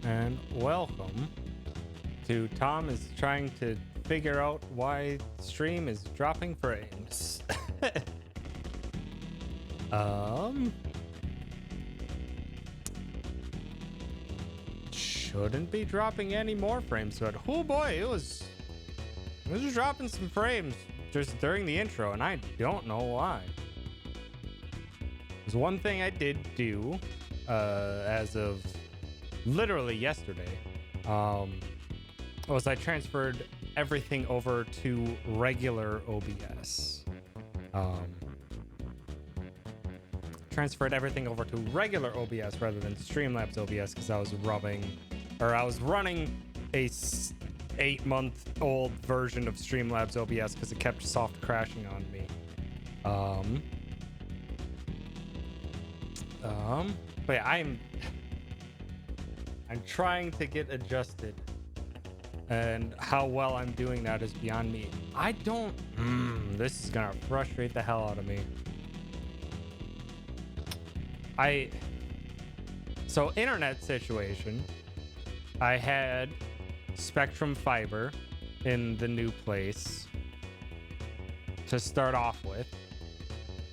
And welcome to Tom is trying to figure out why stream is dropping frames. Shouldn't be dropping any more frames, but oh boy, it was dropping some frames just during the intro, and I don't know why. There's one thing I did do as of literally yesterday, was I transferred everything over to regular OBS. Transferred everything over to regular OBS rather than Streamlabs OBS because I was running a 8-month-old version of Streamlabs OBS because it kept soft crashing on me. But yeah, I'm trying to get adjusted, and how well I'm doing that is beyond me. I don't. This is gonna frustrate the hell out of me. So internet situation. I had Spectrum Fiber in the new place to start off with,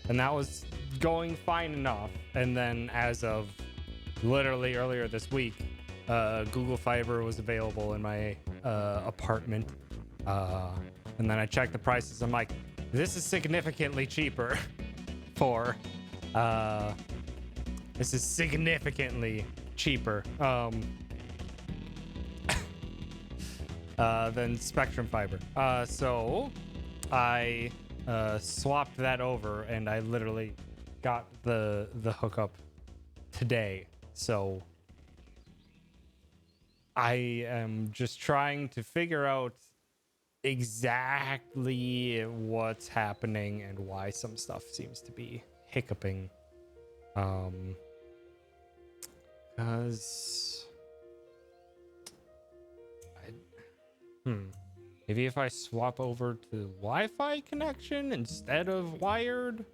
and that was going fine enough. And then as of literally earlier this week, Google Fiber was available in my apartment, and then I checked the prices. I'm like, this is significantly cheaper for this is significantly cheaper than Spectrum Fiber. So I swapped that over, and I literally got the hookup today. So I am just trying to figure out exactly what's happening and why some stuff seems to be hiccuping. Because maybe if I swap over to Wi-Fi connection instead of wired.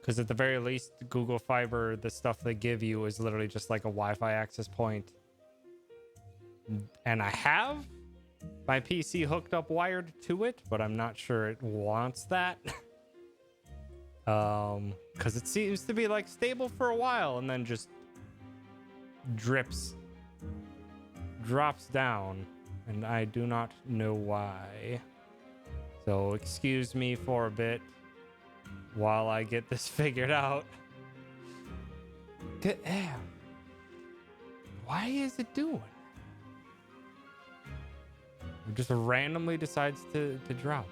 Because at the very least, Google Fiber, the stuff they give you is literally just like a Wi-Fi access point. And I have my PC hooked up wired to it, but I'm not sure it wants that. Because it seems to be like stable for a while and then just drops down. And I do not know why. So excuse me for a bit while I get this figured out. Damn. Why is it doing? It just randomly decides to drop.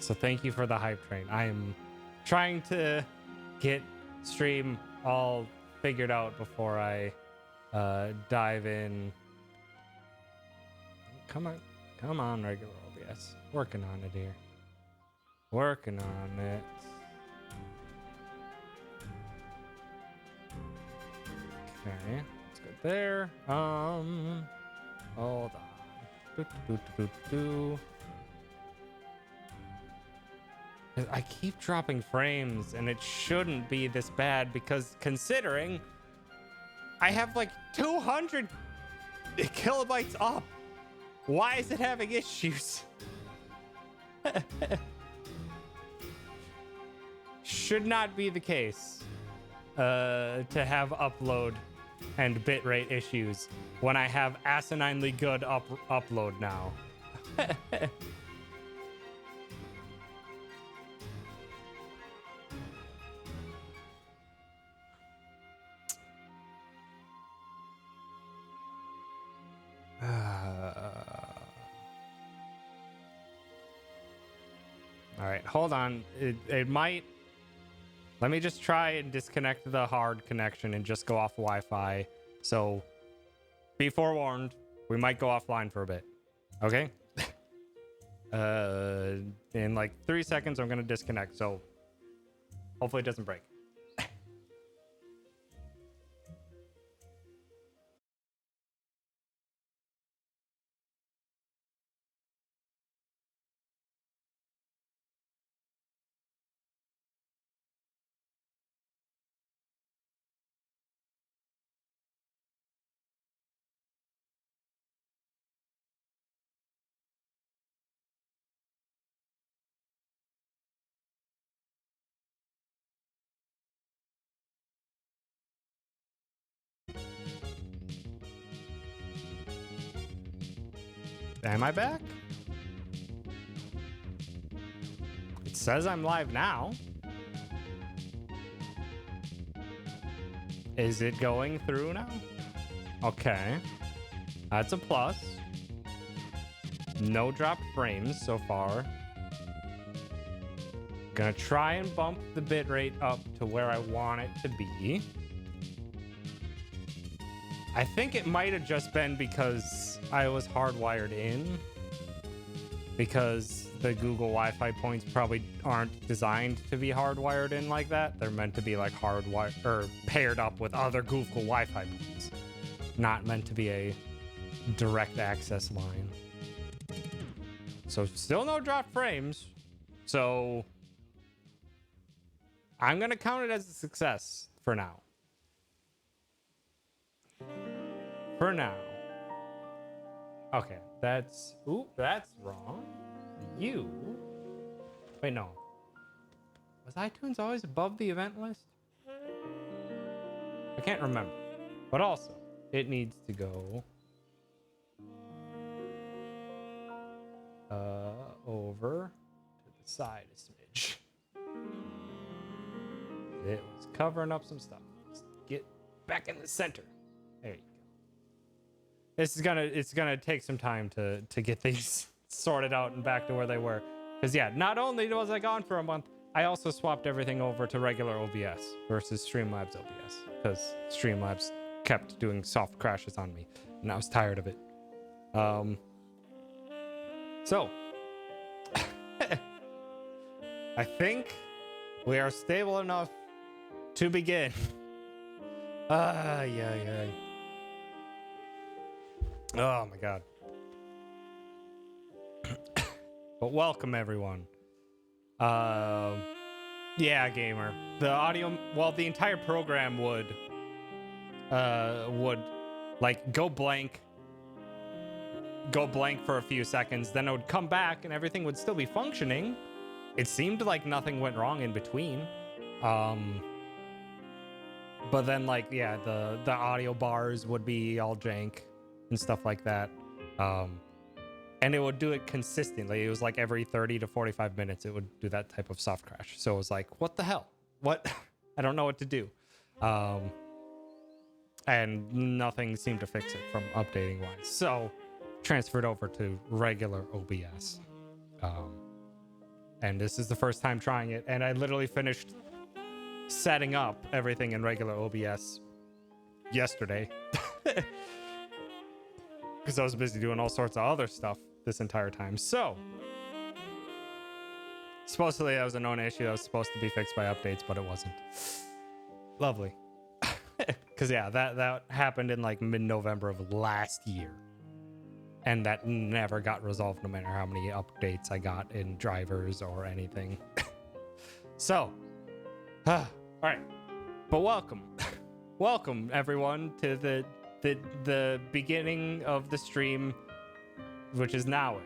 So thank you for the hype train. I am trying to get stream all figured out before I dive in. Come on, regular OBS. Working on it here. Working on it. Okay, let's go there. Hold on. I keep dropping frames, and it shouldn't be this bad because considering I have like 200 kilobytes up, why is it having issues? Should not be the case to have upload and bitrate issues when I have asininely good upload now. All right, hold on. It might. Let me just try and disconnect the hard connection and just go off Wi-Fi. So be forewarned, we might go offline for a bit. Okay? In like 3 seconds, I'm going to disconnect. So hopefully it doesn't break. Am I back? It says I'm live now. Is it going through now? Okay. That's a plus. No dropped frames so far. Gonna try and bump the bitrate up to where I want it to be. I think it might have just been because I was hardwired in. Because the Google Wi-Fi points probably aren't designed to be hardwired in like that. They're meant to be like hardwired or paired up with other Google Wi-Fi points. Not meant to be a direct access line. So still no drop frames. So I'm gonna count it as a success for now. For now. Okay, that's... Ooh, that's wrong. You... Wait, no. Was iTunes always above the event list? I can't remember. But also, it needs to go... over to the side a smidge. It was covering up some stuff. Just get back in the center. There you go. It's gonna take some time to get these sorted out and back to where they were. Because yeah, not only was I gone for a month, I also swapped everything over to regular OBS versus Streamlabs OBS. Because Streamlabs kept doing soft crashes on me, and I was tired of it. So I think we are stable enough to begin. Yeah. Oh my god. But welcome everyone. Yeah, gamer. The audio, well, the entire program would like go blank for a few seconds, then it would come back and everything would still be functioning. It seemed like nothing went wrong in between. But then like, yeah, the audio bars would be all jank and stuff like that. And it would do it consistently. It was like every 30 to 45 minutes, it would do that type of soft crash. So it was like, what the hell? What? I don't know what to do. And nothing seemed to fix it from updating wise. So transferred over to regular OBS. And this is the first time trying it. And I literally finished setting up everything in regular OBS yesterday. Because I was busy doing all sorts of other stuff this entire time. So, supposedly that was a known issue that was supposed to be fixed by updates, but it wasn't. Lovely. Because, yeah, that happened in like mid-November of last year. And that never got resolved no matter how many updates I got in drivers or anything. So, all right. But welcome. Welcome, everyone, to the beginning of the stream, which is nowish.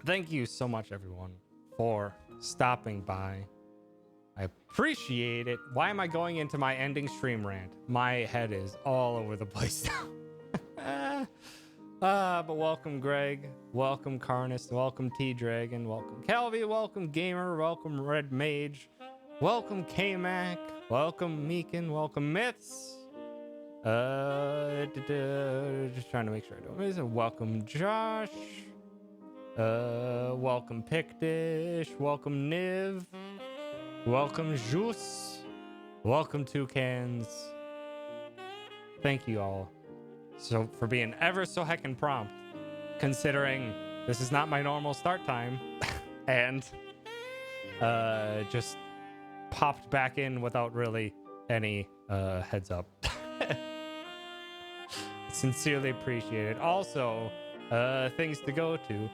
Thank you so much, everyone, for stopping by. I appreciate it. Why am I going into my ending stream rant? My head is all over the place now. But welcome, Greg. Welcome, Carnist. Welcome, T-Dragon. Welcome, Calvi. Welcome, Gamer. Welcome, Red Mage. Welcome, K-Mac. Welcome, Meekin. Welcome, Myths. Just trying to make sure I don't miss it. Welcome, Josh. Welcome, Pictish. Welcome, Niv. Welcome, Juice. Welcome, Toucans. Thank you all for being ever so heckin' prompt, considering this is not my normal start time, and just popped back in without really any heads up. Sincerely appreciate it. Also, things to go through.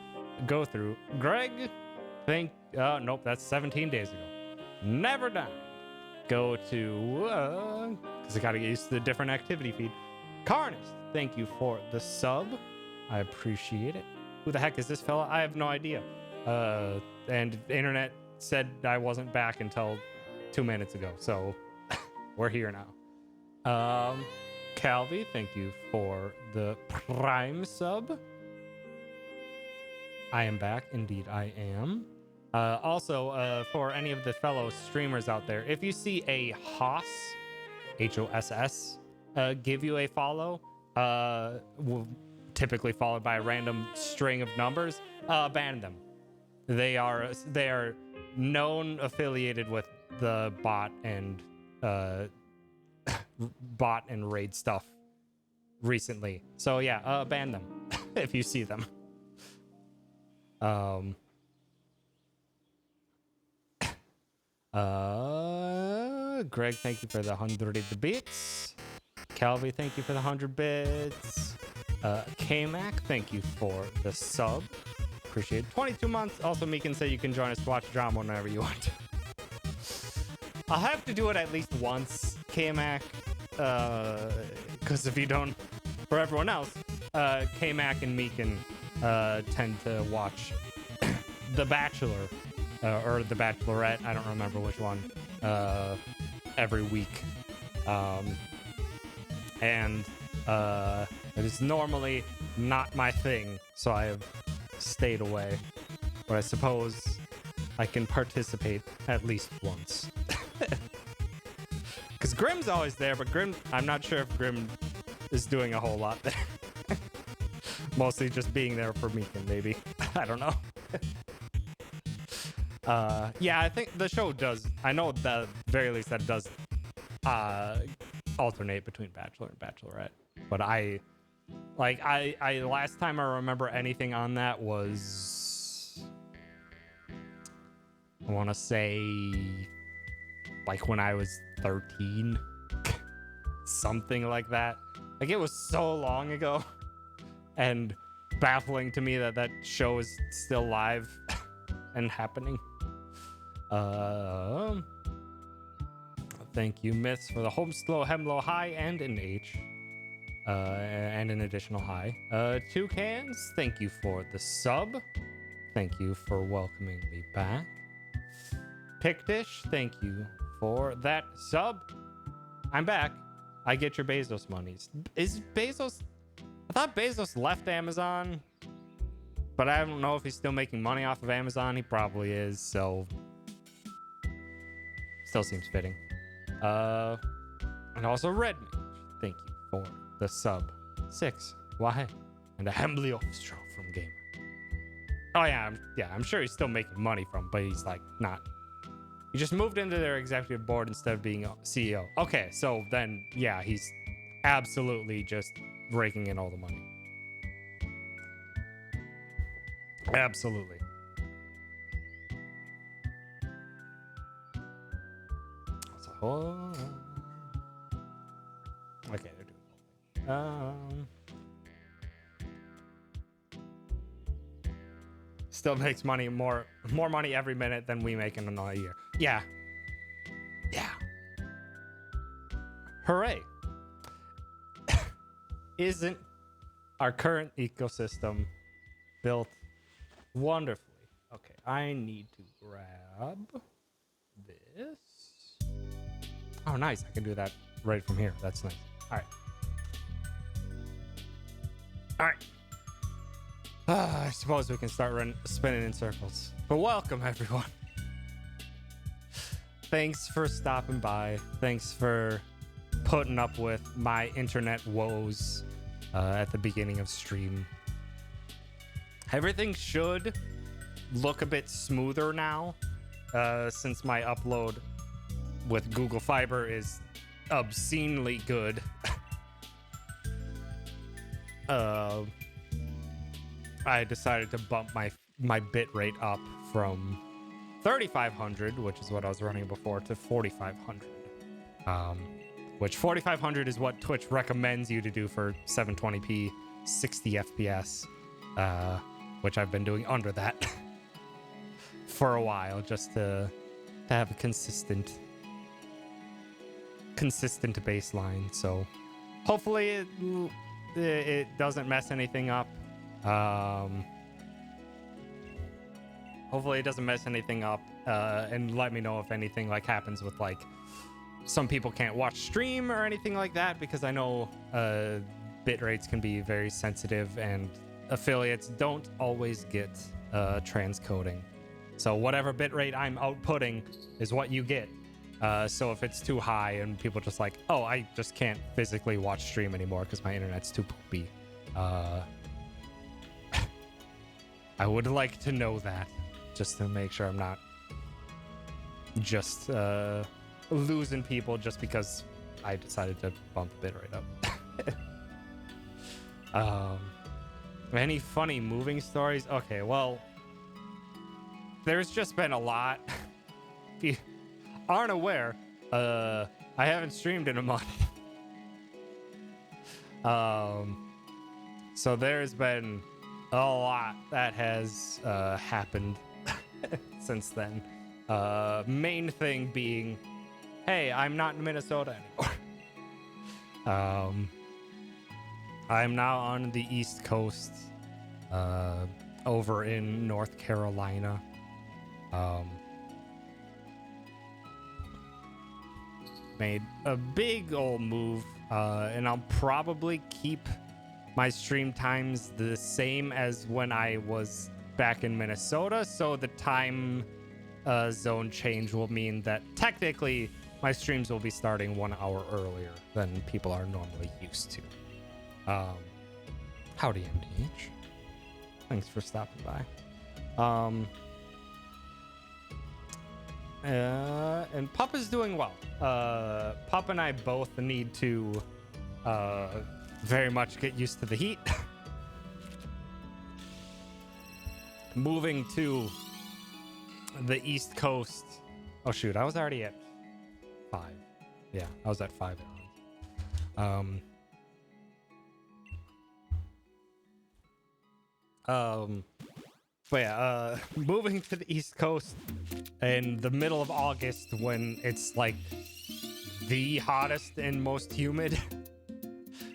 Greg, nope, that's 17 days ago. Never died. Go to, because I gotta get used to the different activity feed. Carnist, thank you for the sub. I appreciate it. Who the heck is this fella? I have no idea. And the internet said I wasn't back until 2 minutes ago, so we're here now. Calvi, thank you for the Prime sub. I am back. Indeed, I am. Also, for any of the fellow streamers out there, if you see a Hoss, Hoss, give you a follow, typically followed by a random string of numbers, ban them. They are known affiliated with the bot and raid stuff recently. So yeah, ban them if you see them. Greg, thank you for the 100 bits. Calvi, thank you for the 100 bits. K-Mac, thank you for the sub. Appreciate it. 22 months. Also, Meekin said you can join us to watch drama whenever you want. I'll have to do it at least once, K-Mac. Because if you don't, for everyone else, K-Mac and Meekin tend to watch The Bachelor. Or The Bachelorette, I don't remember which one, every week. And it is normally not my thing, so I have stayed away. But I suppose I can participate at least once. Because Grimm's always there, but I'm not sure if Grimm is doing a whole lot there. Mostly just being there for Meekin, maybe. I don't know. Yeah, I think the show does. I know at the very least that it does alternate between Bachelor and Bachelorette. But I last time I remember anything on that was, I want to say, like when I was 13, something like that. Like it was so long ago, and baffling to me that show is still live and happening. Thank you, Myths, for the Homeslow Hemlow High and an H. And an additional high. Toucans, thank you for the sub. Thank you for welcoming me back. Pictish, thank you for that sub. I'm back. I get your Bezos monies. Is Bezos... I thought Bezos left Amazon, but I don't know if he's still making money off of Amazon. He probably is, so... Still seems fitting. And also Red Mage, thank you for the sub 6. Why? And a Hembliostro from Gamer. Oh yeah, I'm sure he's still making money from, but he's like not He just moved into their executive board instead of being CEO. Okay, so then, yeah, he's absolutely just raking in all the money. Absolutely. So, okay, they're doing the whole thing. Still makes money, more money every minute than we make in another year. Yeah. Yeah. Hooray. Isn't our current ecosystem built wonderfully? Okay, I need to grab this. Oh, nice. I can do that right from here. That's nice. All right. All right. I suppose we can start spinning in circles. But welcome, everyone. Thanks for stopping by. Thanks for putting up with my internet woes at the beginning of stream. Everything should look a bit smoother now, since my upload with Google Fiber is obscenely good. I decided to bump my bit rate up from 3,500, which is what I was running before, to 4,500. Which 4,500 is what Twitch recommends you to do for 720p, 60 FPS, which I've been doing under that for a while, just to have a consistent baseline. So hopefully it doesn't mess anything up. Hopefully it doesn't mess anything up, and let me know if anything like happens with like some people can't watch stream or anything like that, because I know bit rates can be very sensitive and affiliates don't always get transcoding. So whatever bit rate I'm outputting is what you get. So if it's too high and people just like, oh, I just can't physically watch stream anymore because my internet's too poopy, I would like to know that, just to make sure I'm not just losing people just because I decided to bump the bit rate up. Any funny moving stories? Okay, well, there's just been a lot. If you aren't aware, I haven't streamed in a month. So there's been a lot that has happened since then. Main thing being, hey, I'm not in Minnesota anymore. I'm now on the East Coast, over in North Carolina. Made a big old move, and I'll probably keep my stream times the same as when I was back in Minnesota. So the time zone change will mean that technically my streams will be starting 1 hour earlier than people are normally used to. Howdy, MDH. Thanks for stopping by. And Pup is doing well. Pup and I both need to very much get used to the heat. Moving to the East Coast. Oh shoot, I was already at 5. Yeah, I was at 5 hours. But yeah, moving to the East Coast in the middle of August when it's like the hottest and most humid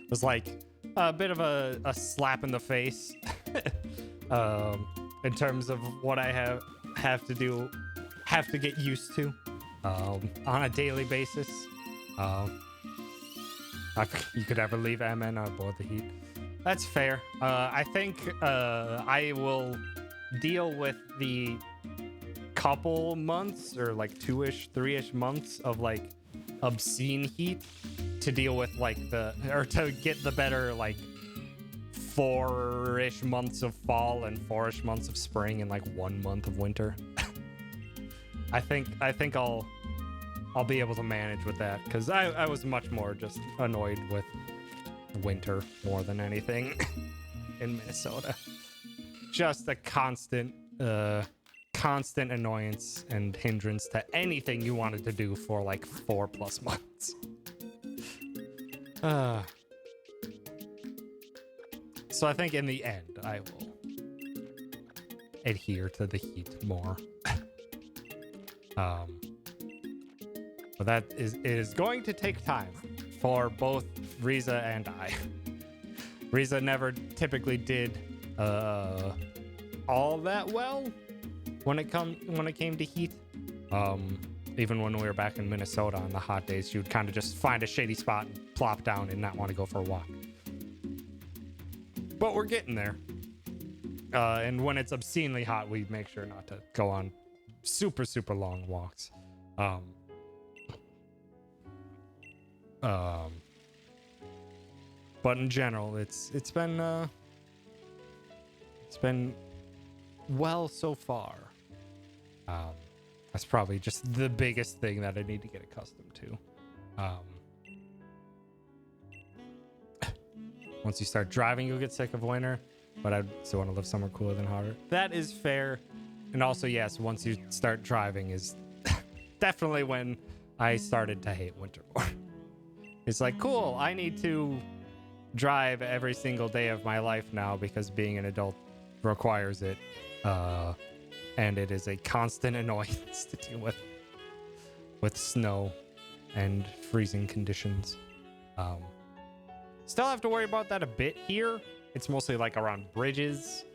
was like a bit of a slap in the face in terms of what I have to get used to on a daily basis. You could ever leave MN on board the heat. That's fair. I think I will deal with the couple months or like 2-ish, 3-ish months of like obscene heat to deal with like to get the better like 4-ish months of fall and 4-ish months of spring and like 1 month of winter. I think I'll be able to manage with that, because I was much more just annoyed with winter more than anything in Minnesota. Just a constant annoyance and hindrance to anything you wanted to do for like 4+ months. So I think in the end, I will adhere to the heat more. But that is going to take time for both Riza and I. Riza never typically did all that well when it came to heat. Even when we were back in Minnesota on the hot days, she would kind of just find a shady spot and plop down and not want to go for a walk. But we're getting there. And when it's obscenely hot, we make sure not to go on super long walks. But in general, it's been well so far. That's probably just the biggest thing that I need to get accustomed to. Once you start driving, you'll get sick of winter, but I still want to live somewhere cooler than hotter. That is fair. And also, yes, once you start driving is definitely when I started to hate winter more. It's like, cool, I need to drive every single day of my life now because being an adult requires it. And it is a constant annoyance to deal with snow and freezing conditions. Still have to worry about that a bit here. It's mostly like around bridges.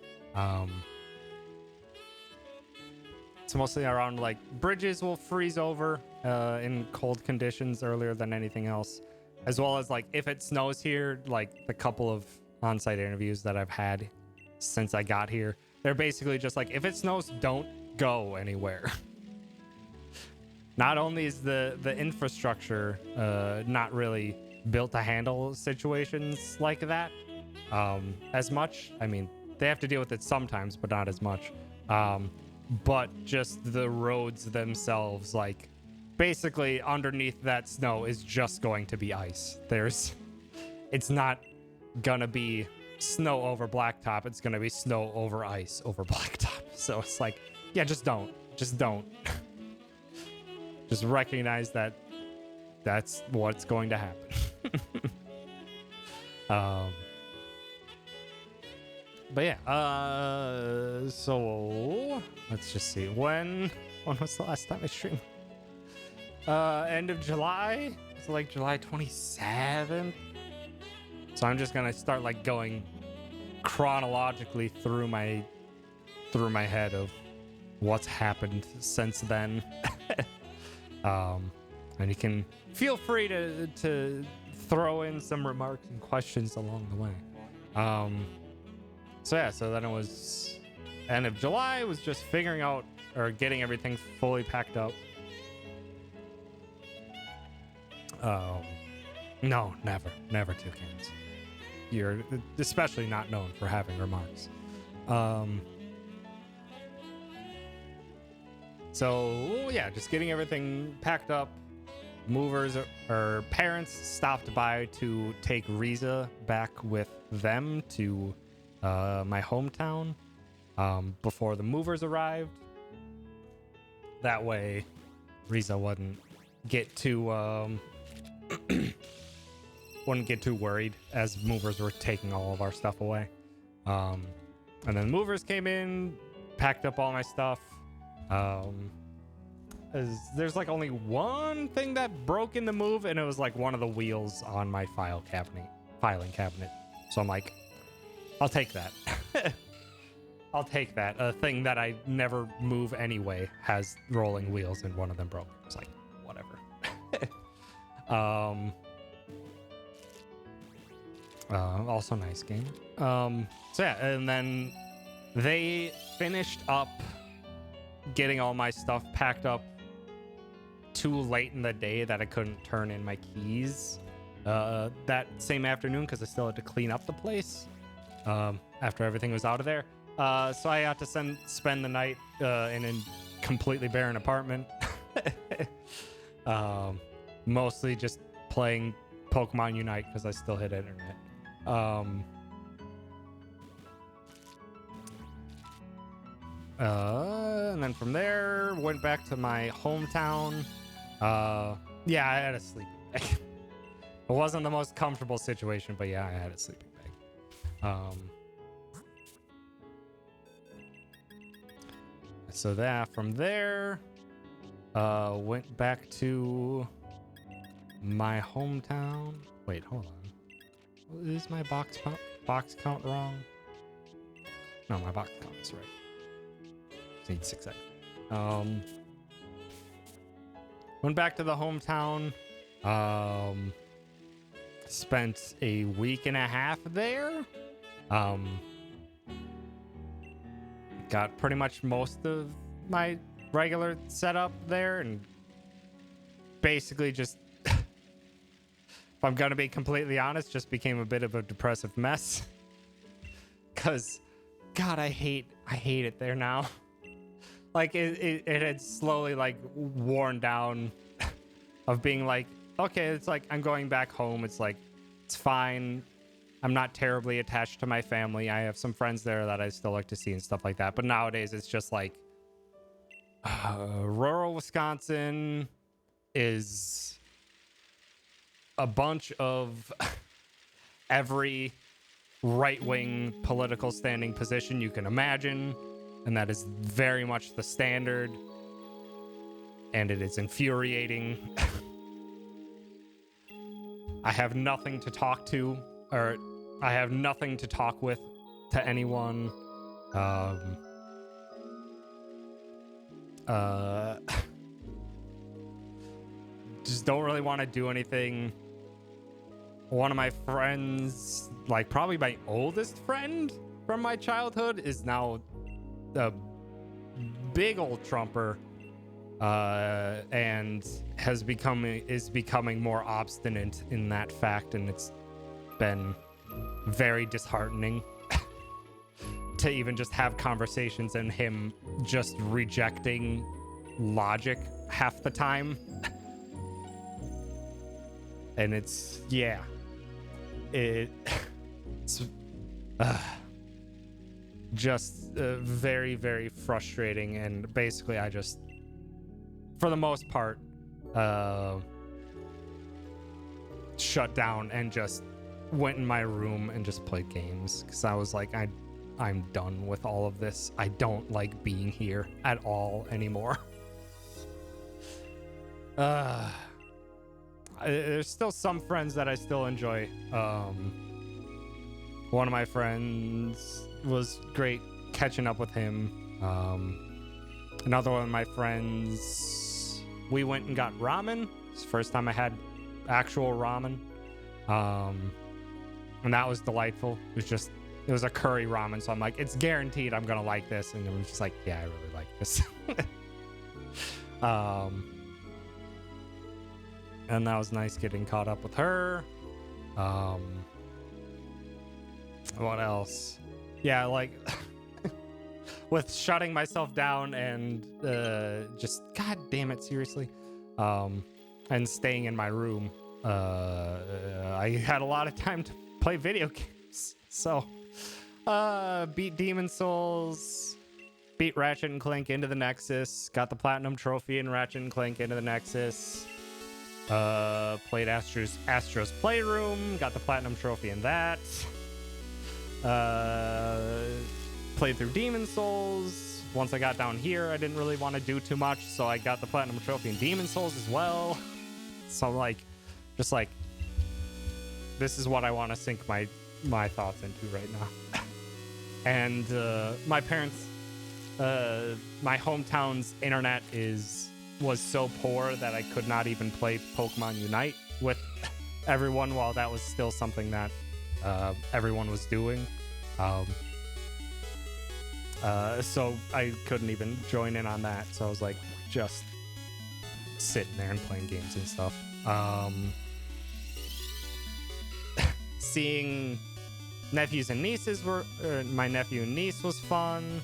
It's mostly around like bridges will freeze over in cold conditions earlier than anything else. As well as like if it snows here, like the couple of on-site interviews that I've had since I got here, they're basically just like, if it snows, don't go anywhere. Not only is the infrastructure not really built to handle situations like that as much. I mean, they have to deal with it sometimes, but not as much. But just the roads themselves, like basically underneath that snow is just going to be ice. It's not gonna be snow over blacktop. It's gonna be snow over ice over blacktop. So it's like, yeah, just don't. Just recognize that that's what's going to happen. But yeah, so let's just see. When was the last time I streamed? End of July? It's like July 27th. So I'm just gonna start like going chronologically through my head of what's happened since then. And you can feel free to throw in some remarks and questions along the way. So yeah, so then it was end of July, was just figuring out or getting everything fully packed up. No, never toucans. You're especially not known for having remarks. So yeah, just getting everything packed up. Movers or parents stopped by to take Riza back with them to my hometown before the movers arrived. That way, Riza wouldn't get too worried as movers were taking all of our stuff away. And then the movers came in, packed up all my stuff. There's like only one thing that broke in the move, and it was like one of the wheels on my filing cabinet. So I'm like, I'll take that. I'll take that. A thing that I never move anyway has rolling wheels, and one of them broke. It's like, whatever. Also nice game. So yeah, and then they finished up getting all my stuff packed up too late in the day that I couldn't turn in my keys that same afternoon because I still had to clean up the place after everything was out of there. So I had to spend the night in completely barren apartment. Mostly just playing Pokemon Unite because I still had internet. And then from there, went back to my hometown. Yeah, I had a sleeping bag. It wasn't the most comfortable situation, but yeah, I had a sleeping bag. So that from there, went back to my hometown. Wait, hold on. Is my box count wrong? No, my box count is right. Just need 6 seconds. Went back to the hometown. Spent a week and a half there. Got pretty much most of my regular setup there, and basically just, if I'm gonna be completely honest, just became a bit of a depressive mess. Cause, God, I hate it there now. Like it had slowly like worn down of being like, okay, it's like I'm going back home. It's like, it's fine. I'm not terribly attached to my family. I have some friends there that I still like to see and stuff like that. But nowadays it's just like, rural Wisconsin is a bunch of every right-wing political standing position you can imagine. And that is very much the standard. And it is infuriating. I have nothing to talk to, or I have nothing to talk with to anyone. Just don't really want to do anything. One of my friends, like probably my oldest friend from my childhood, is now a big old Trumper, and is becoming more obstinate in that fact, and it's been very disheartening to even just have conversations and him just rejecting logic half the time. And it's, yeah, it's just very, very frustrating. And basically I just, for the most part, shut down and just went in my room and just played games, because I was like, I'm done with all of this. I don't like being here at all anymore. There's still some friends that I still enjoy. One of my friends was great catching up with him. Another one of my friends, we went and got ramen. It's the first time I had actual ramen. And that was delightful. It was a curry ramen, so I'm like, it's guaranteed I'm gonna like this. And I'm just like, yeah, I really like this. And that was nice getting caught up with her. What else? Yeah, like with shutting myself down and just, god damn it, seriously. And staying in my room. I had a lot of time to play video games. So beat Demon Souls, beat Ratchet and Clank into the Nexus, got the Platinum Trophy in Ratchet and Clank into the Nexus. Played Astro's Playroom, got the Platinum Trophy in that. Played through Demon Souls. Once I got down here, I didn't really want to do too much, so I got the Platinum Trophy in Demon Souls as well. So like, just like, this is what I want to sink my thoughts into right now. And my parents, my hometown's internet was so poor that I could not even play Pokemon Unite with everyone while that was still something that everyone was doing. So I couldn't even join in on that. So I was like, just sitting there and playing games and stuff. Seeing nephews and nieces my nephew and niece was fun.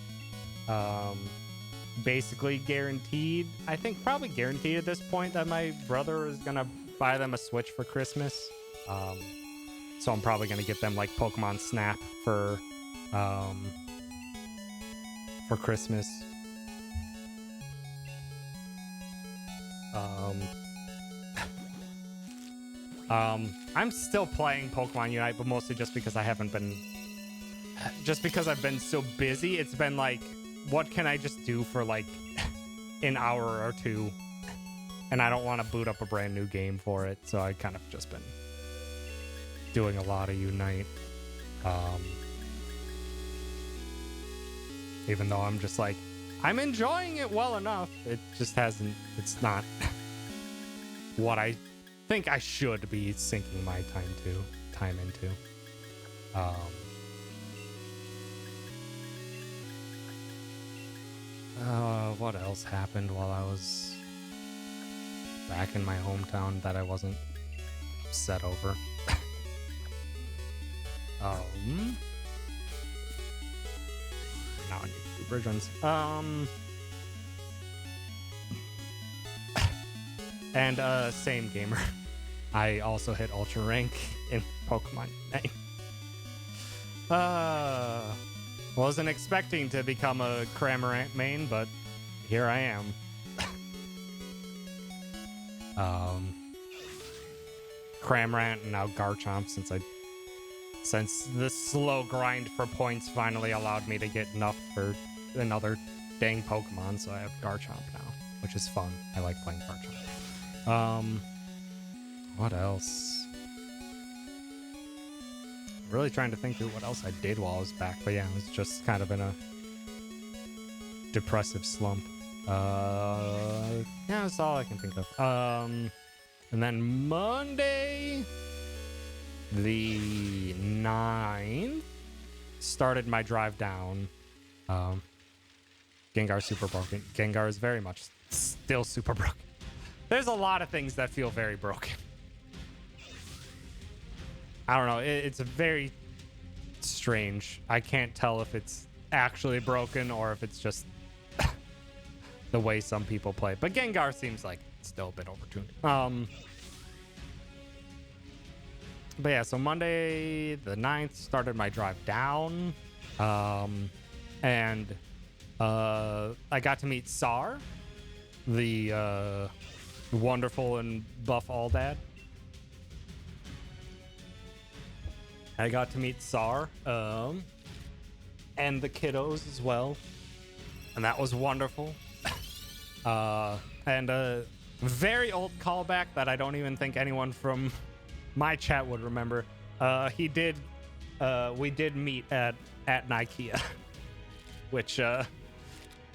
basically guaranteed, I think probably guaranteed at this point, that my brother is gonna buy them a Switch for Christmas. So I'm probably gonna get them like Pokemon Snap for Christmas. I'm still playing Pokemon Unite, but mostly just because I've been so busy. It's been like, what can I just do for like an hour or two? And I don't want to boot up a brand new game for it, so I kind of just been doing a lot of Unite. Even though I'm just like, I'm enjoying it well enough. It just hasn't, it's not what I think I should be sinking my time into. What else happened while I was back in my hometown that I wasn't upset over? Now I need to do bridge runs. And same gamer. I also hit Ultra Rank in Pokemon Unite. Wasn't expecting to become a Cramorant main, but here I am. Cramorant and now Garchomp, since the slow grind for points finally allowed me to get enough for another dang Pokemon, so I have Garchomp now, which is fun. I like playing Garchomp. What else? Really trying to think through what else I did while I was back, but yeah, I was just kind of in a depressive slump. Yeah, that's all I can think of. And then Monday, the 9th, started my drive down. Gengar's super broken. Gengar is very much still super broken. There's a lot of things that feel very broken. I don't know. It's very strange. I can't tell if it's actually broken or if it's just the way some people play. But Gengar seems like it's still a bit overtuned. But yeah, so Monday the 9th started my drive down. And I got to meet Sar, the wonderful and buff Aldad. I got to meet Sar, and the kiddos as well, and that was wonderful. And a very old callback that I don't even think anyone from my chat would remember. We did meet at an IKEA, which is a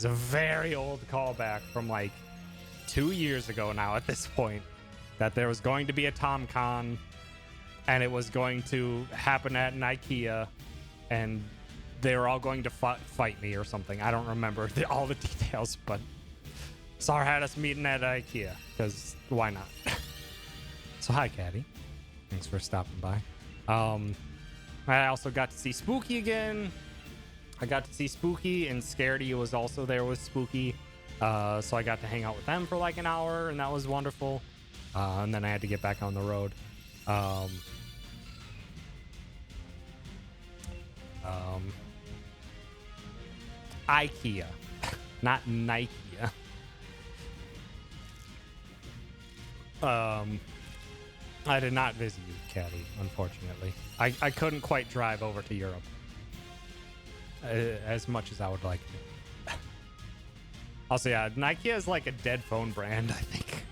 very old callback from like 2 years ago now at this point, that there was going to be a TomCon. And it was going to happen at an IKEA, and they were all going to fight me or something. I don't remember all the details, but Sar had us meeting at IKEA, because why not? So hi, Caddy. Thanks for stopping by. I also got to see Spooky again. I got to see Spooky, and Scaredy was also there with Spooky. So I got to hang out with them for like an hour, and that was wonderful. And then I had to get back on the road. IKEA, not Nike. I did not visit you, Caddy, unfortunately. I couldn't quite drive over to Europe as much as I would like to. Also, yeah, Nike is like a dead phone brand, I think.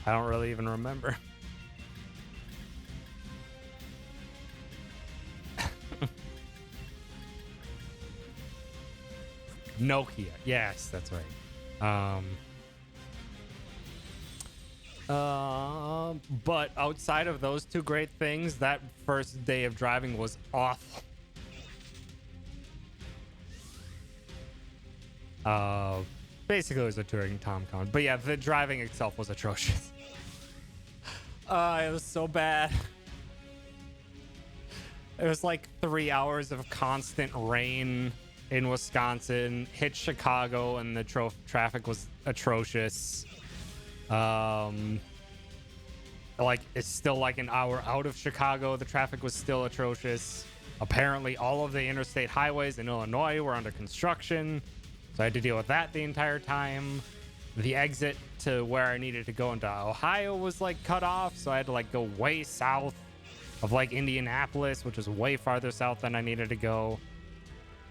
I don't really even remember. Nokia. Yes, that's right. But outside of those two great things, that first day of driving was awful. Basically it was a touring TomCon. But yeah, the driving itself was atrocious. It was so bad. It was like 3 hours of constant rain in Wisconsin, hit Chicago, and the traffic was atrocious. Like, it's still like an hour out of Chicago. The traffic was still atrocious. Apparently, all of the interstate highways in Illinois were under construction, so I had to deal with that the entire time. The exit to where I needed to go into Ohio was like cut off, so I had to like go way south of like Indianapolis, which is way farther south than I needed to go.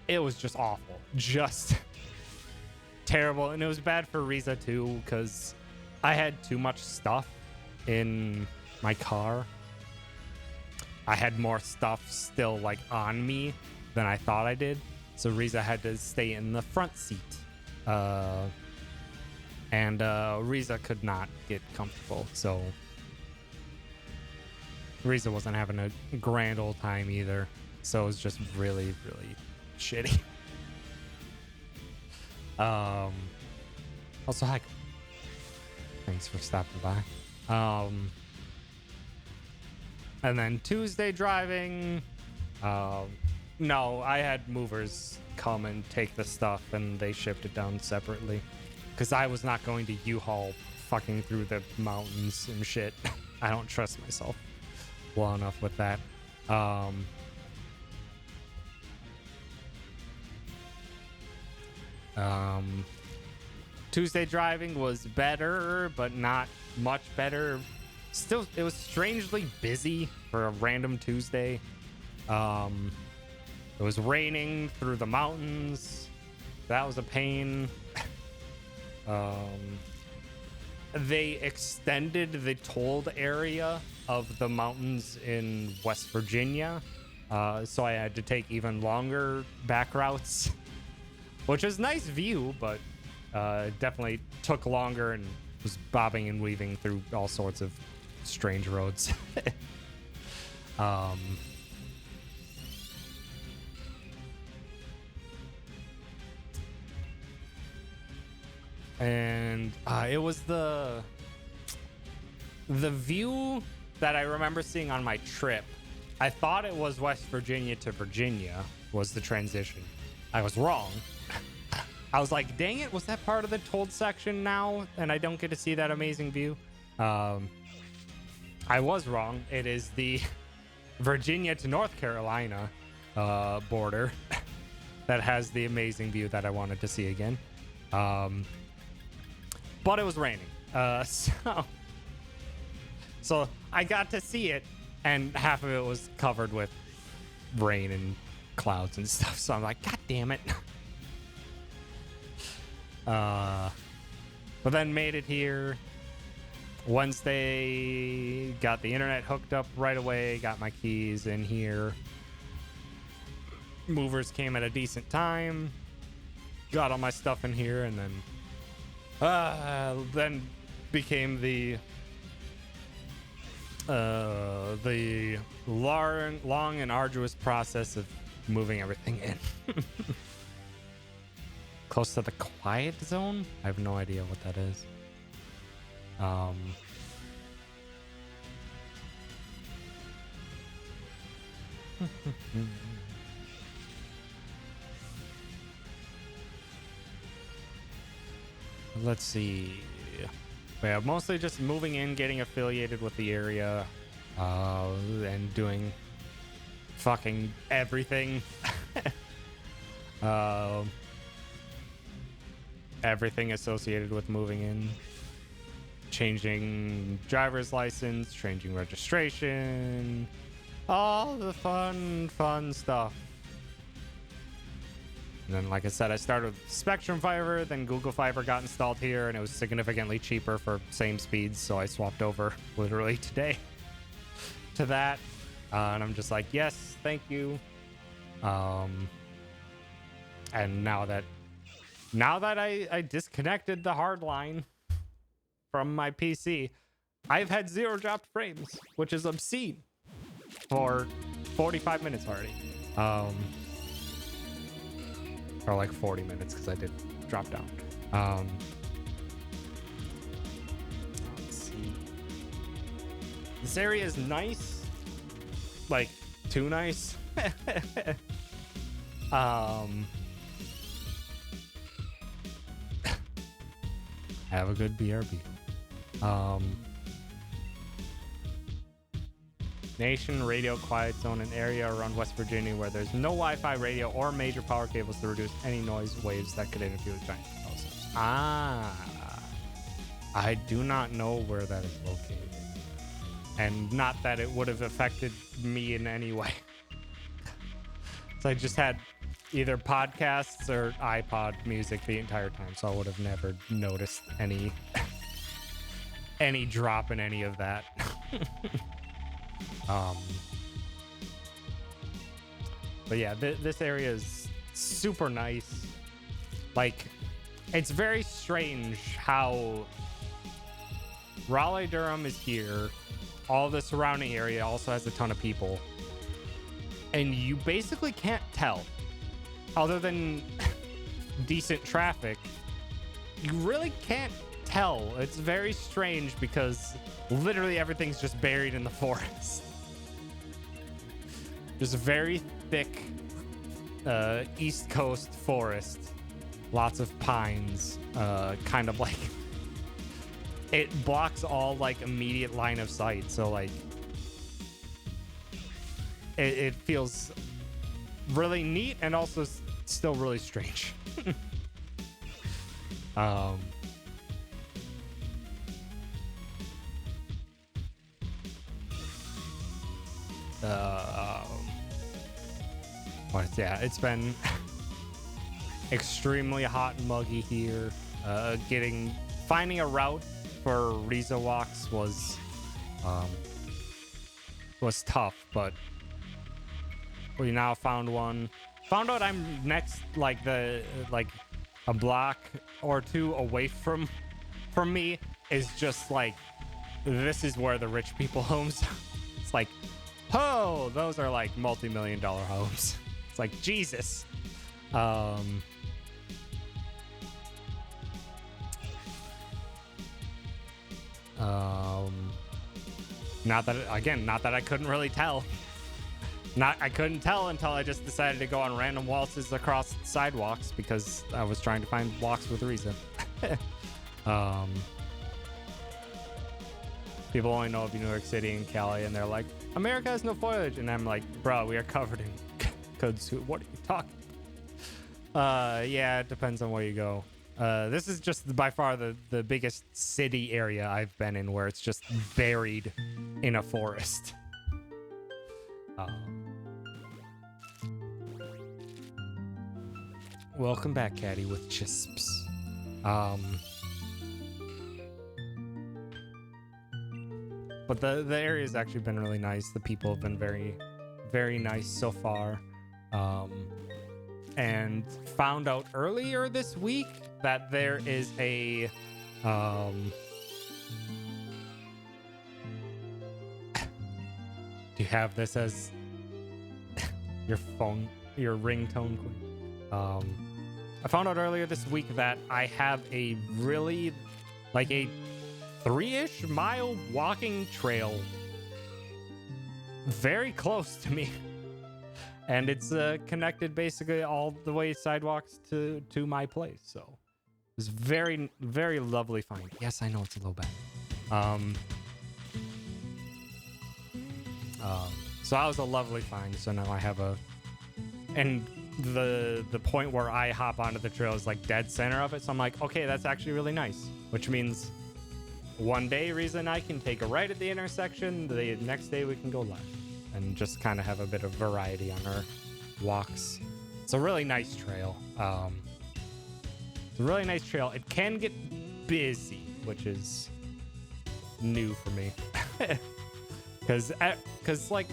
It was just awful, just terrible. And it was bad for Riza too, because I had too much stuff in my car. I had more stuff still like on me than I thought I did, so Riza had to stay in the front seat. And Riza could not get comfortable, so Riza wasn't having a grand old time either, so it was just really, really shitty. Also, hi. Thanks for stopping by. And then Tuesday driving. No, I had movers come and take the stuff, and they shipped it down separately. Because I was not going to U-Haul fucking through the mountains and shit. I don't trust myself well enough with that. Tuesday driving was better, but not much better. Still, it was strangely busy for a random Tuesday. It was raining through the mountains. That was a pain. They extended the tolled area of the mountains in West Virginia, so I had to take even longer back routes, which is nice view, but definitely took longer and was bobbing and weaving through all sorts of strange roads. And it was the view that I remember seeing on my trip. I thought it was West Virginia to Virginia was the transition. I was wrong. I was like, dang it, was that part of the tolled section now? And I don't get to see that amazing view. I was wrong. It is the Virginia to North Carolina border that has the amazing view that I wanted to see again. But it was raining. So I got to see it, and half of it was covered with rain and clouds and stuff. So I'm like, God damn it. But then made it here. Wednesday, got the internet hooked up right away, got my keys in here. Movers came at a decent time. Got all my stuff in here, and then became the long and arduous process of moving everything in. Close to the quiet zone? I have no idea what that is. Let's see. Yeah, mostly just moving in, getting affiliated with the area, and doing fucking everything. Everything associated with moving in. Changing driver's license, changing registration, all the fun stuff. And then, like I said, I started with Spectrum Fiber, then Google Fiber got installed here, and it was significantly cheaper for same speeds, so I swapped over literally today to that. And I'm just like, yes, thank you. And now that I disconnected the hard line from my PC, I've had 0 dropped frames, which is obscene, for 45 minutes already. Or like 40 minutes, because I did drop down. Let's see. This area is nice. Like, too nice. Have a good BRB. Nation radio quiet zone, an area around West Virginia where there's no Wi-Fi, radio, or major power cables to reduce any noise waves that could interfere with giant telescopes. I do not know where that is located. And not that it would have affected me in any way. So I just had either podcasts or iPod music the entire time, so I would have never noticed any drop in any of that. But yeah, this area is super nice. Like, it's very strange how Raleigh-Durham is here. All the surrounding area also has a ton of people. And you basically can't tell. Other than decent traffic, you really can't tell. It's very strange because literally everything's just buried in the forest. Just very thick East Coast forest. Lots of pines. Kind of like... It blocks all, like, immediate line of sight. So, like... It feels really neat and also still really strange. Yeah, it's been extremely hot and muggy here. Finding a route for Riza walks was tough, but we now found one. Found out I'm next, like a block or two away from me is just like, this is where the rich people homes. It's like, oh, those are like multi-million-dollar homes. It's like, Jesus. Not that I couldn't really tell. I couldn't tell until I just decided to go on random waltzes across sidewalks because I was trying to find walks with reason. People only know of New York City and Cali, and they're like, America has no foliage. And I'm like, bro, we are covered in kudzu. What are you talking? Yeah, it depends on where you go. This is just by far the biggest city area I've been in where it's just buried in a forest. Welcome back, Caddy, with chisps. But the area's actually been really nice. The people have been very, very nice so far. And found out earlier this week that there is a do you have this as your ringtone queen? I found out earlier this week that I have a really, like, a 3-ish mile walking trail very close to me. And it's connected basically all the way sidewalks to my place. So it's very, very lovely find. Yes, I know it's a little bad. So that was a lovely find. So now I have and the point where I hop onto the trail is like dead center of it. So I'm like, okay, that's actually really nice. Which means one day Riza and I can take a right at the intersection. The next day we can go left. And just kind of have a bit of variety on our walks. It's a really nice trail. It's a really nice trail. It can get busy, which is new for me. Because like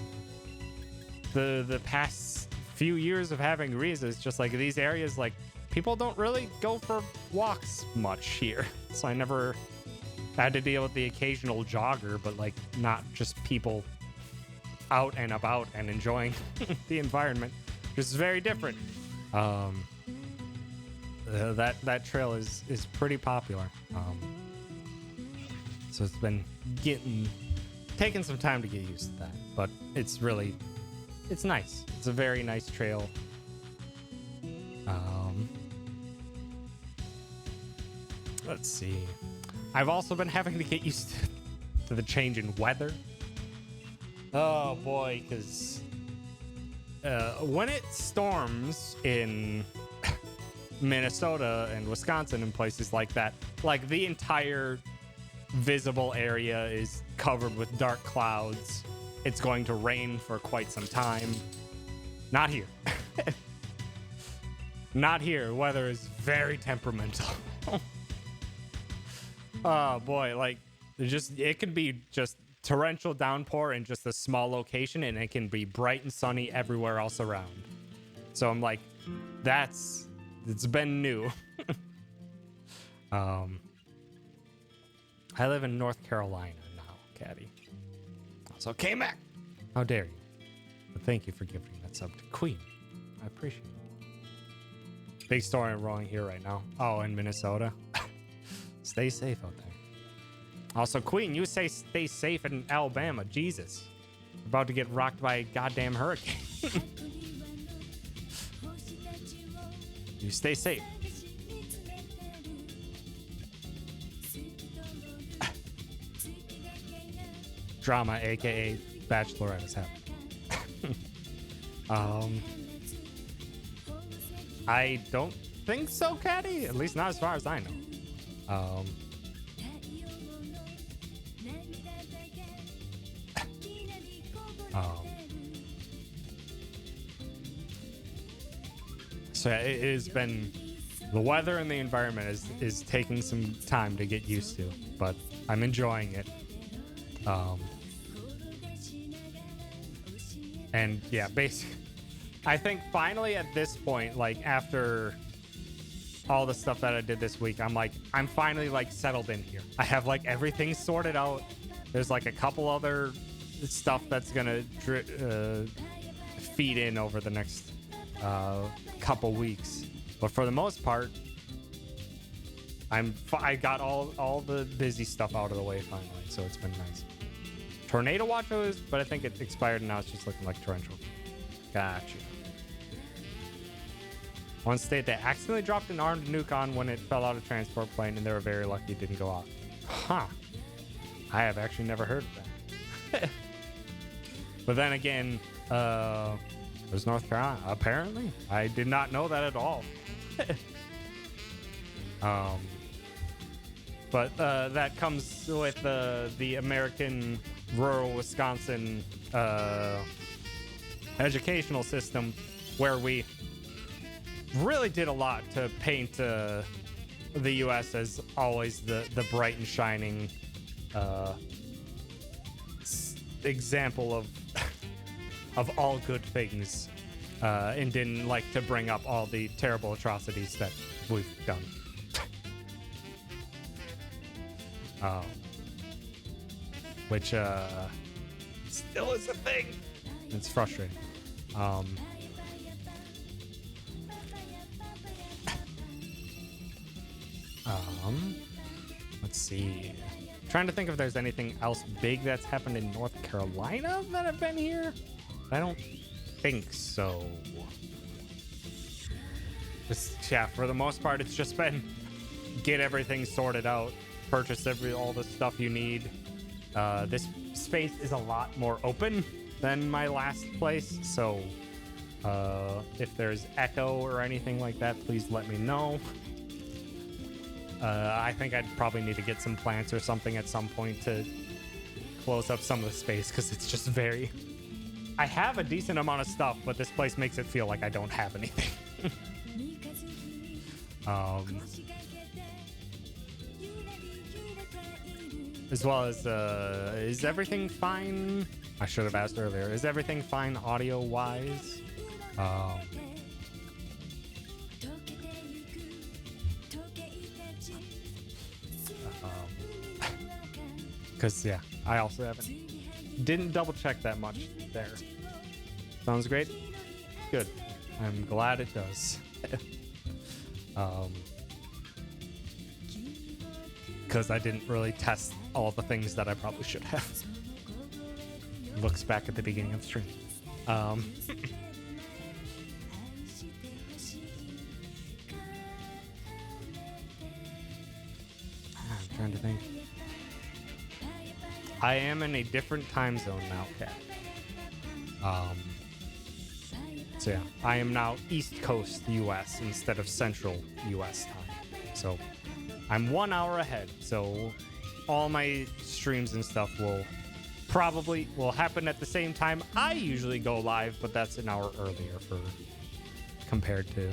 the past few years of having Riza, it's just like these areas, like people don't really go for walks much here. So I never had to deal with the occasional jogger, but like not just people out and about and enjoying the environment, which is very different. That trail is pretty popular. So it's been taking some time to get used to that, but it's nice. It's a very nice trail. Let's see. I've also been having to get used to the change in weather. Oh boy, because when it storms in Minnesota and Wisconsin and places like that, like the entire visible area is covered with dark clouds. It's going to rain for quite some time. Not here. Not here. Weather is very temperamental. Oh boy, like it can be just torrential downpour in just a small location, and it can be bright and sunny everywhere else around. So I'm like, it's been new. I live in North Carolina now, Caddy. So K-Mac, how dare you? But thank you for giving that sub to Queen. I appreciate it. Big story wrong here right now. Oh, in Minnesota. Stay safe out there. Also, Queen, you say stay safe in Alabama. Jesus. About to get rocked by a goddamn hurricane. You stay safe. Drama, aka Bachelorette, is happening. I don't think so, Caddy. At least not as far as I know. So yeah, it has been, the weather and the environment is taking some time to get used to, but I'm enjoying it. And yeah, basically, I think finally at this point, like after all the stuff that I did this week, I'm finally like settled in here. I have like everything sorted out. There's like a couple other stuff that's gonna feed in over the next couple weeks, but for the most part, I got all the busy stuff out of the way finally, so it's been nice. Tornado watch was, but I think it expired and now it's just looking like torrential. Gotcha. One state that accidentally dropped an armed nuke on when it fell out of transport plane, and they were very lucky it didn't go off. Huh. I have actually never heard of that. But then again, there's North Carolina, apparently. I did not know that at all. But that comes with the American rural Wisconsin educational system, where we really did a lot to paint the U.S. as always the bright and shining example of all good things, and didn't like to bring up all the terrible atrocities that we've done. Which still is a thing. It's frustrating. Let's see. Trying to think if there's anything else big that's happened in North Carolina that I've been here. I don't think so. Yeah, for the most part, it's just been get everything sorted out, purchase all the stuff you need. This space is a lot more open than my last place, so if there's echo or anything like that, please let me know. I think I'd probably need to get some plants or something at some point to close up some of the space, because it's just very... I have a decent amount of stuff, but this place makes it feel like I don't have anything. As well as, is everything fine? I should have asked earlier. Is everything fine audio-wise? Because, yeah, I also didn't double-check that much there. Sounds great? Good. I'm glad it does. Because I didn't really test all the things that I probably should have. Looks back at the beginning of the stream. Trying to think. I am in a different time zone now, Cat. So yeah, I am now East Coast US instead of Central US time. So I'm 1 hour ahead. So all my streams and stuff will happen at the same time I usually go live, but that's an hour earlier compared to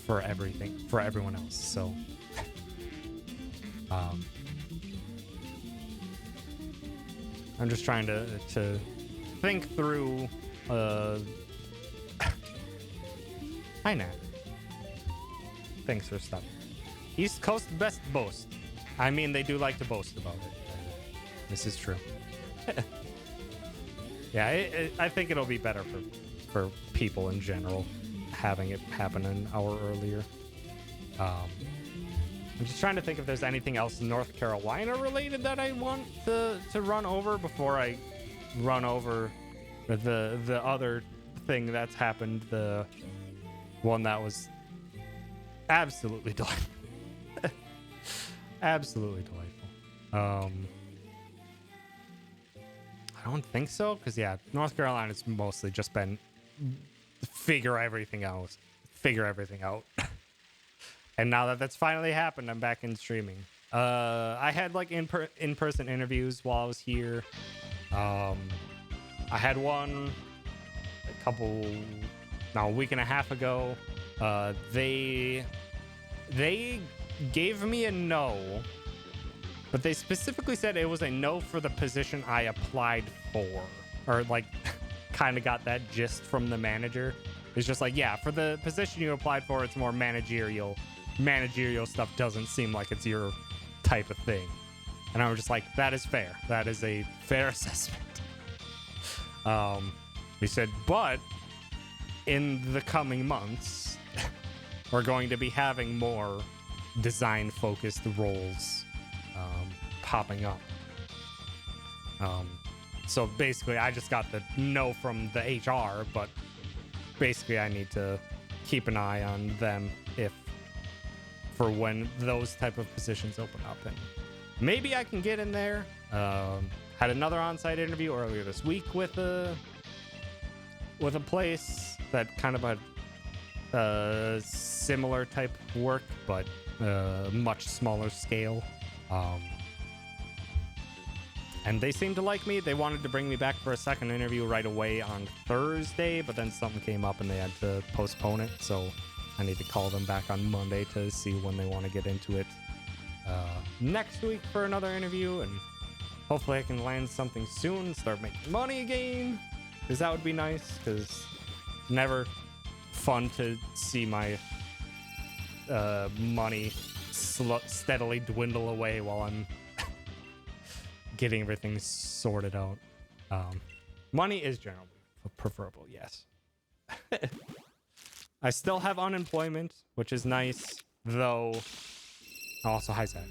for everyone else. So I'm just trying to think through. Hi, Nat. Thanks for stuff. East Coast best boast. I mean, they do like to boast about it. This is true. Yeah, I think it'll be better for people in general having it happen an hour earlier. I'm just trying to think if there's anything else North Carolina related that I want to run over before I run over the other thing that's happened, the one that was absolutely delightful. Absolutely delightful. I don't think so, because yeah, North Carolina's mostly just been figure everything out. And now that that's finally happened, I'm back in streaming. I had like in-person interviews while I was here. I had one a week and a half ago. They gave me a no, but they specifically said it was a no for the position I applied for, or like kind of got that gist from the manager. It's just like, yeah, for the position you applied for, it's more managerial. Managerial stuff doesn't seem like it's your type of thing. And I was just like, that is fair. That is a fair assessment. He said, but in the coming months, we're going to be having more design-focused roles popping up. So basically, I just got the no from the HR, but basically I need to keep an eye on them for when those type of positions open up, and maybe I can get in there. Had another on-site interview earlier this week with a place that kind of had similar type work, but much smaller scale. And they seemed to like me. They wanted to bring me back for a second interview right away on Thursday, but then something came up and they had to postpone it. So I need to call them back on Monday to see when they want to get into it next week for another interview. And hopefully I can land something soon, start making money again, because that would be nice, because never fun to see my money steadily dwindle away while I'm getting everything sorted out. Money is generally preferable, yes. I still have unemployment, which is nice, though. Also, hi, Zach.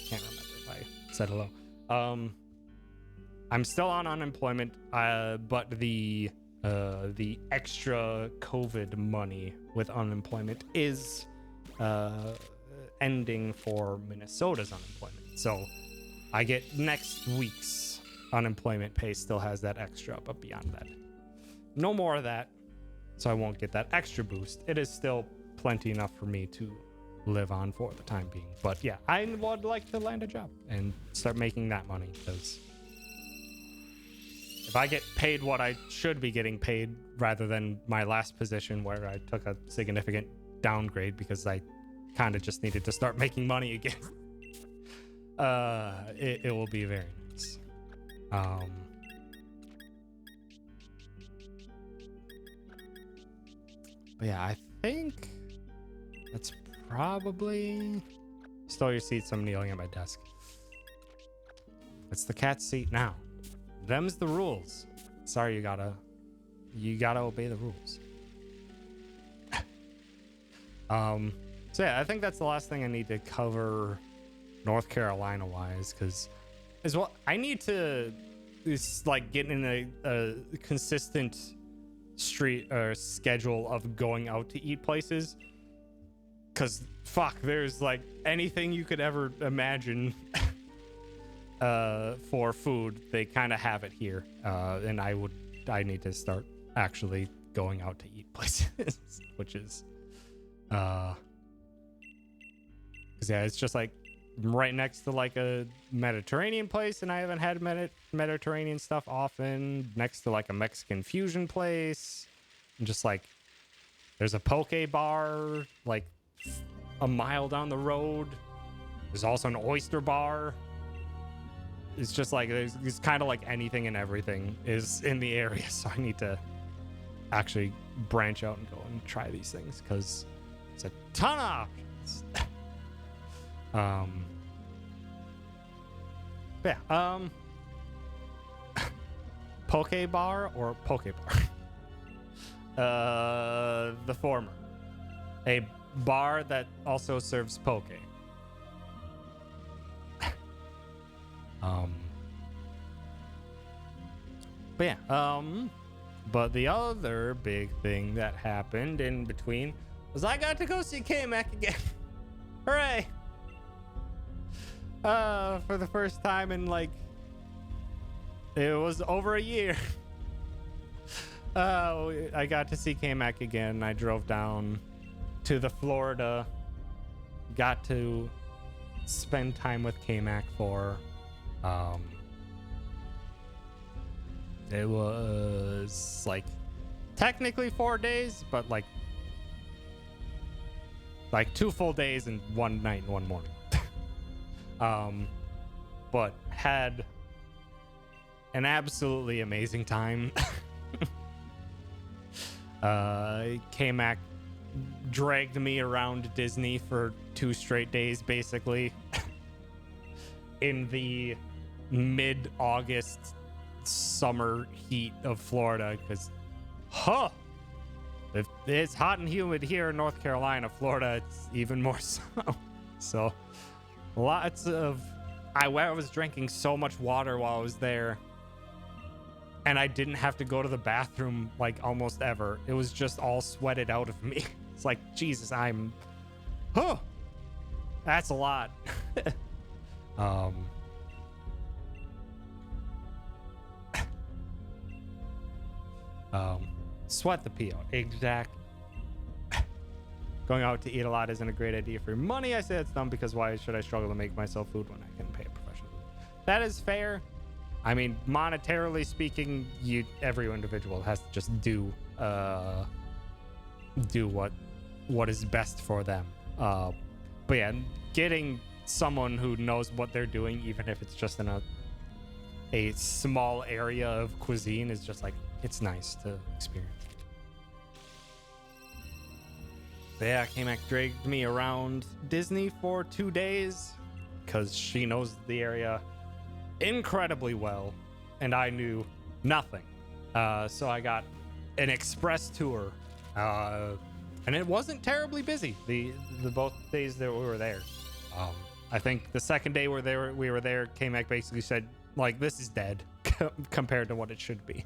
Can't remember if I said hello. I'm still on unemployment, but the extra COVID money with unemployment is ending for Minnesota's unemployment. So I get next week's unemployment pay still has that extra, but beyond that, no more of that. So I won't get that extra boost. It is still plenty enough for me to live on for the time being. But yeah, I would like to land a job and start making that money, because if I get paid what I should be getting paid rather than my last position where I took a significant downgrade because I kind of just needed to start making money again, it will be very nice. But yeah, I think that's probably... Stole your seats, I'm kneeling at my desk. It's the cat's seat now. Them's the rules. Sorry, you gotta obey the rules. So yeah, I think that's the last thing I need to cover North Carolina wise, because as well, I need to get in a consistent street or schedule of going out to eat places, because fuck, there's like anything you could ever imagine for food, they kind of have it here. And I need to start actually going out to eat places, which is, because yeah, it's just like right next to like a Mediterranean place, and I haven't had Mediterranean stuff often. Next to like a Mexican fusion place, and just like there's a poke bar like a mile down the road. There's also an oyster bar. It's just like it's kind of like anything and everything is in the area, so I need to actually branch out and go and try these things because it's a ton of options. Yeah. Poke bar or poke bar? The former. A bar that also serves poke. But yeah, but the other big thing that happened in between was I got to go see K-Mac again. Hooray! For the first time in like, it was over a year. I got to see K-Mac again. I drove down to the Florida, got to spend time with K-Mac for, it was like technically 4 days, but like 2 full days and 1 night and 1 morning. But had an absolutely amazing time. K-Mac dragged me around Disney for 2 straight days, basically, in the mid-August summer heat of Florida, because, if it's hot and humid here in North Carolina, Florida, it's even more so. So, lots of... I was drinking so much water while I was there, and I didn't have to go to the bathroom, like, almost ever. It was just all sweated out of me. It's like, Jesus, that's a lot. Sweat the pee out. Exactly. Going out to eat a lot isn't a great idea for your money. I say it's dumb because why should I struggle to make myself food when I can pay a professional? That is fair. I mean, monetarily speaking, every individual has to just do what is best for them. But yeah, getting someone who knows what they're doing, even if it's just in a small area of cuisine, is just like, it's nice to experience. But yeah, K-Mac dragged me around Disney for 2 days because she knows the area incredibly well, and I knew nothing. So I got an express tour, and it wasn't terribly busy the both days that we were there. I think the second day we were there, K-Mac basically said, like, this is dead compared to what it should be.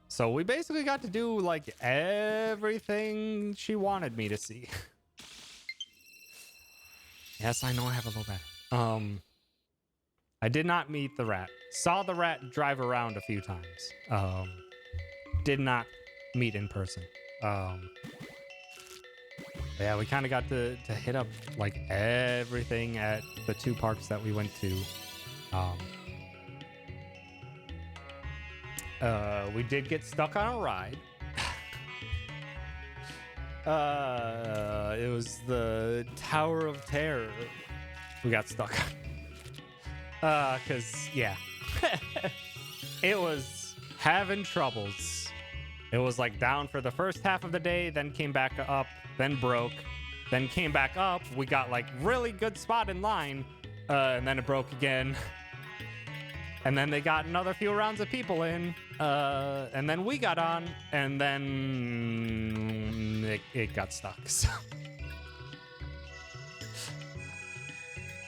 So we basically got to do like everything she wanted me to see. Yes, I know I have a low battery. I did not meet the rat. Saw the rat drive around a few times. Did not meet in person. Yeah, we kind of got to hit up like everything at the 2 parks that we went to. We did get stuck on a ride. It was the Tower of Terror we got stuck on. Cause yeah, it was having troubles. It was like down for the first half of the day, then came back up, then broke, then came back up. We got like really good spot in line, and then it broke again. And then they got another few rounds of people in, and then we got on, and then it got stuck. So,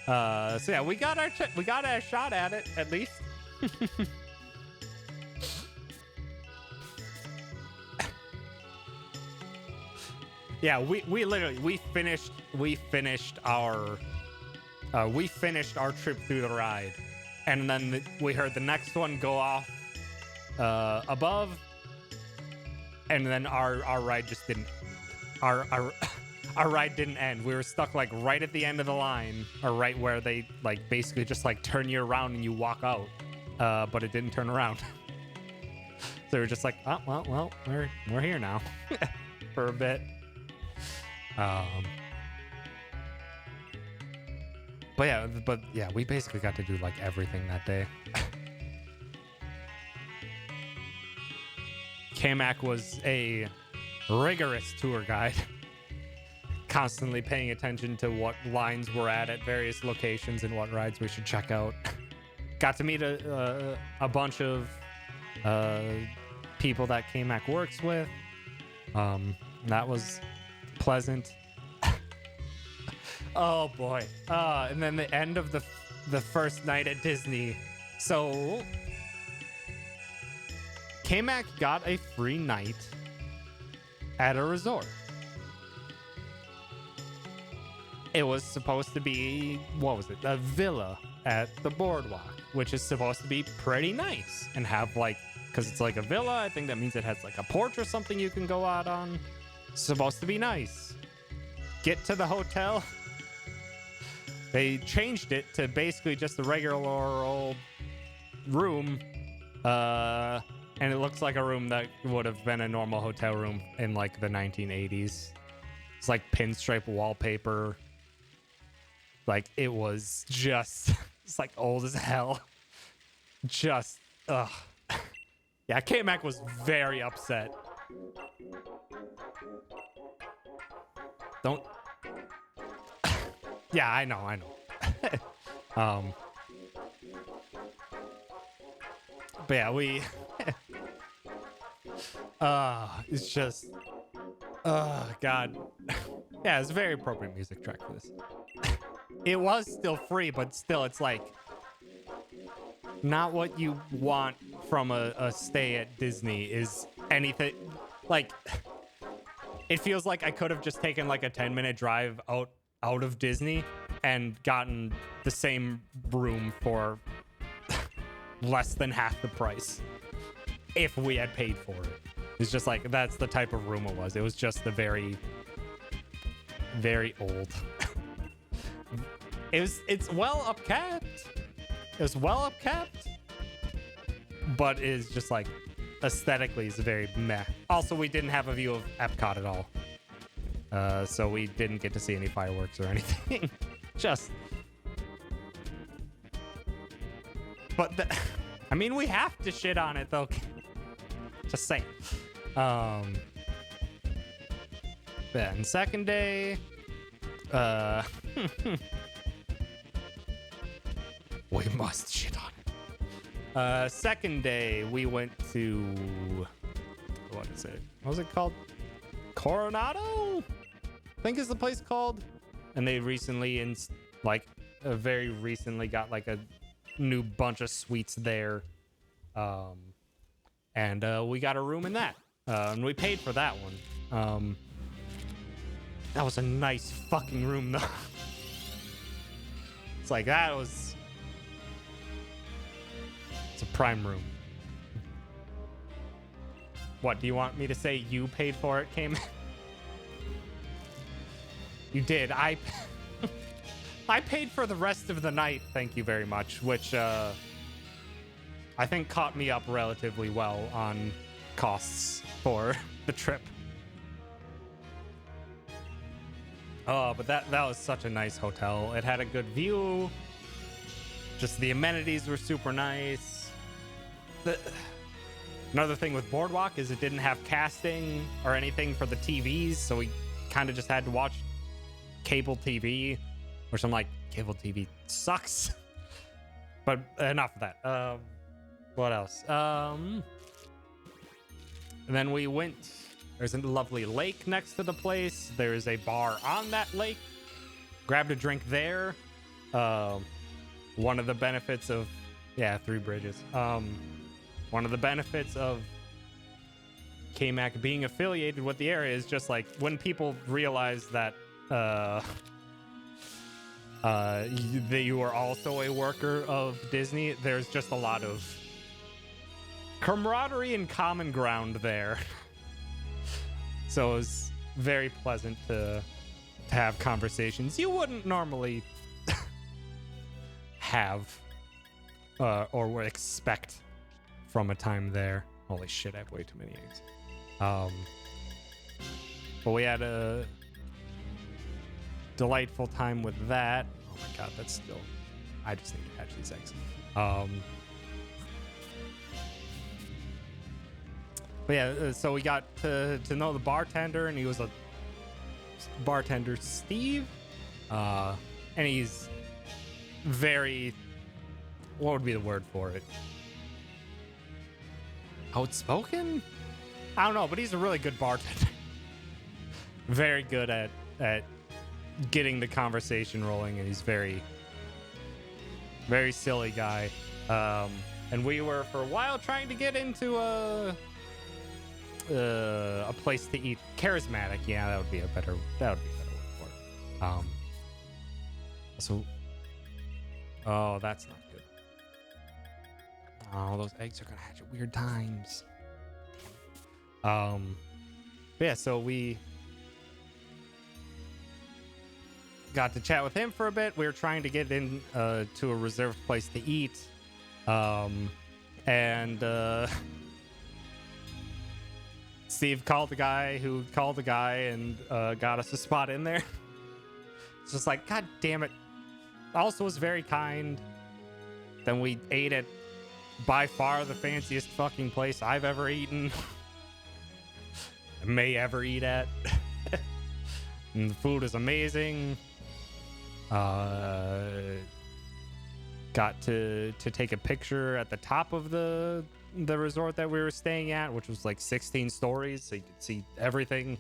so yeah, we got our shot at it at least. Yeah, we literally finished our We finished our trip through the ride, and then we heard the next one go off above, and then our ride just didn't. Our our ride didn't end. We were stuck like right at the end of the line, or right where they like basically just like turn you around and you walk out, but it didn't turn around. So we were just like, oh well, we're here now for a bit. But yeah, we basically got to do like everything that day. K-Mac was a rigorous tour guide, constantly paying attention to what lines we're at various locations and what rides we should check out. Got to meet a bunch of people that K-Mac works with. That was pleasant. Oh boy. And then the end of the first night at Disney. So K-Mac got a free night at a resort. It was supposed to be, what was it? A villa at the boardwalk, which is supposed to be pretty nice and have like, because it's like a villa, I think that means it has like a porch or something you can go out on. It's supposed to be nice. Get to the hotel. They changed it to basically just a regular old room. And it looks like a room that would have been a normal hotel room in like the 1980s. It's like pinstripe wallpaper. Like it was just, it's like old as hell. Just, ugh. Yeah, K-Mac was very upset. Don't. Yeah, I know. But yeah, we. It's just. God. Yeah, it's a very appropriate music track for this. It was still free, but still, it's like not what you want from a stay at Disney is anything. Like, it feels like I could have just taken like a 10-minute drive out of Disney and gotten the same room for less than half the price if we had paid for it. It's just like, that's the type of room it was. It was just the very, very old. It's well upkept. It was well upkept, but it's just like aesthetically is very meh. Also, we didn't have a view of Epcot at all. So we didn't get to see any fireworks or anything. Just. But, I mean, we have to shit on it, though. Just saying. Then, second day. We must shit on it. Second day, we went to. What is it? What was it called? Coronado? I think is the place called. And they recently, very recently got like a new bunch of suites there. And we got a room in that. And we paid for that one. That was a nice fucking room, though. It's like, that was... It's a prime room. What, do you want me to say you paid for it, Cayman? You did. I paid for the rest of the night, thank you very much, which I think caught me up relatively well on costs for the trip. Oh, but that was such a nice hotel. It had a good view. Just the amenities were super nice. Another thing with Boardwalk is it didn't have casting or anything for the TVs, so we kind of just had to watch cable TV, which I'm like, cable TV sucks. But enough of that. What else? And then we went. There's a lovely lake next to the place. There's a bar on that lake. Grabbed a drink there. One of the benefits of, Three Bridges. One of the benefits of KMAC being affiliated with the area is just like when people realize that that you are also a worker of Disney. There's just a lot of camaraderie and common ground there. So it was very pleasant to have conversations you wouldn't normally have or would expect from a time there. Holy shit, I have way too many eggs. But we had a delightful time with that. Oh my god, that's still... I just need to hatch these eggs. But yeah, so we got to know the bartender, and he was a bartender, Steve. And he's very... What would be the word for it? Outspoken? I don't know, but he's a really good bartender. Very good at getting the conversation rolling, and he's very silly guy. And we were for a while trying to get into a place to eat. Charismatic, yeah, that would be a better word for it. So, oh, that's not good. Oh, those eggs are gonna hatch at weird times. Yeah, so we got to chat with him for a bit. We were trying to get in to a reserved place to eat. And Steve called the guy who called the guy and got us a spot in there. It's just like, god damn it. Also was very kind. Then we ate at by far the fanciest fucking place I've ever eaten. May ever eat at. And the food is amazing. Got to take a picture at the top of the resort that we were staying at, which was like 16 stories, so you could see everything.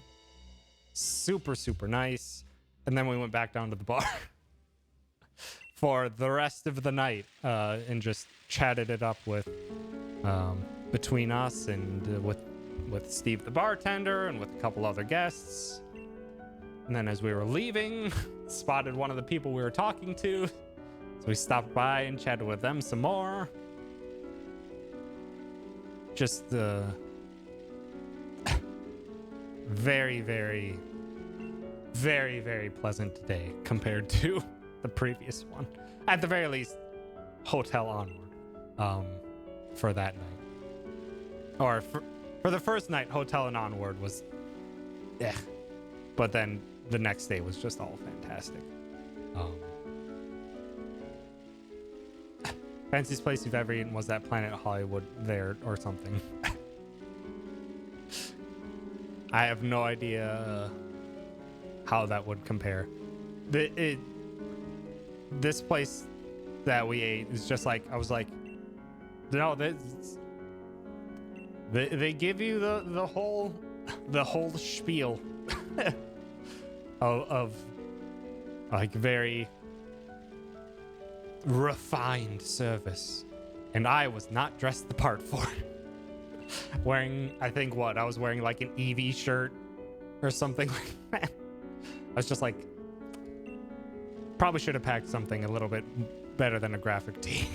Super nice. And then we went back down to the bar for the rest of the night, and just chatted it up with between us and with Steve the bartender and with a couple other guests. And then as we were leaving, spotted one of the people we were talking to. So we stopped by and chatted with them some more. Just very pleasant day compared to the previous one. At the very least, Hotel Onward for that night. Or for the first night, Hotel and Onward was but then the next day was just all fantastic. Fanciest place you've ever eaten was that Planet Hollywood there or something. I have no idea how that would compare. This place that we ate is just like, I was like, no, they give you the whole spiel of like very refined service, and I was not dressed the part for it. Wearing, I think I was wearing like an Eevee shirt or something like that. I was just like, probably should have packed something a little bit better than a graphic tee.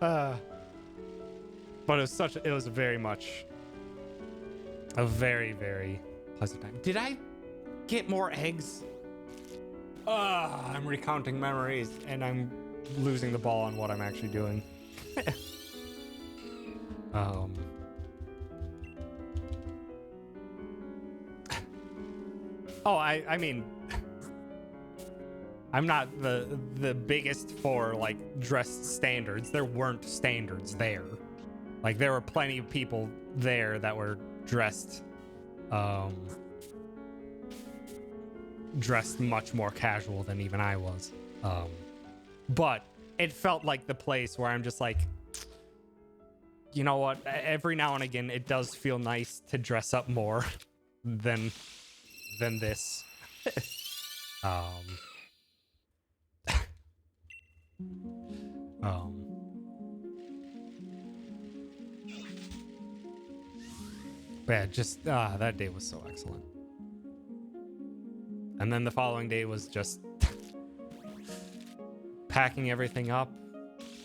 But it was very much a very pleasant time. Did I get more eggs? I'm recounting memories and I'm losing the ball on what I'm actually doing. I mean, I'm not the biggest for like dress standards. There weren't standards there. Like there were plenty of people there that were dressed much more casual than even I was. But it felt like the place where I'm just like, you know what? Every now and again, it does feel nice to dress up more than this. But yeah, just that day was so excellent. And then the following day was just packing everything up,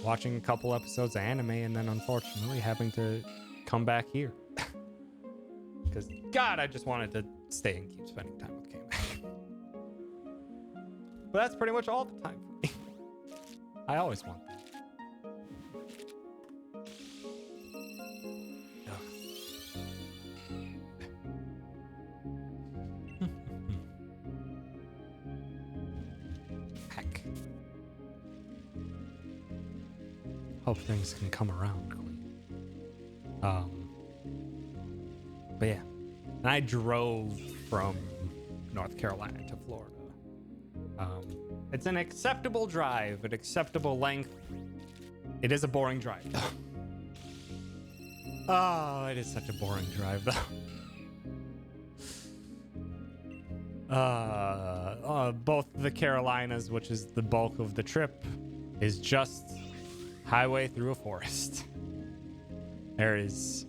watching a couple episodes of anime, and then unfortunately having to come back here. Because, God, I just wanted to stay and keep spending time with K-Mac. But that's pretty much all the time for me. I always want that. Heck. Hope things can come around quick. But yeah, and I drove from North Carolina to Florida. It's an acceptable drive, an acceptable length. It is a boring drive, though. Oh, it is such a boring drive, though. Both the Carolinas, which is the bulk of the trip, is just highway through a forest. There is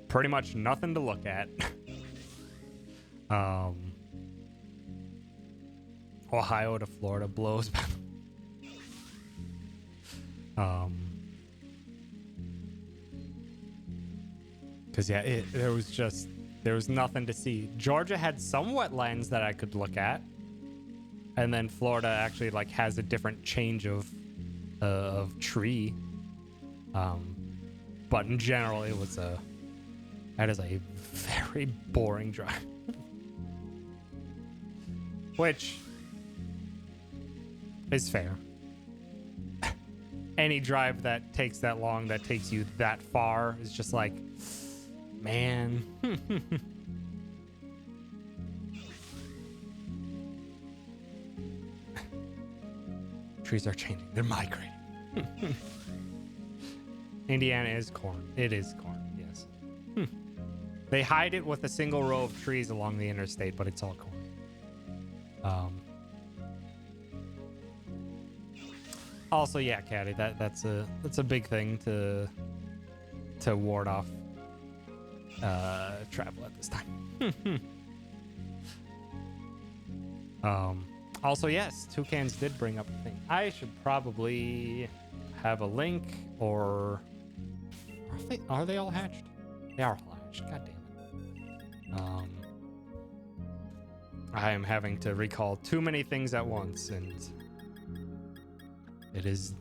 pretty much nothing to look at. Ohio to Florida blows. Because yeah, there was nothing to see. Georgia had some wetlands that I could look at, and then Florida actually like has a different change of tree. But in general, that is a very boring drive. Which is fair. Any drive that takes that long, that takes you that far, is just like, man. Trees are changing. They're migrating. Indiana is corn. It is corn, yes. They hide it with a single row of trees along the interstate, but it's all corn. Also, yeah, Caddy, that's a big thing to ward off travel at this time. Also, yes, Toucans did bring up a thing. I should probably have a link, or are they all hatched? They are all hatched. God damn it. I am having to recall too many things at once, and it is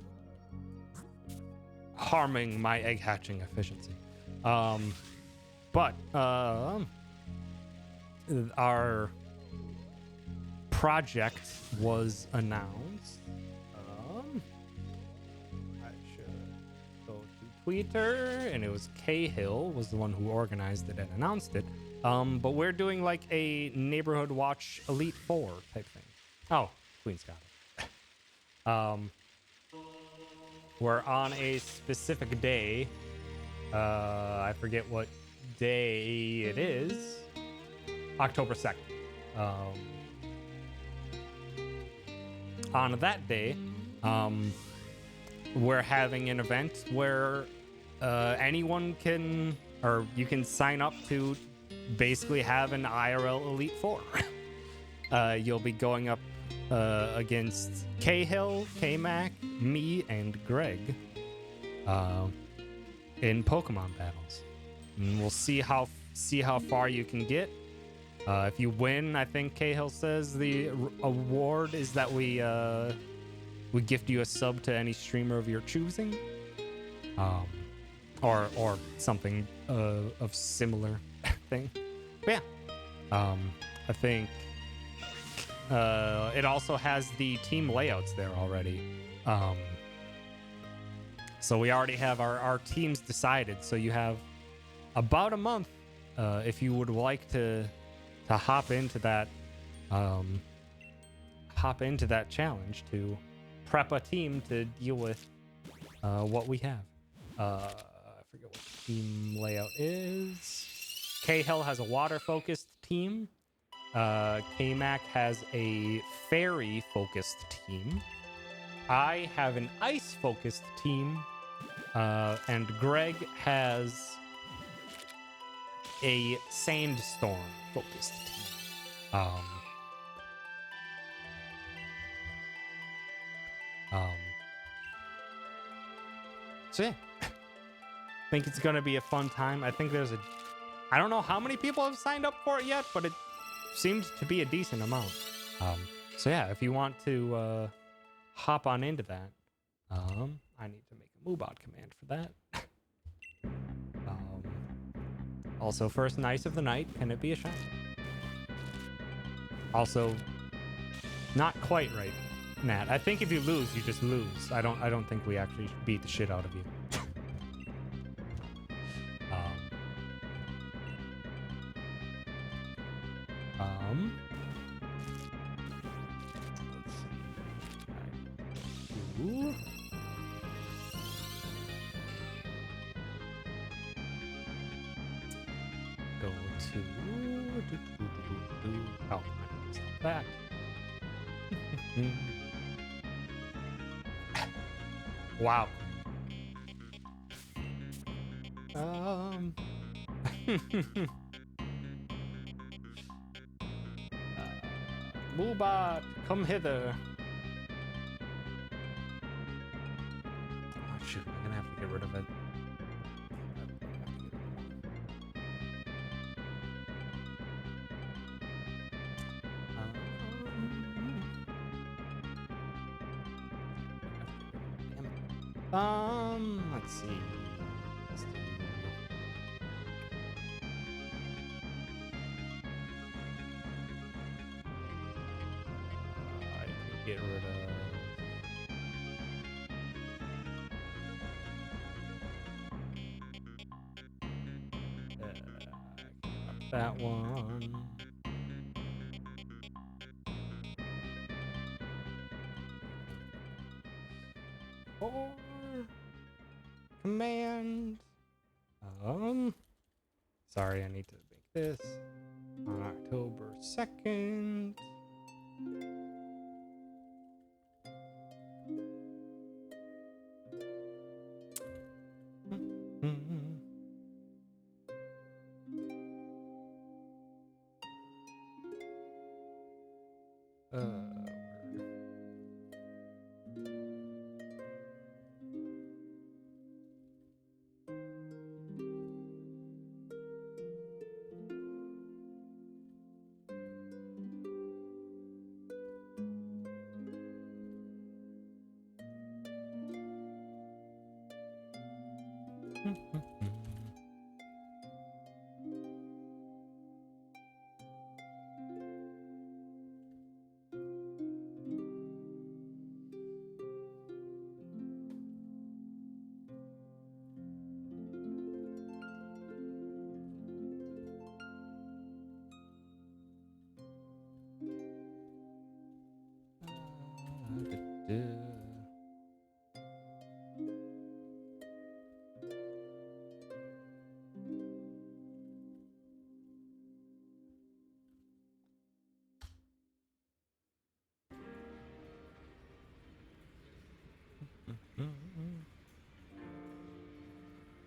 harming my egg hatching efficiency. But our project was announced. I should go to Twitter, and it was Cahill was the one who organized it and announced it. But we're doing like a neighborhood watch Elite Four type thing. Oh, Queen's got it. We're on a specific day. I forget what day it is. October 2nd. On that day, we're having an event where anyone can, or you can sign up to basically have an IRL Elite Four. You'll be going up against Cahill, K-Mac, me, and Greg in Pokemon battles. And we'll see how far you can get. If you win, I think Cahill says the award is that we gift you a sub to any streamer of your choosing, or something of similar thing. But yeah, I think it also has the team layouts there already. So we already have our teams decided. So you have about a month if you would like to hop into that challenge to prep a team to deal with what we have. I forget what the team layout is. Cahill has a water focused team. K-Mac has a fairy focused team. I have an ice focused team. And Greg has a sandstorm focused team. Um, so yeah, I think it's gonna be a fun time. I think I don't know how many people have signed up for it yet, but it seems to be a decent amount. So yeah, if you want to hop on into that, I need to make a moobot command for that. Also, first nice of the night, can it be a shot? Also, not quite right, Nat. I think if you lose, you just lose. I don't think we actually beat the shit out of you. Let's see. Ooh. Go to. Oh, I need to stop that. Wow. Moobot, come hither. Oh shoot, I'm gonna have to get rid of it. Let's see. I can get rid of. That one. Or command. Sorry, I need to make this on October 2nd.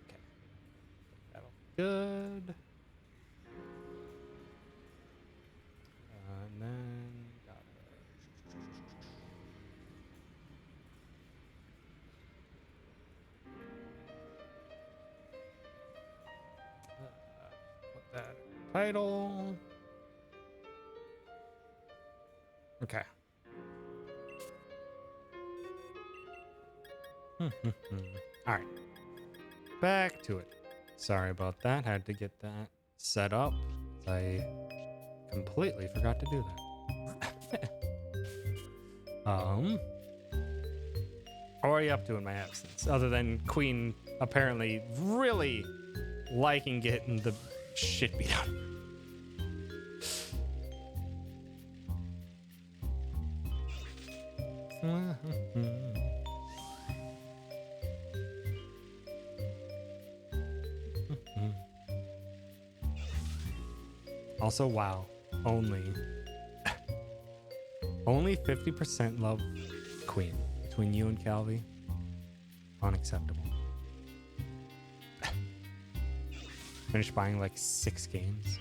Okay, that'll be good. And then put that title. Okay. All right. Back to it. Sorry about that. Had to get that set up. I completely forgot to do that. What are you up to in my absence? Other than Queen apparently really liking getting the shit beat out. Also, wow, only 50% love Queen between you and Calvi. Unacceptable. Finished buying like 6 games.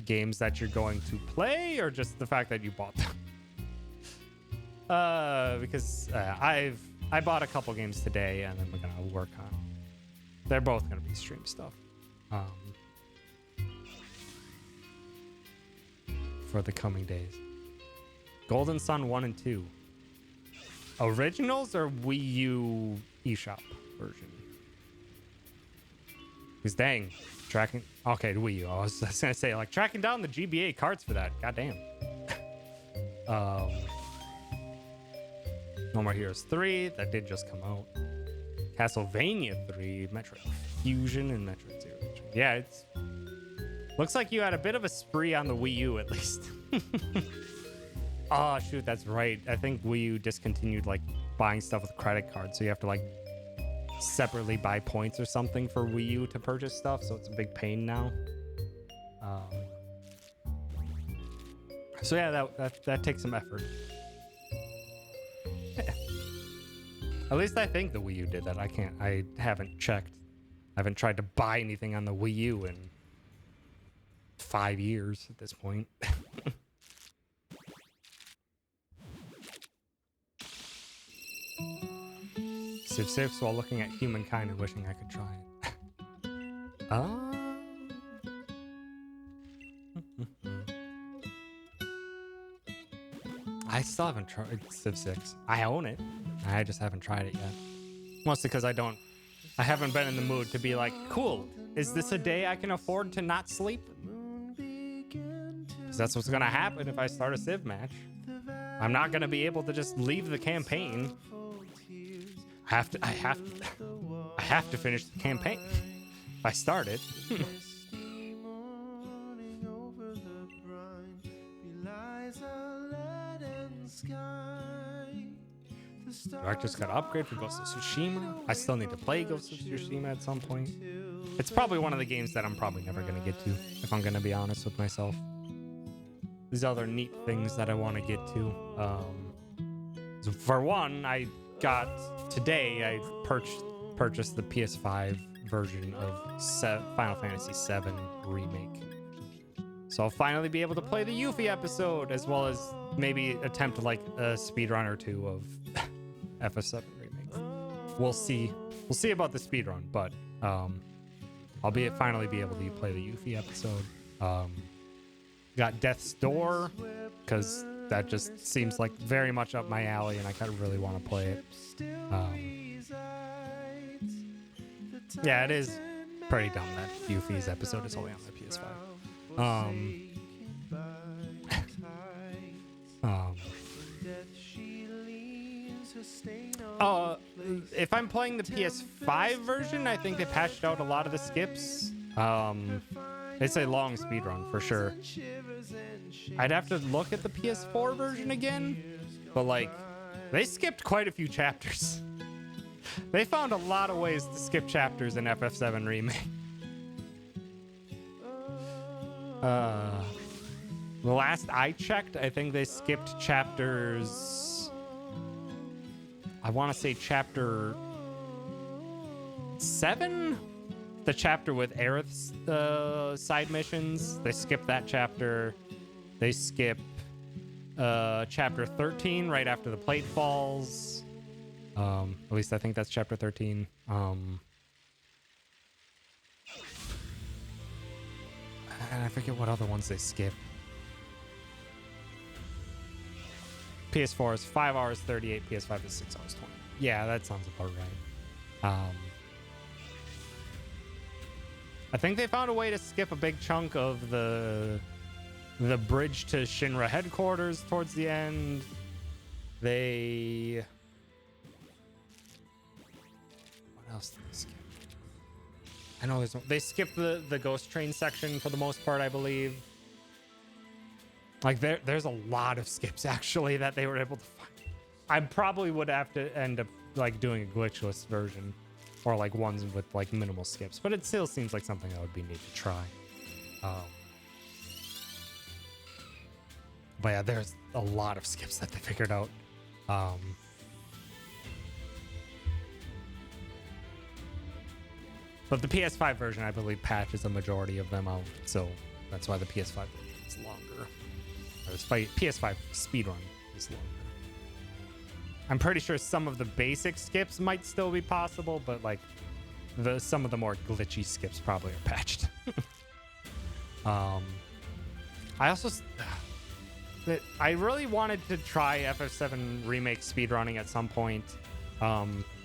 Games that you're going to play, or just the fact that you bought them? Because I bought a couple games today, and then we're gonna work on. They're both gonna be stream stuff. For the coming days. Golden Sun 1 and 2. Originals or Wii U eShop version? Because dang, tracking. Okay, Wii U. I was gonna say, like, tracking down the GBA cards for that. Goddamn. No More Heroes 3. That did just come out. Castlevania 3. Metroid Fusion and Metroid Zero. Yeah, it's. Looks like you had a bit of a spree on the Wii U, at least. Oh, shoot, that's right. I think Wii U discontinued, like, buying stuff with credit cards, so you have to, like, separately buy points or something for Wii U to purchase stuff, so it's a big pain now. So yeah, that takes some effort. At least I think the Wii U did that. I haven't checked. I haven't tried to buy anything on the Wii U in 5 years at this point. Civ 6 while looking at Humankind and wishing I could try it. I still haven't tried Civ 6. I own it. I just haven't tried it yet. Mostly because I haven't been in the mood to be like, cool, is this a day I can afford to not sleep? Because that's what's gonna happen if I start a Civ match. I'm not gonna be able to just leave the campaign. I have to finish the campaign. If I start it. Director's got to upgrade for Ghost of Tsushima. I still need to play Ghost of Tsushima at some point. It's probably one of the games that I'm probably never going to get to, if I'm going to be honest with myself. These other neat things that I want to get to. So for one, I purchased the PS5 version of Final Fantasy VII Remake. So I'll finally be able to play the Yuffie episode, as well as maybe attempt like a speedrun or two of FF7 Remake. We'll see. We'll see about the speedrun, but I'll finally be able to play the Yuffie episode. Got Death's Door, because that just seems like very much up my alley, and I kind of really want to play it. Yeah, it is pretty dumb that Yuffie's episode is only on the PS5. If I'm playing the PS5 version, I think they patched out a lot of the skips. It's a long speedrun for sure. I'd have to look at the PS4 version again, but like, they skipped quite a few chapters. They found a lot of ways to skip chapters in FF7 Remake. The last I checked, I think they skipped chapters. I want to say chapter 7? The chapter with Aerith's side missions. They skipped that chapter. They skip chapter 13 right after the plate falls. At least I think that's chapter 13. And I forget what other ones they skip. PS4 is 5 hours 38, PS5 is 6 hours 20. Yeah, that sounds about right. I think they found a way to skip a big chunk of the bridge to Shinra headquarters towards the end. What else did they skip? I know they skipped the ghost train section for the most part, I believe. Like there's a lot of skips actually that they were able to find. I probably would have to end up like doing a glitchless version, or like ones with like minimal skips, but it still seems like something that would be neat to try. But yeah, there's a lot of skips that they figured out. But the PS5 version, I believe, patches a majority of them out, so that's why the PS5 version is longer. Or the PS5 speedrun is longer. I'm pretty sure some of the basic skips might still be possible, but like some of the more glitchy skips probably are patched. I also I really wanted to try FF7 Remake speedrunning at some point.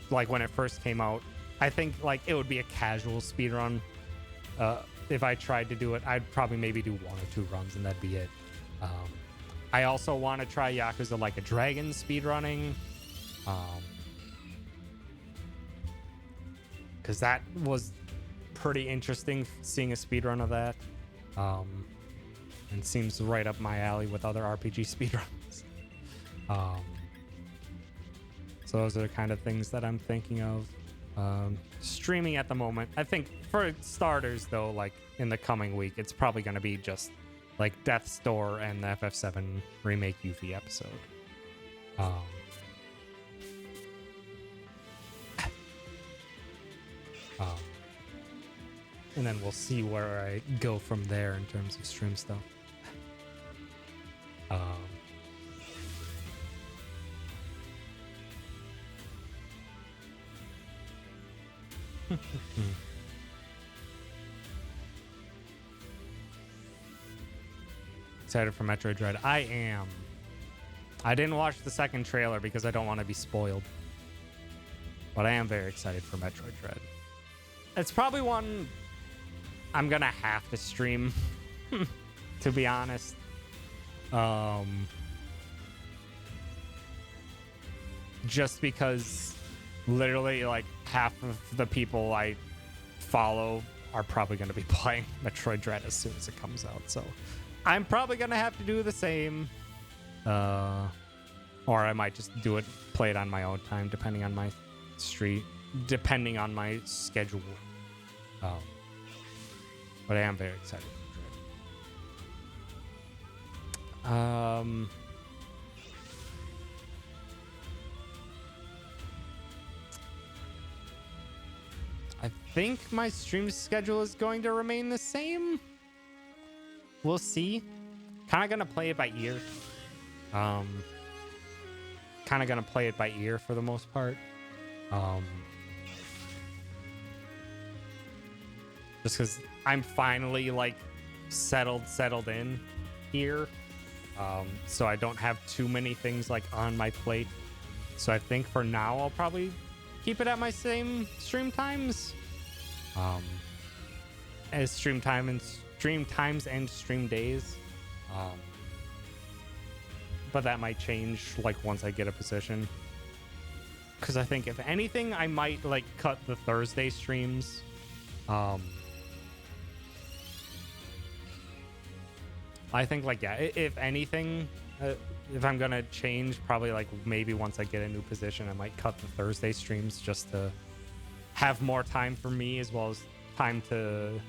Like when it first came out. I think like it would be a casual speedrun. If I tried to do it, I'd probably maybe do 1 or 2 runs and that'd be it. I also want to try Yakuza Like a Dragon speedrunning. Because that was pretty interesting seeing a speedrun of that. And seems right up my alley with other RPG speedruns. So those are the kind of things that I'm thinking of. Streaming at the moment. I think for starters, though, like in the coming week, it's probably going to be just like Death's Door and the FF7 Remake Yuffie episode. And then we'll see where I go from there in terms of stream stuff. Excited for Metroid Dread. I am. I didn't watch the second trailer because I don't want to be spoiled. But I am very excited for Metroid Dread. It's probably one I'm gonna have to stream, to be honest. Just because literally like half of the people I follow are probably going to be playing Metroid Dread as soon as it comes out. So I'm probably going to have to do the same. Or I might just play it on my own time, depending on my depending on my schedule. But I am very excited for Dread. I think my stream schedule is going to remain the same. We'll see. Kind of gonna play it by ear. Kind of gonna play it by ear for the most part. Just because I'm finally like settled in here. So I don't have too many things like on my plate. So I think for now I'll probably keep it at my same stream times. As stream times and stream days. But that might change like once I get a position. Because I think if anything, I might like cut the Thursday streams. I think like, yeah, if anything, if I'm gonna change, probably like maybe once I get a new position, I might cut the Thursday streams just to have more time for me, as well as time to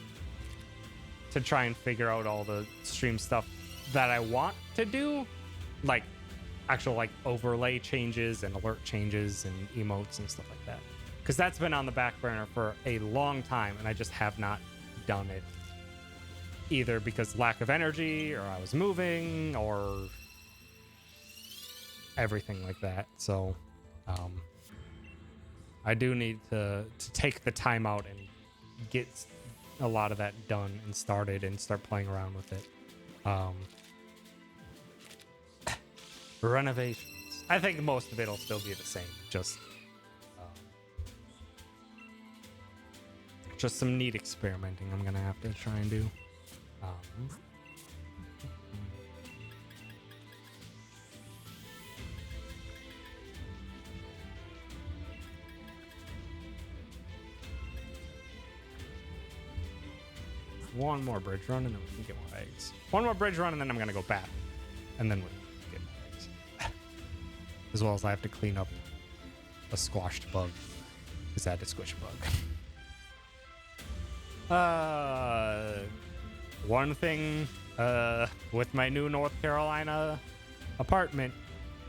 try and figure out all the stream stuff that I want to do, like actual like overlay changes and alert changes and emotes and stuff like that, because that's been on the back burner for a long time and I just have not done it, either because lack of energy or I was moving or everything like that. So I do need to take the time out and get a lot of that done and started and start playing around with it. Renovations. I think most of it'll still be the same. Just some neat experimenting I'm gonna have to try and do. One more bridge run and then we can get more eggs. One more bridge run and then I'm gonna go back. And then we can get more eggs. As well as I have to clean up a squashed bug. Because I had to squish a bug. One thing with my new North Carolina apartment,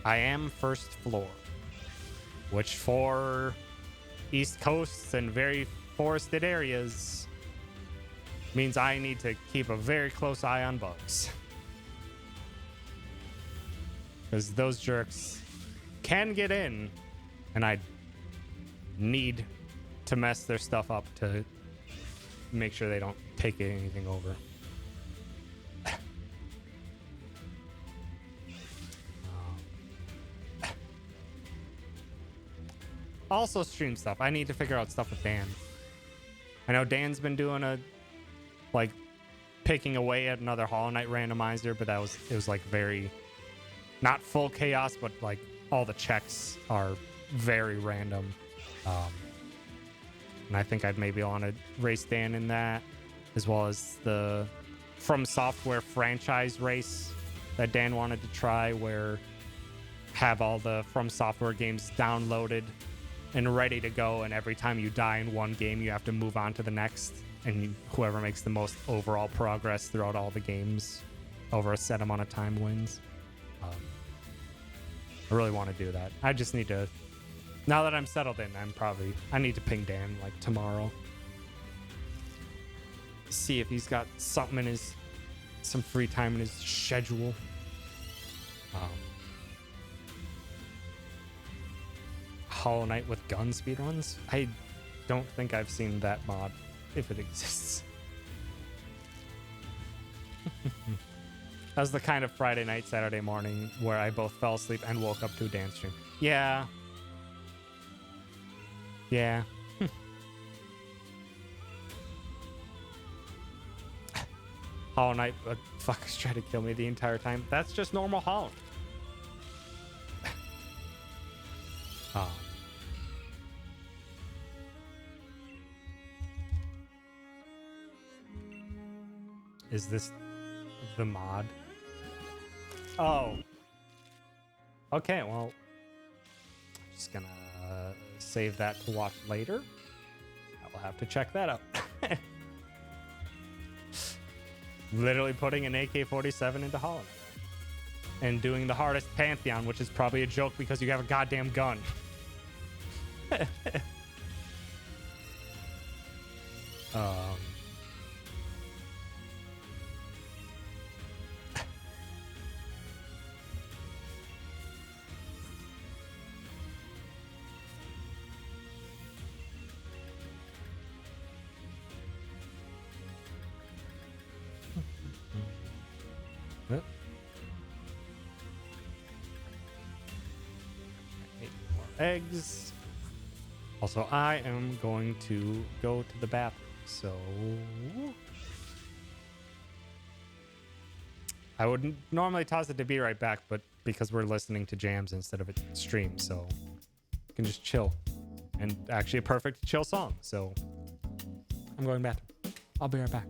I am first floor. Which for East Coasts and very forested areas means I need to keep a very close eye on bugs. Because those jerks can get in, and I need to mess their stuff up to make sure they don't take anything over. Also stream stuff. I need to figure out stuff with Dan. I know Dan's been doing like picking away at another Hollow Knight randomizer, but it was like very, not full chaos, but like all the checks are very random. And I think I'd maybe want to race Dan in that, as well as the From Software franchise race that Dan wanted to try, where have all the From Software games downloaded and ready to go, and every time you die in one game you have to move on to the next, and whoever makes the most overall progress throughout all the games over a set amount of time wins. I really want to do that. I just need to, now that I'm settled in, I need to ping Dan like tomorrow, see if he's got something some free time in his schedule. Hollow Knight with gun speedruns? I don't think I've seen that mod, if it exists. That was the kind of Friday night, Saturday morning where I both fell asleep and woke up to a dance stream. Yeah. Yeah. Hollow Knight, but fuckers try to kill me the entire time. That's just normal Hollow. Is this the mod? Oh. Okay, well, just gonna save that to watch later. I will have to check that out. Literally putting an AK-47 into Hollow Knight. And doing the hardest Pantheon, which is probably a joke because you have a goddamn gun. Eggs. Also, I am going to go to the bathroom, so I would normally toss it to be right back, but because we're listening to jams instead of a stream, so you can just chill. And actually a perfect chill song, so I'm going bathroom. I'll be right back.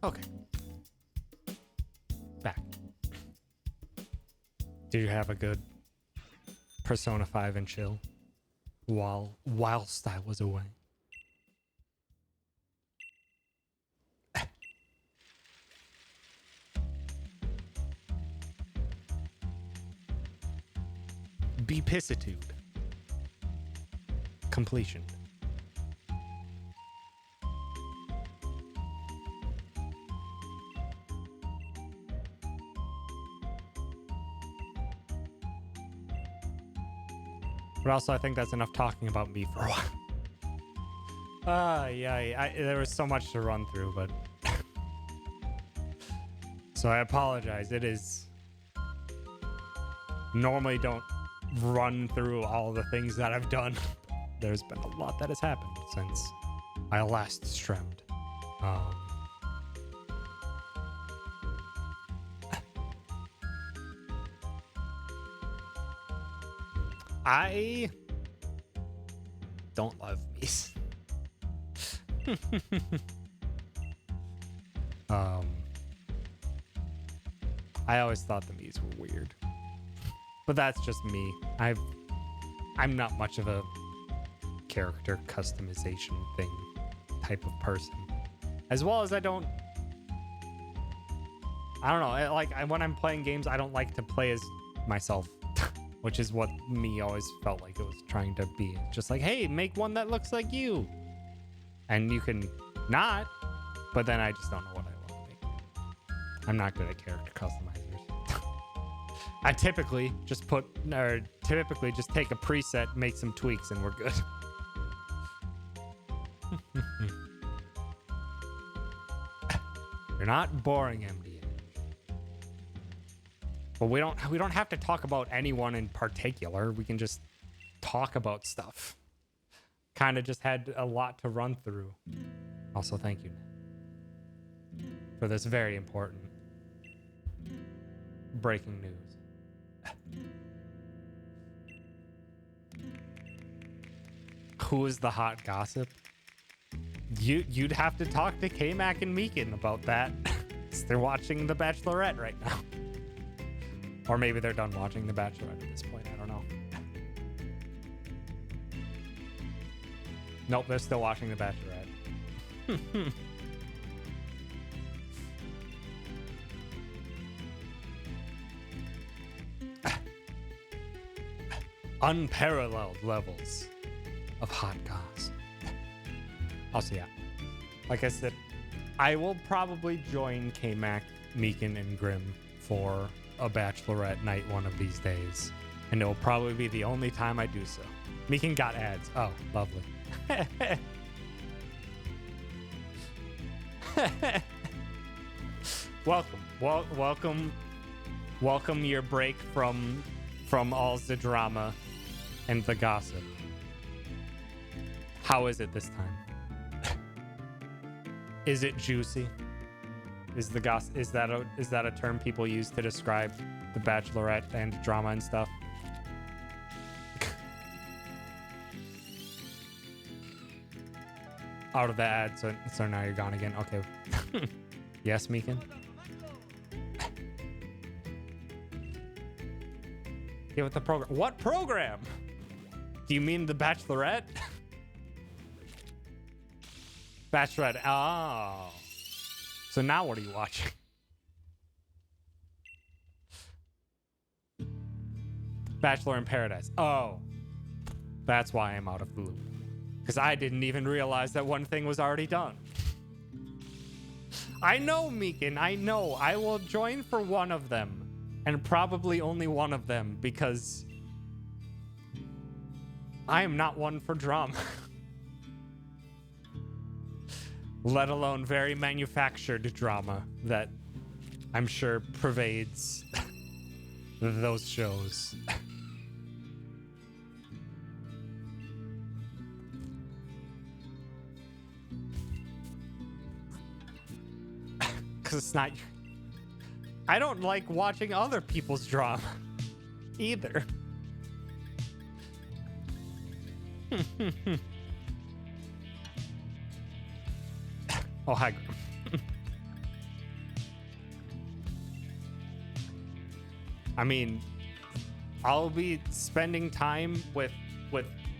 Okay. Back. Did you have a good Persona 5 and chill whilst I was away? Bepissitude. Completion. But also, I think that's enough talking about me for a while. There was so much to run through, but... So I apologize. It is... Normally don't run through all the things that I've done. There's been a lot that has happened since I last streamed. I don't love Mies. I always thought the Mies were weird, but that's just me. I'm not much of a character customization thing type of person, as well as I don't know. When I'm playing games, I don't like to play as myself. Which is what me always felt like it was trying to be. Just like, hey, make one that looks like you. And you can not, but then I just don't know what I want to make. I'm not good at character customizers. I typically just take a preset, make some tweaks, and we're good. You're not boring, MDA. But we don't have to talk about anyone in particular. We can just talk about stuff. Kind of just had a lot to run through. Also, thank you for this very important breaking news. Who is the hot gossip? You'd have to talk to K-Mac and Meekin about that. They're watching The Bachelorette right now. Or maybe they're done watching The Bachelorette at this point. I don't know. Nope, they're still watching The Bachelorette. Unparalleled levels of hot goss. Also, yeah. Like I said, I will probably join K-Mac, Meekin, and Grim for a Bachelorette night one of these days, and it will probably be the only time I do so. Meekin got ads. Oh, lovely. Welcome your break from all the drama and the gossip. How is it this time? Is it juicy? Is that a term people use to describe the Bachelorette and drama and stuff? Out of the ad, so now you're gone again. Okay. Yes, Meekin? Give it the program. What program? Do you mean the Bachelorette? Bachelorette. Oh. So now what are you watching? Bachelor in Paradise. Oh. That's why I'm out of the loop. Because I didn't even realize that one thing was already done. I know, Meekin. I know. I will join for one of them. And probably only one of them. Because I am not one for drama. Let alone very manufactured drama that I'm sure pervades those shows. Because it's not... I don't like watching other people's drama either. Oh, hi. I mean, I'll be spending time with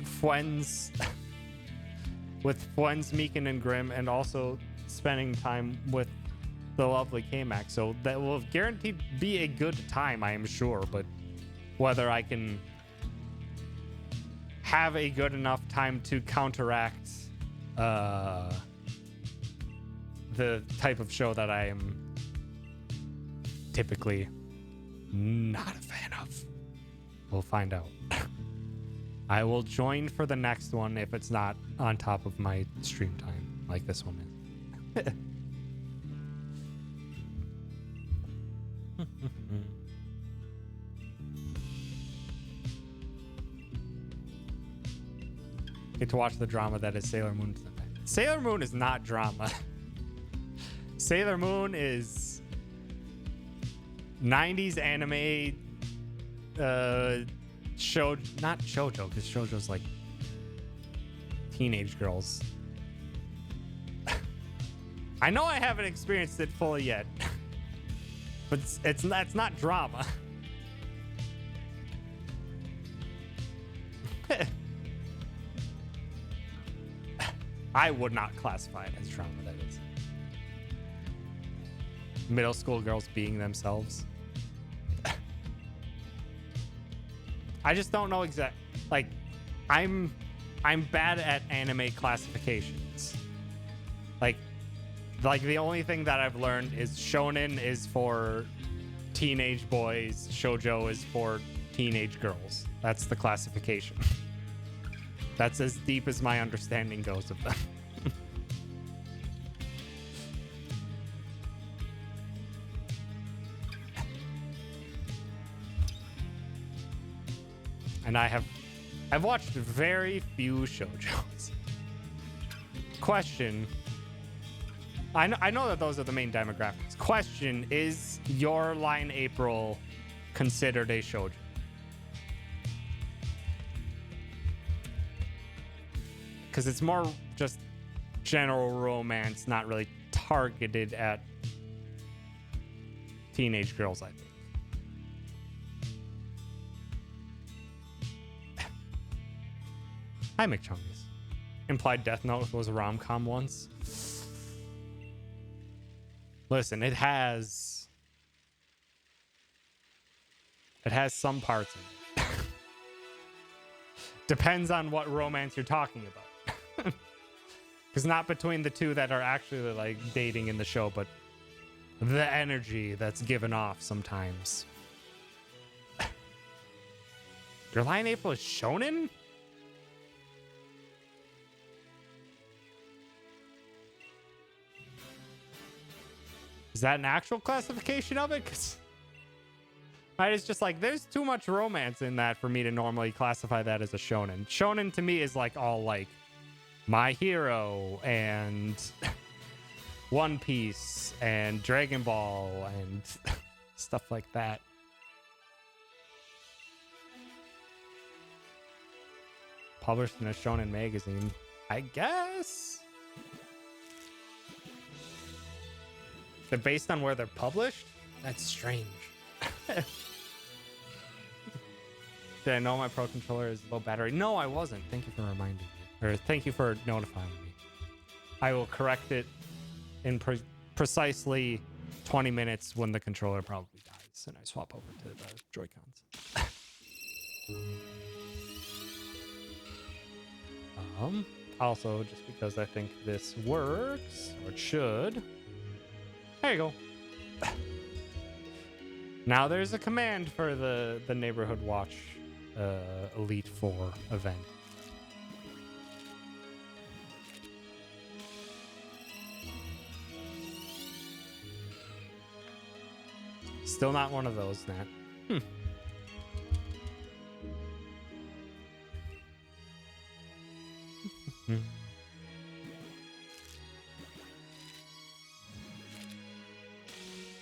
friends, with friends Meekin and Grim, and also spending time with the lovely K-Mac. So that will guaranteed be a good time, I am sure. But whether I can have a good enough time to counteract the type of show that I am typically not a fan of, we'll find out. I will join for the next one if it's not on top of my stream time like this one is. Get to watch the drama that is Sailor Moon. Sailor Moon is not drama. Sailor Moon is 90s anime show, not shoujo, because shoujo's like teenage girls. I know I haven't experienced it fully yet, but it's not drama. I would not classify it as drama, that is. Middle school girls being themselves. I just don't know exact. Like, I'm bad at anime classifications. Like the only thing that I've learned is shonen is for teenage boys, shoujo is for teenage girls. That's the classification. That's as deep as my understanding goes of them. And I've watched very few shoujos. Question. I know that those are the main demographics. Question, is Your Line April considered a shoujo? Because it's more just general romance, not really targeted at teenage girls, I think. Hi, Mechanalyst. Implied Death Note was a rom-com once. Listen, it has some parts in it. Depends on what romance you're talking about. Because not between the two that are actually like dating in the show, but the energy that's given off sometimes. Your Line April is shonen? Is that an actual classification of it? Because it's just like, there's too much romance in that for me to normally classify that as a shonen. Shonen to me is like all like My Hero and One Piece and Dragon Ball and stuff like that. Published in a shonen magazine, I guess. They're based on where they're published? That's strange. Did I know my Pro Controller is low battery? No, I wasn't. Thank you for reminding me. Or thank you for notifying me. I will correct it in precisely 20 minutes when the controller probably dies and I swap over to the Joy-Cons. Also, just because I think this works, or it should. There you go. Now there's a command for the Neighborhood Watch Elite 4 event. Still not one of those, Nat.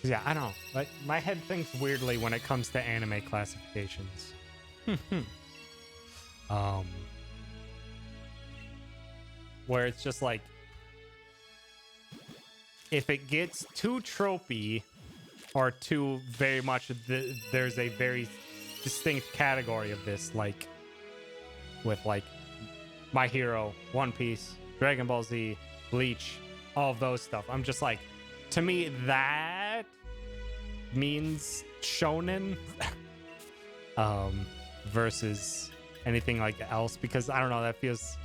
Yeah, I don't know. Like, my head thinks weirdly when it comes to anime classifications. Where it's just like, if it gets too tropey, or two very much there's a very distinct category of this, like with like My Hero, One Piece, Dragon Ball Z, Bleach, all of those stuff. I'm just like, to me that means shonen versus anything like else, because I don't know, that feels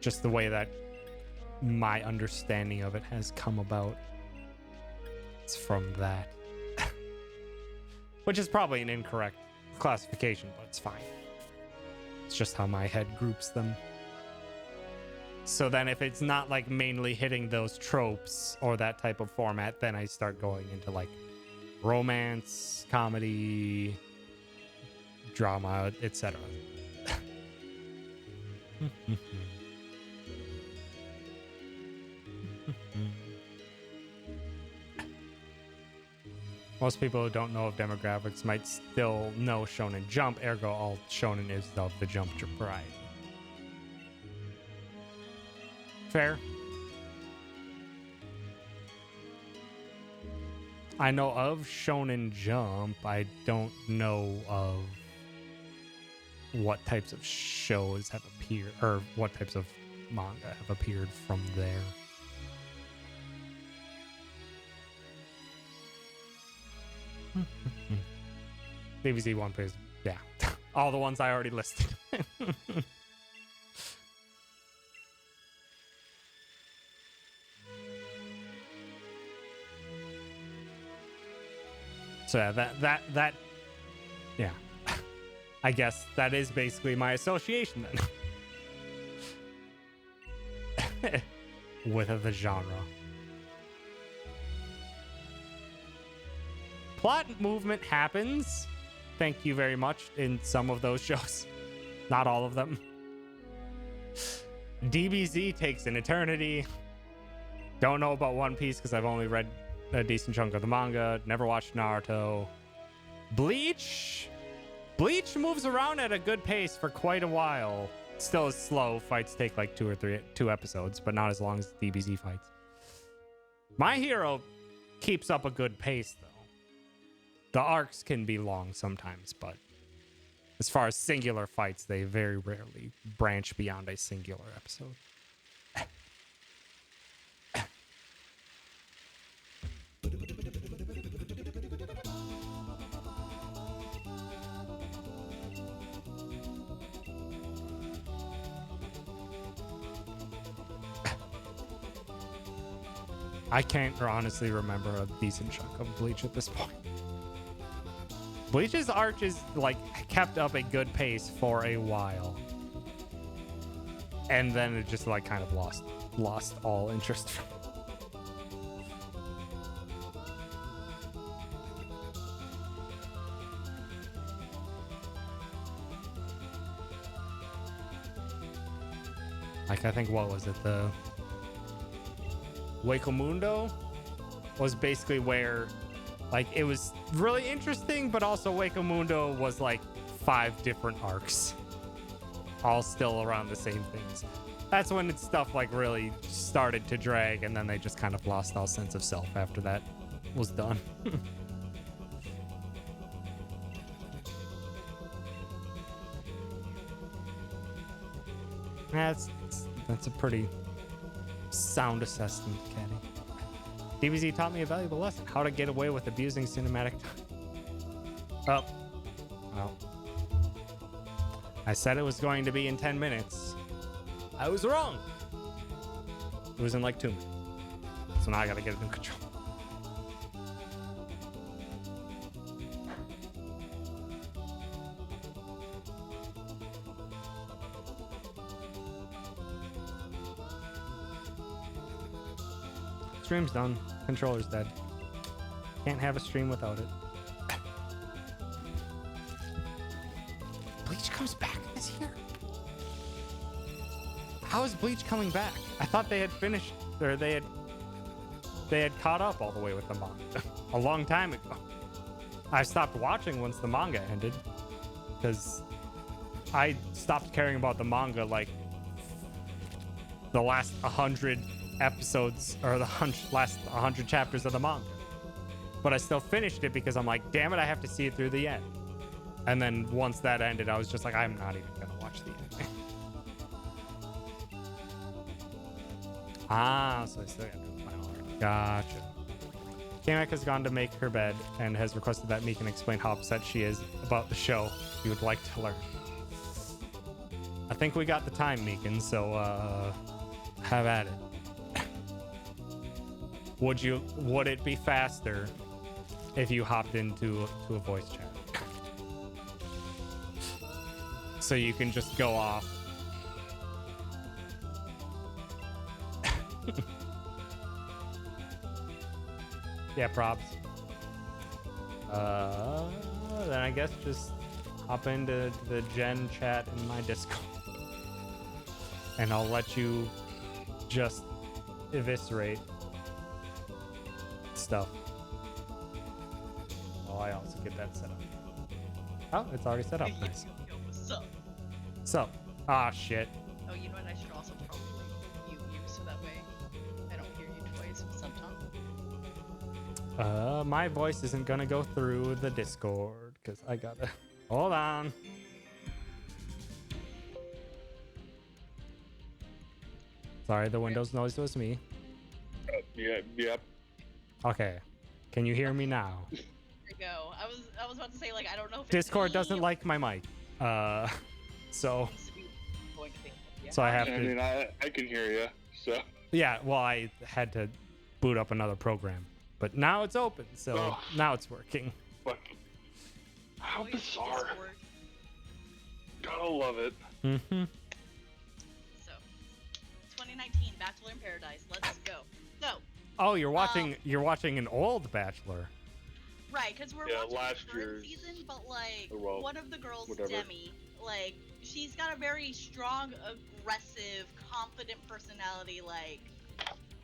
just the way that my understanding of it has come about. It's from that. Which is probably an incorrect classification, but it's fine. It's just how my head groups them. So then if it's not like mainly hitting those tropes or that type of format, then I start going into like romance, comedy, drama, etc. Most people who don't know of demographics might still know Shonen Jump, ergo all Shonen is of the Jump variety. Fair. I know of Shonen Jump. I don't know of what types of shows have appeared, or what types of manga have appeared from there. DBZ One Piece, yeah. All the ones I already listed. So yeah, that yeah. I guess that is basically my association then. With the genre. Plot movement happens, thank you very much, in some of those shows. Not all of them. DBZ takes an eternity. Don't know about One Piece because I've only read a decent chunk of the manga. Never watched Naruto. Bleach moves around at a good pace for quite a while. Still is slow. Fights take like 2 episodes, but not as long as DBZ fights. My Hero keeps up a good pace though. The arcs can be long sometimes, but as far as singular fights, they very rarely branch beyond a singular episode. I can't honestly remember a decent chunk of Bleach at this point. Bleach's arc is like kept up a good pace for a while, and then it just like kind of lost all interest. Like I think, what was it, the Hueco Mundo was basically where like it was really interesting, but also Hueco Mundo was like 5 different arcs, all still around the same things. That's when it's stuff like really started to drag, and then they just kind of lost all sense of self after that was done. That's a pretty sound assessment, Caddy. DBZ taught me a valuable lesson: how to get away with abusing cinematic time. Oh, well, I said it was going to be in 10 minutes. I was wrong. It was in like 2 minutes. So now I gotta get it in control. Stream's done. Controller's dead. Can't have a stream without it. Bleach comes back this year? How is Bleach coming back? I thought they had finished, or they had caught up all the way with the manga a long time ago. I stopped watching once the manga ended because I stopped caring about the manga like the last 100 episodes or the last 100 chapters of the manga. But I still finished it because I'm like, damn it, I have to see it through the end. And then once that ended, I was just like, I'm not even gonna watch the end. So I still got to do the final art. Gotcha. Kamek has gone to make her bed and has requested that Meekin explain how upset she is about the show. She would like to learn. I think we got the time, Meekin, so have at it. Would it be faster if you hopped into a voice chat? So you can just go off. Yeah, props. Then I guess just hop into the Gen chat in my Discord. And I'll let you just eviscerate stuff. Oh, I also get that set up. Oh, it's already set up. Nice. Yo, what's up? So, shit. Oh, you know what? I should also probably mute you so that way I don't hear you twice sometimes. My voice isn't gonna go through the Discord because I gotta. Hold on. Sorry, the Windows noise was me. Yep. Okay. Can you hear me now? There you go. I was about to say, like, I don't know if Discord it's doesn't like my mic. So yeah. I have I to. mean, I can hear you. So Yeah, well, I had to boot up another program, but now it's open, so now it's working. but how Voice bizarre! Discord. Gotta love it. Mm-hmm. So, 2019 Bachelor in Paradise. Let's go. So, Oh, you're watching an old Bachelor. right, because we're watching last the current year's. season, but like Well, one of the girls, whatever. Demi, like she's got a very strong, aggressive, confident personality. Like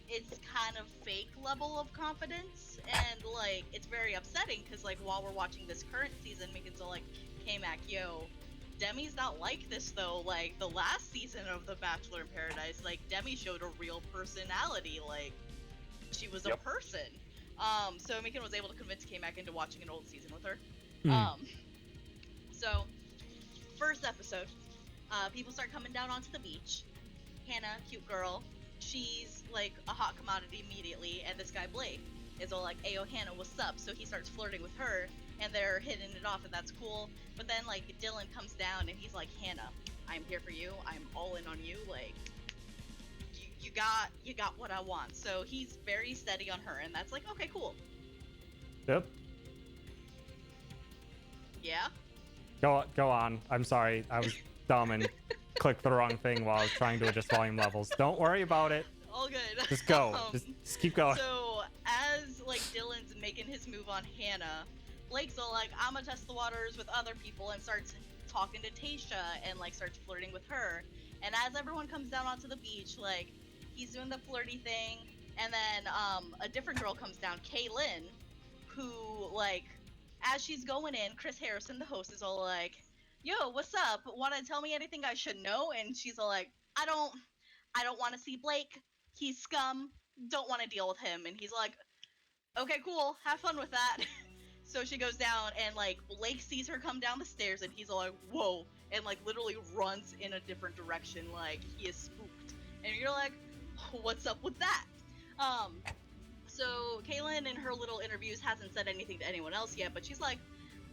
it's kind of fake level of confidence, and like it's very upsetting because like while we're watching this current season, we can still like, K-Mac, yo, Demi's not like this though. Like the last season of The Bachelor in Paradise, like Demi showed a real personality. Like she was a person. So Meekin was able to convince K-Mac into watching an old season with her. So first episode, people start coming down onto the beach. Hannah, cute girl, she's like a hot commodity immediately, and this guy Blake is all like, "Ayo, Hannah, what's up?" So he starts flirting with her, and they're hitting it off, and that's cool. But then like Dylan comes down, and he's like, "Hannah, I'm here for you. I'm all in on you. Like, you got what I want." So he's very steady on her, and that's like, okay, cool. Yep. Yeah. Go on. I'm sorry. I was dumb and clicked the wrong thing while I was trying to adjust volume levels. Don't worry about it. All good. Just go. Just keep going. So as like Dylan's making his move on Hannah, Blake's all like, "I'm gonna test the waters with other people," and starts talking to Tasha and like starts flirting with her. And as everyone comes down onto the beach, like he's doing the flirty thing, and then a different girl comes down, Kaylin, who like as she's going in, Chris Harrison, the host, is all like, "Yo, what's up? Want to tell me anything I should know?" And she's all like, I don't want to see Blake. He's scum. Don't want to deal with him." And he's like, "Okay, cool. Have fun with that." So she goes down, and like Blake sees her come down the stairs, and he's all like, "Whoa," and like literally runs in a different direction, like he is spooked. And you're like, what's up with that? So Kaylin in her little interviews hasn't said anything to anyone else yet, but she's like,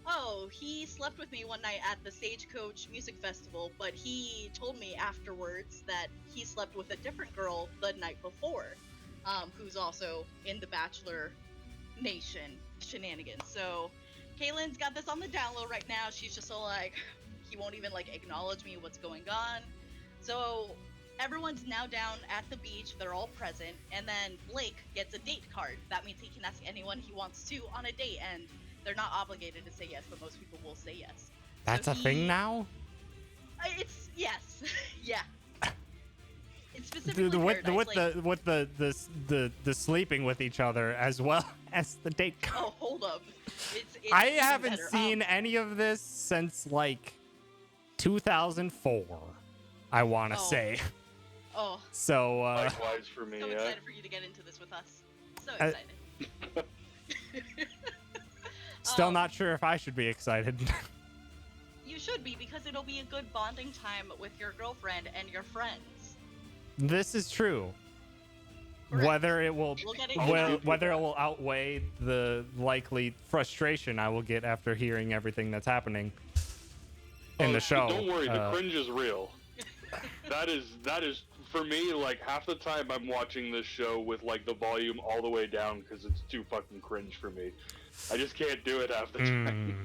"Oh, he slept with me one night at the Stagecoach Music Festival, but he told me afterwards that he slept with a different girl the night before, who's also in the Bachelor Nation shenanigans." So Kaylin's got this on the down low right now. She's just so like, he won't even like acknowledge me, what's going on. So everyone's now down at the beach, they're all present, and then Blake gets a date card. That means he can ask anyone he wants to on a date, and they're not obligated to say yes, but most people will say yes. That's So a thing now? It's yes. Yeah. It's specifically With Paradise, the sleeping with each other as well as the date card. oh, hold up. It's I even haven't better. seen any of this since like 2004. I want to Oh. say. Oh, So Likewise for me, so yeah. excited for you to get into this with us. So I- excited. still not sure if I should be excited. You should be, because it'll be a good bonding time with your girlfriend and your friends. This is true. Correct. Whether it will We'll get into Well, that. whether it will outweigh the likely frustration I will get after hearing everything that's happening in the show. Don't worry, the cringe is real. That is for me, like, half the time I'm watching this show with like the volume all the way down because it's too fucking cringe for me. I just can't do it half the time.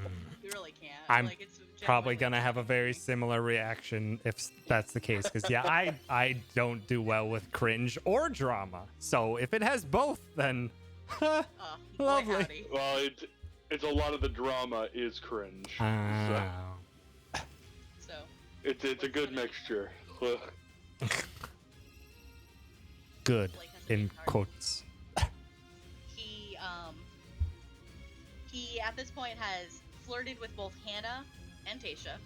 You really can't. I'm like, it's Probably genuinely gonna have a very similar reaction if that's the case, because yeah, I don't do well with cringe or drama. So if it has both, then boy, lovely. howdy. Well, it's a lot of the drama is cringe. So So, it's a good mixture. Good Blake has a in big heart. quotes. He at this point has flirted with both Hannah and Tasha.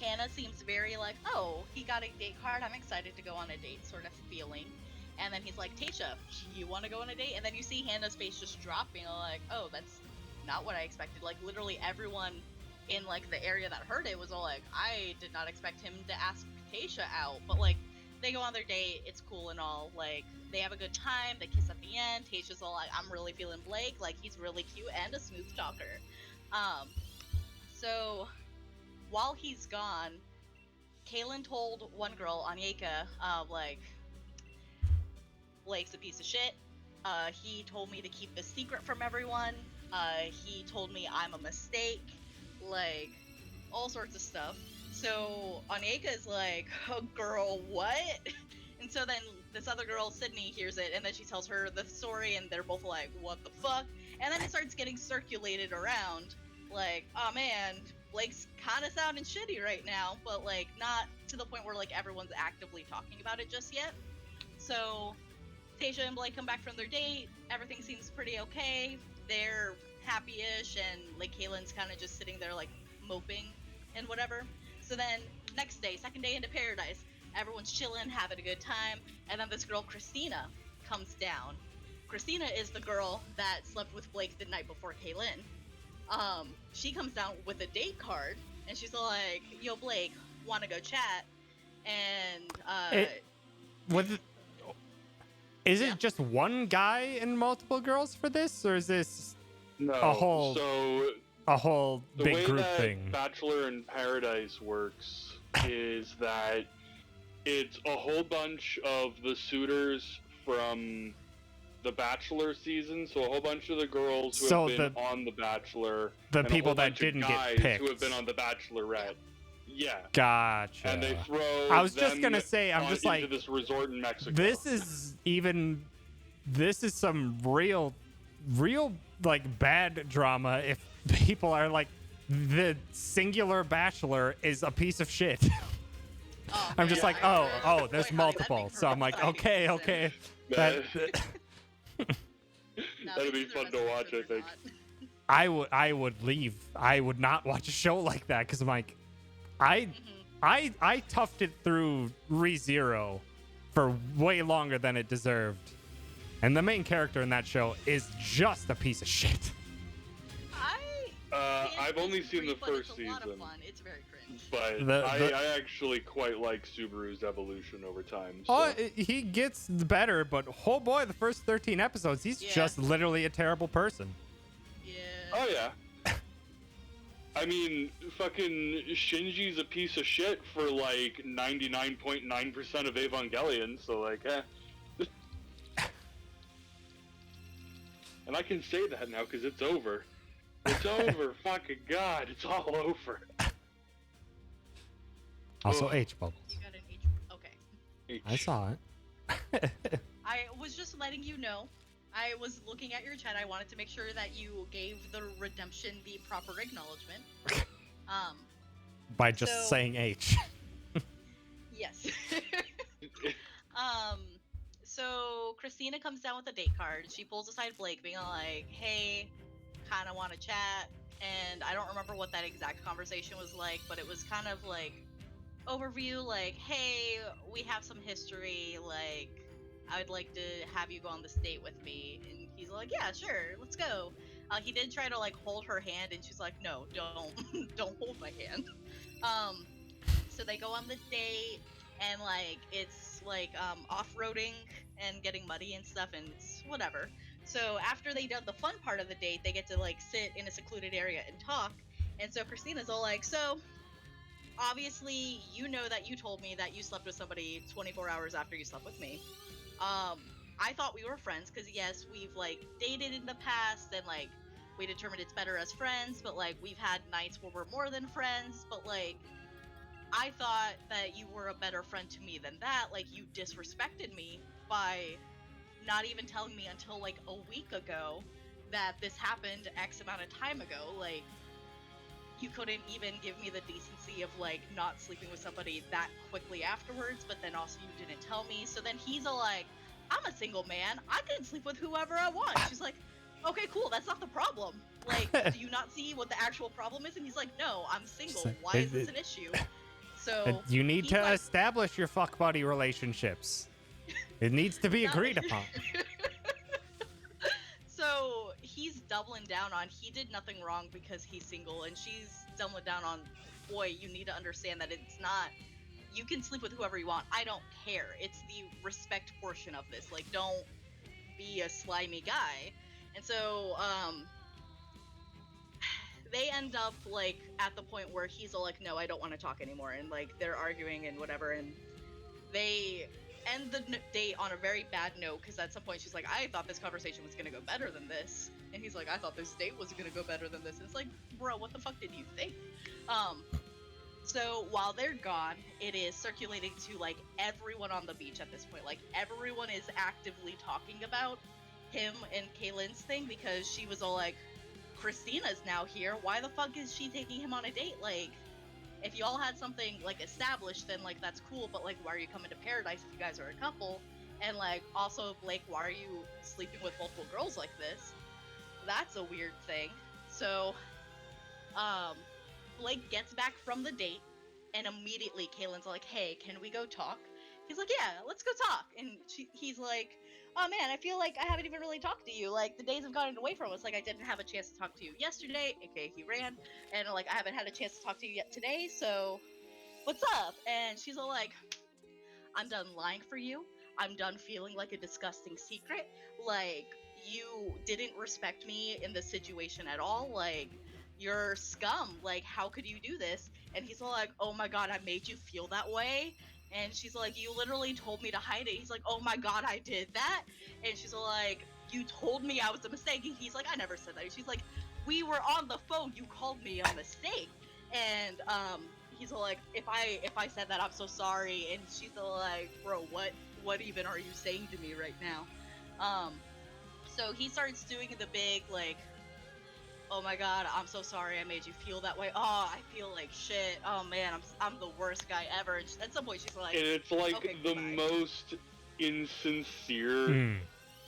Hannah seems very like, oh, he got a date card, I'm excited to go on a date sort of feeling. And then he's like, Tasha, you want to go on a date? And then you see Hannah's face just dropping, like, oh, that's not what I expected. Like, literally everyone in, like, the area that heard it was all like, I did not expect him to ask Tasha out. But, like, they go on their date, it's cool and all. Like, they have a good time, they kiss at the end. Tasha's all like, I'm really feeling Blake. Like, he's really cute and a smooth talker. So while he's gone, Kaylin told one girl, Anyeka, like, Blake's a piece of shit. He told me to keep this secret from everyone. He told me I'm a mistake. Like, all sorts of stuff. So Anyeka is like, oh, girl, what? And so then this other girl, Sydney, hears it, and then she tells her the story, and they're both like, what the fuck? And then it starts getting circulated around, like, oh man, Blake's kind of sounding shitty right now, but like not to the point where like everyone's actively talking about it just yet. So Tasha and Blake come back from their date, everything seems pretty okay, they're happy-ish, and like Kaylin's kind of just sitting there like moping and whatever. So then next day, second day into paradise, everyone's chilling, having a good time, and then this girl Christina comes down. Christina is the girl that slept with Blake the night before Kaylin. She comes down with a date card, and she's like, yo, Blake, wanna go chat? And Is it just one guy and multiple girls for this, or is this No, a whole the big way group that thing? Bachelor in Paradise works is that it's a whole bunch of the suitors from the Bachelor season, so a whole bunch of the girls who have been on The Bachelor, the and a people whole that bunch of didn't get guys picked. who have been on The Bachelorette. Yeah. Gotcha. And they throw I was just them gonna say, I'm just into like, this resort in Mexico. this is some real like bad drama if people are like, the singular bachelor is a piece of shit. oh, I'm just man, like, I oh, heard- there's boy, honey, that multiple. makes for So I'm like, exciting okay. season. That, No, That'd be these are fun best to watch, friends I or think. not. I would leave. I would not watch a show like that because I'm like, Mhm. I toughed it through ReZero for way longer than it deserved. And the main character in that show is just a piece of shit. I've only seen the but first it's a lot of season, fun. It's very cringe. but I actually quite like Subaru's evolution over time. So. Oh, he gets better, but oh boy, the first 13 episodes, he's Yeah. just literally a terrible person. Yeah. Oh yeah. I mean, fucking Shinji's a piece of shit for like 99.9% of Evangelion, so like, And I can say that now because it's over. It's over. Fucking God, it's all over. Also, Ugh. H bubbles. You got an H. Okay. I saw it. I was just letting you know. I was looking at your chat. I wanted to make sure that you gave the redemption the proper acknowledgement. By just So- saying H. Yes. So Christina comes down with a date card. She pulls aside Blake, being like, "Hey, kind of want to chat." And I don't remember what that exact conversation was like, but it was kind of like, overview, like, hey, we have some history, like, I would like to have you go on this date with me. And he's like, yeah, sure, let's go. He did try to, like, hold her hand, and she's like, no, don't, don't hold my hand. So they go on the date, and, like, it's, like, off-roading and getting muddy and stuff, and it's whatever. So after they done the fun part of the date, they get to, like, sit in a secluded area and talk. And so Christina's all like, so obviously you know that you told me that you slept with somebody 24 hours after you slept with me. I thought we were friends because yes, we've like dated in the past and like we determined it's better as friends, but like we've had nights where we're more than friends, but like I thought that you were a better friend to me than that. Like you disrespected me by not even telling me until like a week ago that this happened X amount of time ago. Like you couldn't even give me the decency of like not sleeping with somebody that quickly afterwards, but then also you didn't tell me. So then he's all like, I'm a single man, I can sleep with whoever I want. She's like, okay, cool, that's not the problem. Like, do you not see what the actual problem is? And he's like, no, I'm single, why is this an issue? So you need he's to like, establish your fuck buddy relationships. It needs to be Not- agreed upon. So he's doubling down on he did nothing wrong because he's single, and she's doubling down on, boy, you need to understand that it's not, you can sleep with whoever you want, I don't care, it's the respect portion of this, like don't be a slimy guy. And so they end up like at the point where he's all like, no, I don't want to talk anymore, and like they're arguing and whatever, and they end the date on a very bad note because at some point she's like, I thought this conversation was gonna go better than this, and he's like, I thought this date was gonna go better than this. And it's like, bro, what the fuck did you think? So while they're gone, it is circulating to like everyone on the beach at this point. Like everyone is actively talking about him and Kaylin's thing because she was all like, Christina's now here, why the fuck is she taking him on a date? Like, if you all had something like established, then like that's cool, but like why are you coming to paradise if you guys are a couple? And like also Blake, why are you sleeping with multiple girls like this? That's a weird thing. So Blake gets back from the date, and immediately Kaylin's like, hey, can we go talk? He's like, yeah, let's go talk. And he's like, oh man, I feel like I haven't even really talked to you. Like the days have gotten away from us. Like I didn't have a chance to talk to you yesterday, aka he ran, and like I haven't had a chance to talk to you yet today. So what's up? And she's all like, I'm done lying for you. I'm done feeling like a disgusting secret. Like you didn't respect me in this situation at all. Like you're scum. Like how could you do this? And he's all like, oh my god, I made you feel that way. And she's like, you literally told me to hide it. He's like, oh my god, I did that. And she's all like, you told me I was a mistake. And he's like, I never said that. She's like, we were on the phone, you called me a mistake. And he's all like, if I said that, I'm so sorry. And she's all like, bro, what even are you saying to me right now? So he starts doing the big like, oh my god, I'm so sorry I made you feel that way. Oh, I feel like shit. Oh man, I'm the worst guy ever. And at some point she's like, and it's like okay, the goodbye. most insincere.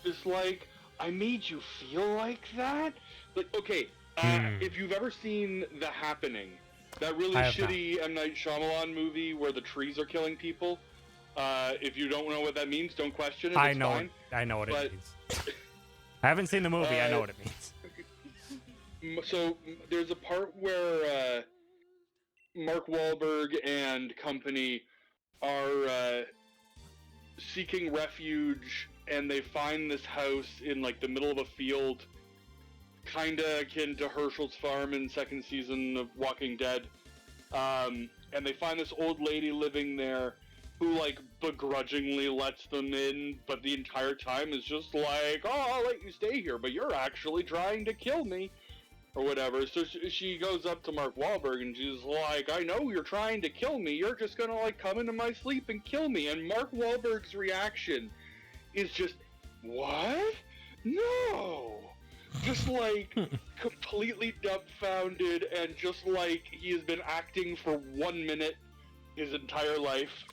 Just like, I made you feel like that. Like, okay, if you've ever seen The Happening, that really shitty M. Night Shyamalan movie where the trees are killing people. If you don't know what that means, don't question it. I it's know. fine. I know what it means. I haven't seen the movie. I know what it means. So there's a part where Mark Wahlberg and company are seeking refuge, and they find this house in like the middle of a field, kinda akin to Herschel's farm in second season of Walking Dead. And they find this old lady living there who like begrudgingly lets them in, but the entire time is just like, oh, I'll let you stay here, but you're actually trying to kill me, or whatever. So she goes up to Mark Wahlberg and she's like, I know you're trying to kill me, you're just gonna like come into my sleep and kill me. And Mark Wahlberg's reaction is just, what? No! Just like completely dumbfounded, and just like he has been acting for 1 minute his entire life.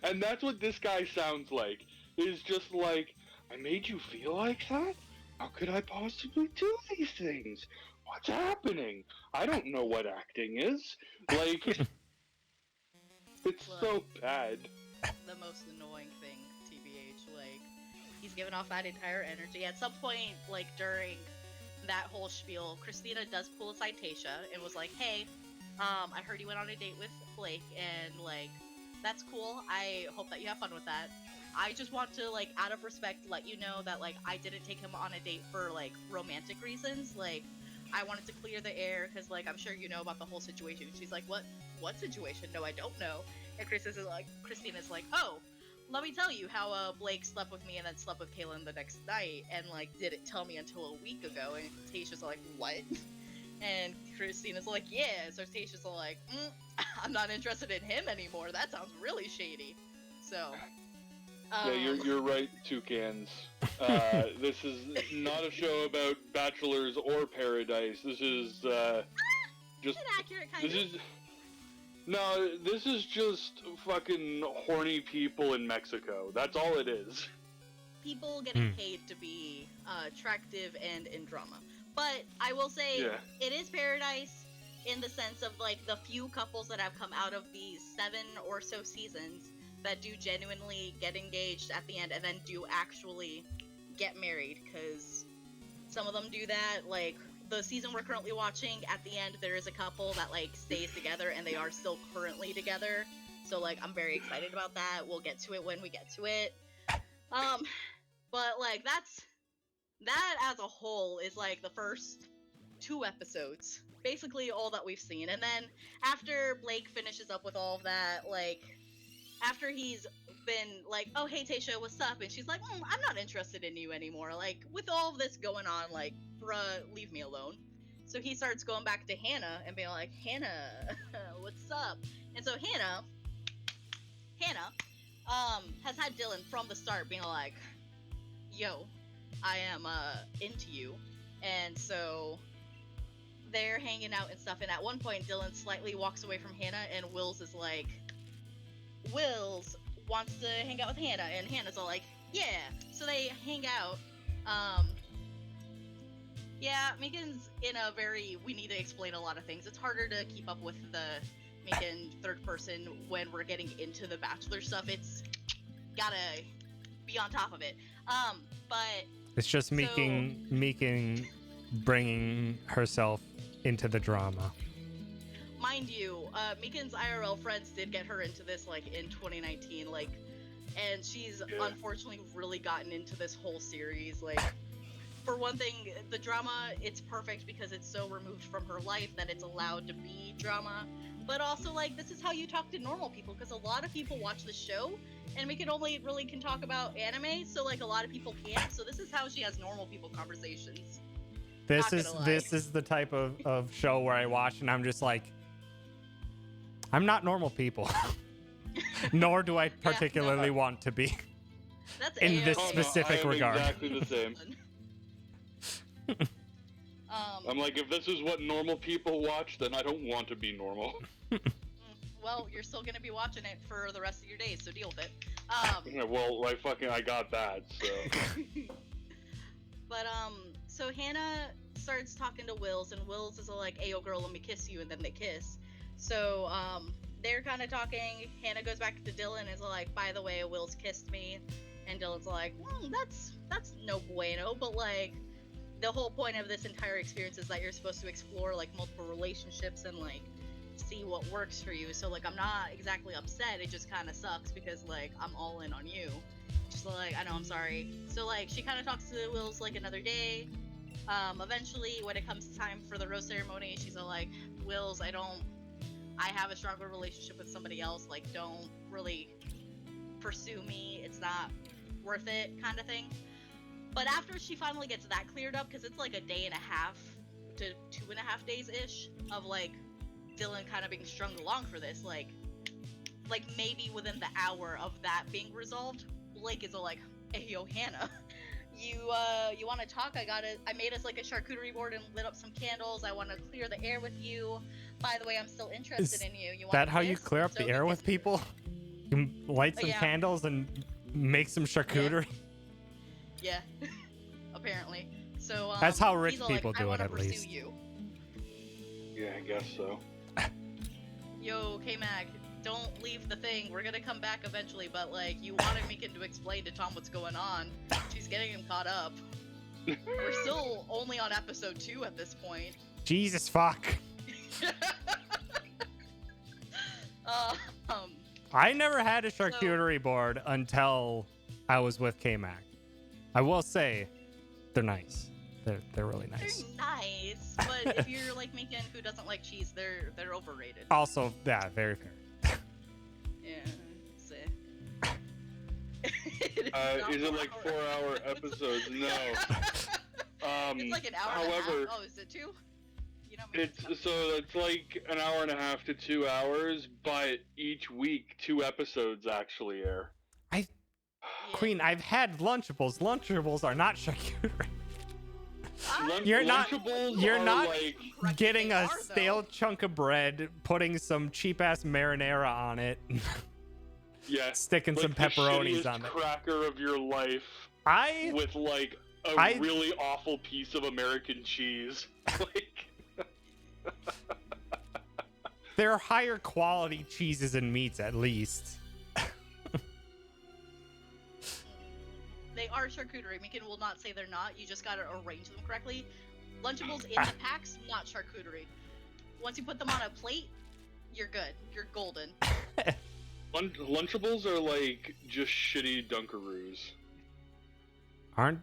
And that's what this guy sounds like. Is just like, I made you feel like that? How could I possibly do these things? What's happening? I don't know what acting is. Like, It's so bad. The most annoying thing, TBH. Like, he's giving off that entire energy. At some point, like, during that whole spiel, Christina does pull aside Tasha and was like, hey, I heard you went on a date with Blake, and, like, that's cool. I hope that you have fun with that. I just want to, like, out of respect, let you know that, like, I didn't take him on a date for, like, romantic reasons. Like, I wanted to clear the air because, like, I'm sure you know about the whole situation. She's like, what situation? No, I don't know. And Christina's like, oh, let me tell you how Blake slept with me and then slept with Kaylin the next night and, like, didn't tell me until a week ago. And Tasha's like, what? And Christina's like, yeah. So Tasha's like, I'm not interested in him anymore. That sounds really shady. So, Yeah, you're right, Toucans. This is not a show about bachelors or paradise. This is just an accurate kind this of. is no, this is just fucking horny people in Mexico. That's all it is. People getting paid to be attractive and in drama. But I will say, Yeah. It is paradise in the sense of, like, the few couples that have come out of these 7 or so seasons that do genuinely get engaged at the end and then do actually get married, because some of them do that. Like, the season we're currently watching, at the end there is a couple that, like, stays together and they are still currently together. So, like, I'm very excited about that. We'll get to it when we get to it. But, like, that as a whole is, like, the first 2 episodes. Basically all that we've seen. And then after Blake finishes up with all of that, like, after he's been like, oh, hey, Tasha, what's up? And she's like, I'm not interested in you anymore. Like, with all of this going on, like, bruh, leave me alone. So he starts going back to Hannah and being like, Hannah, what's up? And so Hannah, has had Dylan from the start being like, yo, I am, into you. And so they're hanging out and stuff. And at one point, Dylan slightly walks away from Hannah and Wills is like, Wills wants to hang out with Hannah, and Hannah's all like, yeah. So they hang out. Yeah, Megan's in a very, we need to explain a lot of things. It's harder to keep up with the Megan third person when we're getting into the Bachelor stuff. It's gotta be on top of it. But it's just Megan bringing herself into the drama. Mind you, Megan's IRL friends did get her into this, like, in 2019, like, and she's unfortunately really gotten into this whole series. Like, for one thing, the drama, it's perfect because it's so removed from her life that it's allowed to be drama. But also, like, this is how you talk to normal people, because a lot of people watch the show, and Megan only really can talk about anime, so, like, a lot of people can't. So this is how she has normal people conversations. This is the type of show where I watch and I'm just like, I'm not normal people. Nor do I particularly want to be. That's in this specific regard. Exactly the same. I'm like, if this is what normal people watch, then I don't want to be normal. Well, you're still gonna be watching it for the rest of your days, so deal with it. Yeah, well, like, I got that, so. But, so Hannah starts talking to Wills, and Wills is like, "Ayo, girl, let me kiss you," and then they kiss. So, they're kind of talking. Hannah goes back to Dylan and is like, "By the way, Wills kissed me," and Dylan's like, that's no bueno, but, like, the whole point of this entire experience is that you're supposed to explore, like, multiple relationships and, like, see what works for you. So, like, I'm not exactly upset. It just kind of sucks because, like, I'm all in on you. She's like, I know, I'm sorry. So, like, she kind of talks to Wills, like, another day. Eventually, when it comes time for the rose ceremony, she's all like, Wills, I have a stronger relationship with somebody else. Like, don't really pursue me. It's not worth it, kind of thing. But after she finally gets that cleared up, because it's like a day and a half to 2.5 days-ish of, like, Dylan kind of being strung along for this, like maybe within the hour of that being resolved, Blake is all like, "Hey, yo, Hannah, you want to talk? I made us, like, a charcuterie board and lit up some candles. I want to clear the air with you. By the way, I'm still interested in you. You want that how you clear up the air with people? You light some candles and make some charcuterie? Yeah, apparently. So, that's how rich he's people like, do I it, at pursue least. You. Yeah, I guess so. Yo, K-Mag, don't leave the thing. We're gonna come back eventually, but like, you wanted Mikan to explain to Tom what's going on. She's getting him caught up. We're still only on episode 2 at this point. Jesus fuck. I never had a charcuterie board until I was with K-Mac. I will say, they're nice. They're really nice. They're nice, but if you're like Mikan who doesn't like cheese, they're overrated. Also, yeah, very fair. Yeah. So. Is it like 4-hour episodes? No. It's like an hour however, and a half. Oh, is it 2? You know, it's like an hour and a half to 2 hours, but each week 2 episodes actually air. Yeah. Queen, I've had Lunchables. Lunchables are not charcuterie. You're not like, getting a stale chunk of bread, putting some cheap ass marinara on it, yeah, sticking like some pepperonis the on it. cracker of your life. With like a really awful piece of American cheese. Like, there are higher quality cheeses and meats, at least. They are charcuterie. Mikan will not say they're not. You just gotta arrange them correctly. Lunchables in the packs, not charcuterie. Once you put them on a plate, you're good. You're golden. Lunchables are like just shitty Dunkaroos. Aren't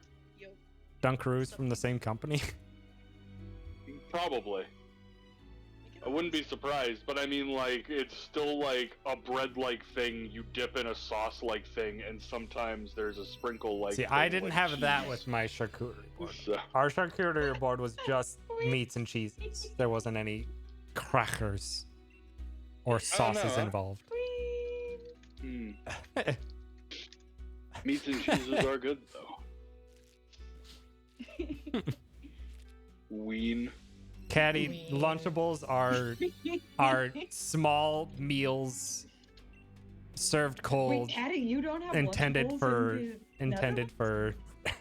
Dunkaroos from the same company? Probably. I wouldn't be surprised, but I mean, like, it's still like a bread-like thing you dip in a sauce-like thing, and sometimes there's a sprinkle-like See, thing, I didn't like have cheese. that with my charcuterie board. So, Our charcuterie board was just meats and cheeses. There wasn't any crackers or sauces know. involved. Meats and cheeses are good, though. Ween. Caddy, Lunchables are small meals served cold. Wait, Caddy, you don't have intended Lunchables for in the intended for They're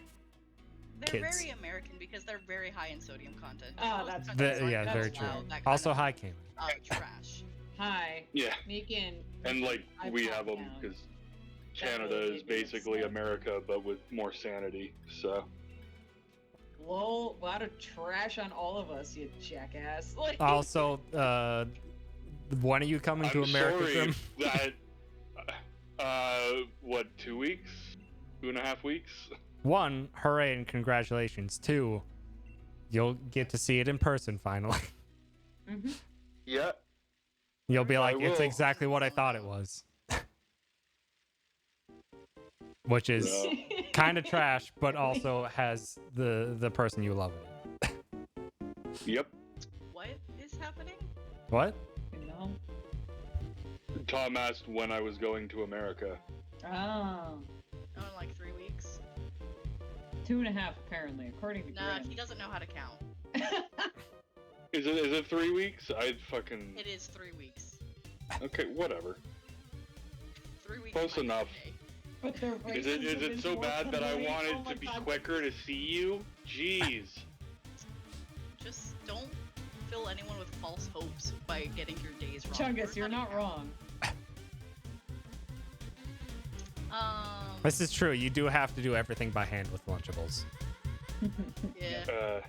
kids. very American because they're very high in sodium content. Oh, Most that's- countries aren't yeah, gonna very true. allow that kind Also, of, hi, Caitlin. trash. Hi, Yeah, Megan. and like I we popped have them down. because That Canada really is made me basically upset. America, but with more sanity. So. Lol, a lot of trash on all of us, you jackass. Like, Also, when are you coming to I'm America, sorry Grim? that, what, 2 weeks? 2.5 weeks? 1, hooray and congratulations. 2, you'll get to see it in person finally. Mhm. Yeah. You'll be like, I it's will. exactly what I thought it was. Which is Yeah. kind of trash, but also has the person you love in it. Yep. What is happening? What? You know? Tom asked when I was going to America. Oh. Oh, in like 3 weeks. 2.5 apparently, according to Nah, Grim. he doesn't know how to count. Is it 3 weeks? I'd fucking... It is 3 weeks. Okay, whatever. 3 weeks. Close might be enough. okay. But their Is races have it been so more bad that I complete. wanted Oh my to be God. quicker to see you? Jeez. Just don't fill anyone with false hopes by getting your days wrong. Chungus, you're not wrong. This is true. You do have to do everything by hand with Lunchables. Yeah.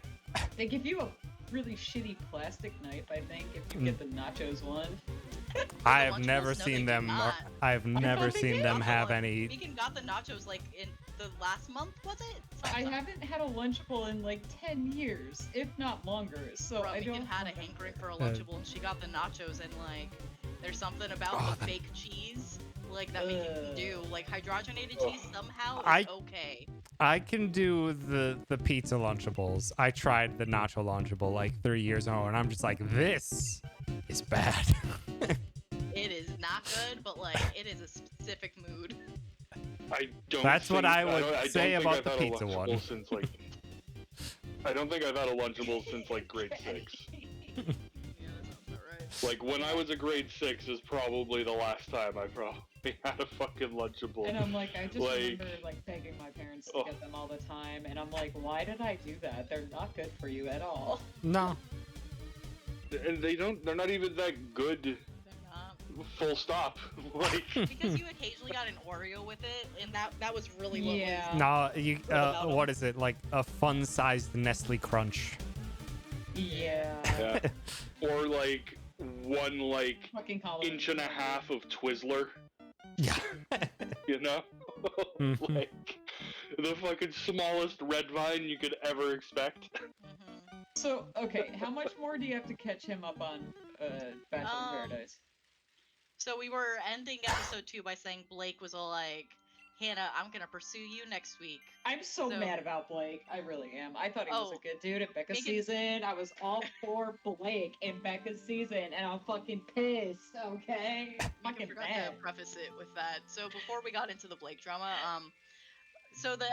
They give you a really shitty plastic knife, I think, if you get the nachos one. I have Lunchables? never No, seen they do them. not. I've never they seen did. them Got the have one- any. Megan got the nachos like in the last month, was it? I Sometime. haven't had a Lunchable in like 10 years, if not longer, so Bro, I don't Megan had a remember. hankering for a Lunchable and she got the nachos and like there's something about Oh, the that- fake cheese like that Megan can do. Like hydrogenated Ugh. cheese somehow is I- okay. I can do the pizza Lunchables. I tried the nacho Lunchable like 3 years ago, and I'm just like, this is bad. It is not good, but like it is a specific mood. I don't That's what think- I would don't say think about I've the had a pizza Lunchable one. Since, like, I don't think I've had a Lunchable since like grade 6. Yeah, that sounds about right. Like when I was a grade 6 is probably the last time I probably had a fucking Lunchable. And I'm like, I just Like- remember like begging my parents to Oh. get them all the time, and I'm like, why did I do that? They're not good for you at all. No. And they're not even that good. They're not. full stop. Like, Because you occasionally got an Oreo with it, and that was really what Yeah. was. No, you. about What is it? Like a fun-sized Nestle Crunch. Yeah. yeah. Or like one like Fucking Halloween. inch and a half of Twizzler, Yeah. you know? Mhm. Like the fucking smallest red vine you could ever expect. Mhm. So, okay, how much more do you have to catch him up on Bachelor in Paradise? So we were ending episode 2 by saying Blake was all like, Hannah, I'm gonna pursue you next week. I'm so So- mad about Blake. I really am. I thought he was Oh, a good dude at Becca's Megan- season. I was all for Blake in Becca's season, and I'm fucking pissed, okay? I Fucking forgot mad. to preface it with that. So before we got into the Blake drama, so the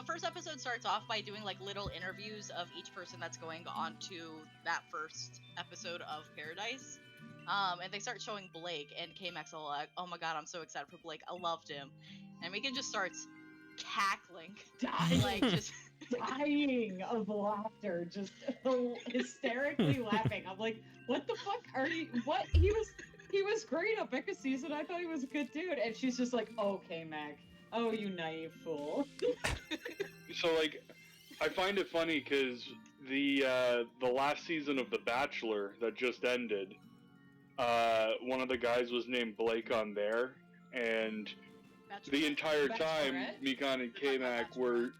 first episode starts off by doing like little interviews of each person that's going on to that first episode of Paradise. And they start showing Blake, and K-Max all like, oh my god, I'm so excited for Blake. I loved him. And Megan just starts cackling. Dying, Like, just... dying of laughter, just hysterically laughing. I'm like, what the fuck are you? What? He was great at Becca's season. I thought he was a good dude, and she's just like, okay, Mac. Oh, you naive fool. So like, I find it funny because the last season of The Bachelor that just ended, one of the guys was named Blake on there, and the entire time, Bachelorette? Mikan and K-Mac were,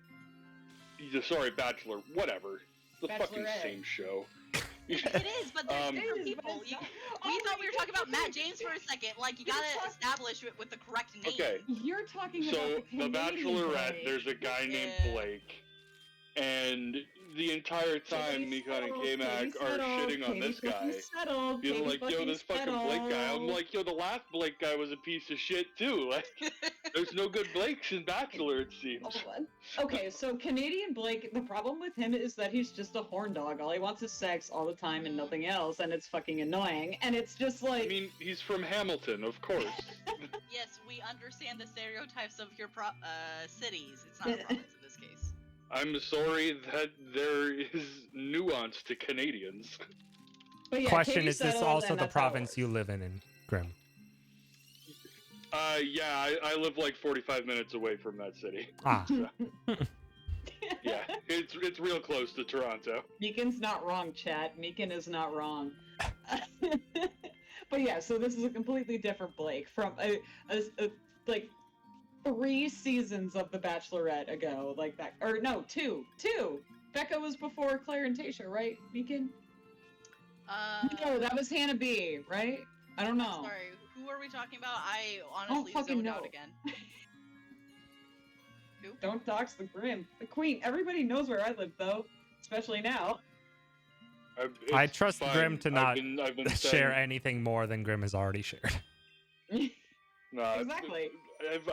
sorry, Bachelor, whatever, the fucking Bachelorette. same show. It is, but there's Um, different It is, but people. it's You, not- we Oh, thought we were talking about Matt you're James for a second. Like, you You're gotta talking- establish it with the correct name. Okay. You're talking So, about The Canadian Bachelorette, Blake. there's a guy named Yeah. Blake, and the entire time Katie Mikan and settled, K-Mac Katie are settled, shitting on Katie this guy. fucking settled, Being Katie like, yo, this fucking Blake guy. I'm settled. like, yo, the last Blake guy was a piece of shit too. Like, there's no good Blakes in Bachelor, it seems. Okay, so Canadian Blake, the problem with him is that he's just a horn dog. All he wants is sex all the time and nothing else, and it's fucking annoying. And it's just like, I mean, he's from Hamilton, of course. Yes, we understand the stereotypes of your cities. It's not a province in this case. I'm sorry that there is nuance to Canadians. but yeah, Question: Katie is this settled, also and the that's how it province you works. live in Grim? Yeah, I live like 45 minutes away from that city. Ah, Yeah, it's real close to Toronto. Meekin's not wrong, chat. Meekin is not wrong. But yeah, so this is a completely different Blake from like 3 seasons of The Bachelorette ago, like that, or no, two. Becca was before Claire and Tayshia, right, Meekin? No, that was Hannah B, right? I don't know. Sorry, who are we talking about? I honestly fucking zoned know. out again. Who? Don't dox the Grim. The Queen. Everybody knows where I live, though, especially now. I It's trust fine. Grim to not I've been share saying, anything more than Grim has already shared. no, Exactly.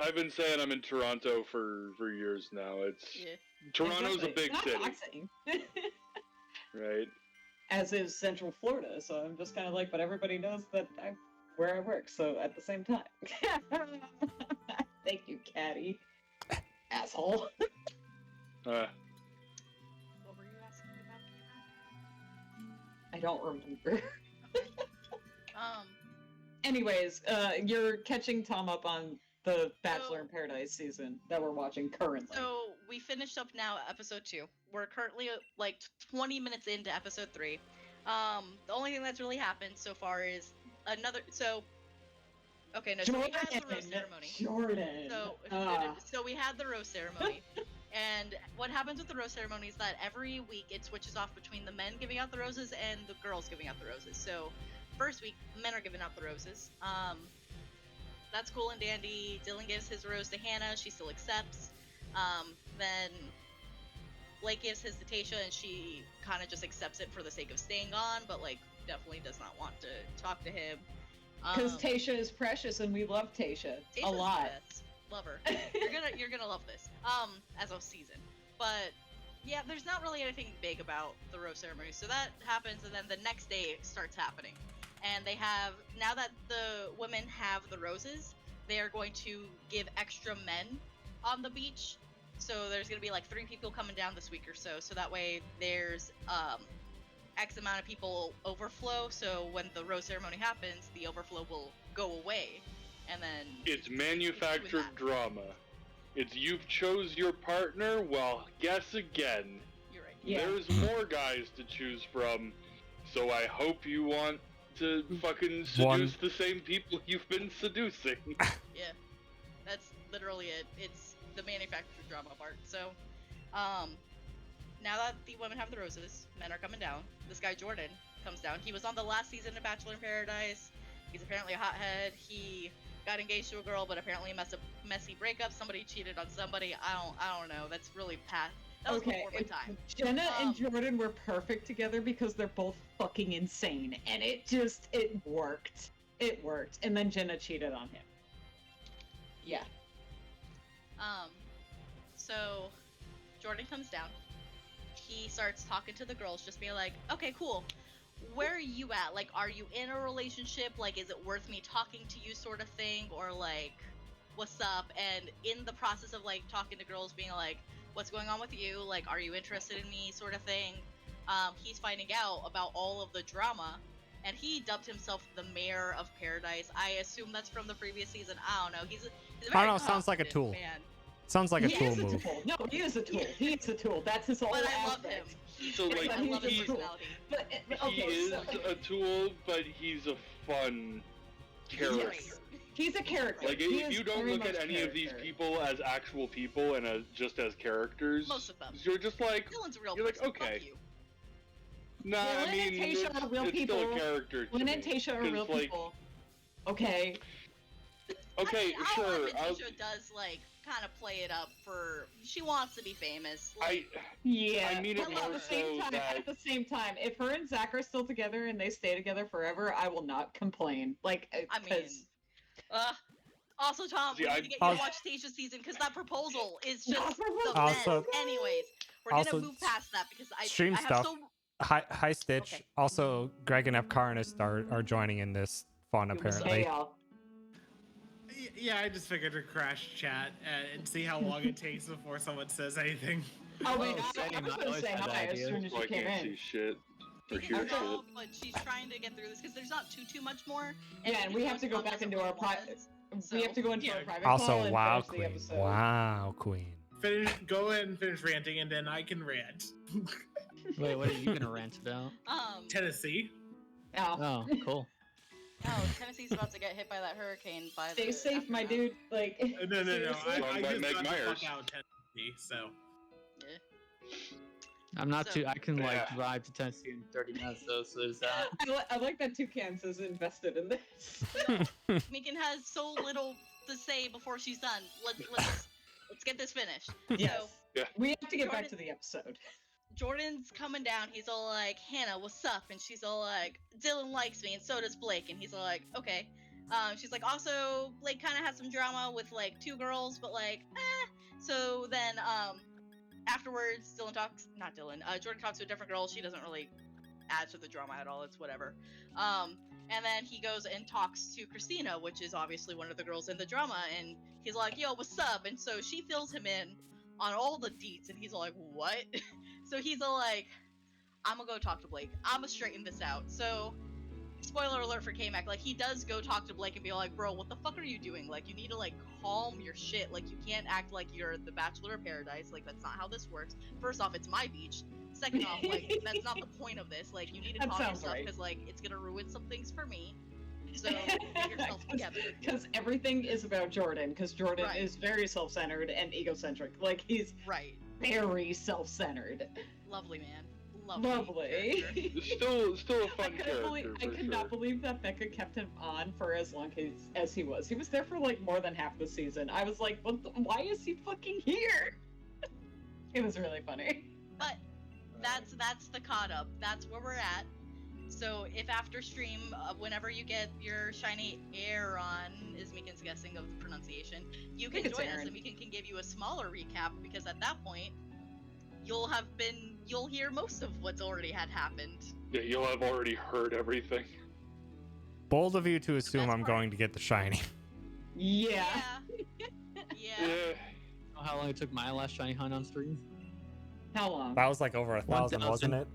I've been saying I'm in Toronto for years now. It's Yeah. Toronto's Exactly. a big Not city, doxing. right? As is Central Florida, so I'm just kind of like, but everybody knows that I'm where I work, so at the same time. Thank you, Caddy. Asshole. Uh, What were you asking about, Kira? I don't remember. Um, Anyways, you're catching Tom up on the Bachelor So- in Paradise season that we're watching currently. so we finished up now episode 2. We're currently like 20 minutes into episode 3. The only thing that's really happened so far is another. So, okay, no, so we had the rose ceremony. Jordan. So we had the rose ceremony. And what happens with the rose ceremony is that every week it switches off between the men giving out the roses and the girls giving out the roses. So first week, men are giving out the roses. That's cool and dandy. Dylan gives his rose to Hannah. She still accepts. Then Blake gives his to Tayshia, and she kind of just accepts it for the sake of staying on, but like definitely does not want to talk to him. Because Tayshia is precious, and we love Tayshia a Tayshia's the lot. best. Love her. You're gonna love this. As of season. But yeah, there's not really anything big about the rose ceremony. So that happens, and then the next day it starts happening. And they have, now that the women have the roses, they are going to give extra men on the beach. So there's gonna be like 3 people coming down this week or so. So that way there's X amount of people overflow, so when the rose ceremony happens, the overflow will go away, and then It's manufactured that. drama. It's you've chose your partner, well, guess again. You're right. Yeah. There's more guys to choose from, so I hope you want to fucking seduce the same people you've been seducing. Yeah, that's literally it. It's the manufactured drama part. So, now that the women have the roses, men are coming down. This guy Jordan comes down. He was on the last season of Bachelor in Paradise. He's apparently a hothead. He got engaged to a girl, but apparently messy breakup. Somebody cheated on somebody. I don't know. That's really past. That was Okay, before my time. Jenna and Jordan were perfect together because they're both fucking insane, and it worked. It worked, and then Jenna cheated on him. Yeah. So Jordan comes down. He starts talking to the girls, just being like, okay, cool. Where are you at? Like, are you in a relationship? Like, is it worth me talking to you sort of thing? Or like, what's up? And in the process of like talking to girls, being like, what's going on with you? Like, are you interested in me sort of thing? He's finding out about all of the drama, and he dubbed himself the mayor of Paradise. I assume that's from the previous season. I don't know. He's a very I don't know, sounds like a confident tool. man. Sounds like a He tool is a move. tool. No, he is a tool. He is a tool. That's his whole But I love him. aspect. So, like, I love his he- personality. But He is a tool, but he's a fun character. Yes. He's a character. Like, He if is you don't very look at much any of these character. people as actual people and as just as characters, Most of them. you're just like, Dylan's a real you're like, person. okay. Fuck you. nah, Yeah, I Lynn mean, and Tasha are real it's still people. a character to Lynn me. and Tasha are 'Cause, real like, people. Okay. Okay, I mean, sure. I'll admit Tasha does like kind of play it up for. She wants to be famous. Like, Yeah. I mean it but more at the same so time, that- at the same time, if her and Zach are still together and they stay together forever, I will not complain. Like, I mean, also Tom, See, we I- need to get you to watch Tasha's season because that proposal is just the Also- best. Anyways, we're also gonna move past that because stream I have stuff. so. Hi Stitch. Okay. Also, Greg and Epcarnist are joining in this fun apparently. Hey, y'all. Yeah, I just figured to crash chat and see how long it takes before someone says anything. Oh, wait, Oh, I same, was I going to always say had that hi as idea. soon as Well, I you came can't see in. shit or We hear can shit. go, but she's trying to get through this because there's not too much more. Yeah, and we have to go back into our private. We have to go into our private call Also, and wow, finish the Queen. episode. Wow, Queen. Go ahead and finish ranting, and then I can rant. Wait, what are you gonna rant about? Tennessee. Oh. Oh, cool. Oh, Tennessee's about to get hit by that hurricane. By Stay the safe, my aftermath. dude. Like, No. seriously. Run I by just Meg got Myers. the fuck out of Tennessee, so. I'm not So- too. I can like Yeah. drive to Tennessee in 30 minutes though, so there's that. I like that Toucans is invested in this. Megan has so little to say before she's done. Let's get this finished. Yes. Yeah. We have to get back Jordan- to the episode. Jordan's coming down. He's all like, Hannah, what's up? And she's all like, Dylan likes me, and so does Blake. And he's all like, okay. She's like, also, Blake kind of had some drama with like 2 girls, but like, eh. So then, afterwards, Jordan talks to a different girl. She doesn't really add to the drama at all. It's whatever. And then he goes and talks to Christina, which is obviously one of the girls in the drama, and he's like, yo, what's up? And so she fills him in on all the deets, and he's all like, what? So he's all like, I'm gonna go talk to Blake. I'm gonna straighten this out. So, spoiler alert for K-Mac, like, he does go talk to Blake and be like, bro, what the fuck are you doing? Like, you need to, like, calm your shit. Like, you can't act like you're the Bachelor of Paradise. Like, that's not how this works. First off, it's my beach. Second off, like, that's not the point of this. Like, you need to That calm sounds yourself right. because, like, it's gonna ruin some things for me. So, get yourself together. Because everything is about Jordan, because Jordan Right. is very self-centered and egocentric. Like, he's Right. very self-centered. Lovely, man. Lovely. Still a fun I character for could not sure. believe that Becca kept him on for as long as he was. He was there for like more than half the season. I was like, why is he fucking here? It was really funny. But that's the caught up. That's where we're at. So if after stream, whenever you get your shiny air on, is Meekan's guessing of the pronunciation, you can think it's join us Aaron. and we can give you a smaller recap because at that point, you'll hear most of what's already had happened. Yeah, you'll have already heard everything. Bold of you to assume best I'm part- going to get the shiny. Yeah. Yeah. Know how long it took my last shiny hunt on stream? How long? That was like over 1,000, wasn't 1,000. it?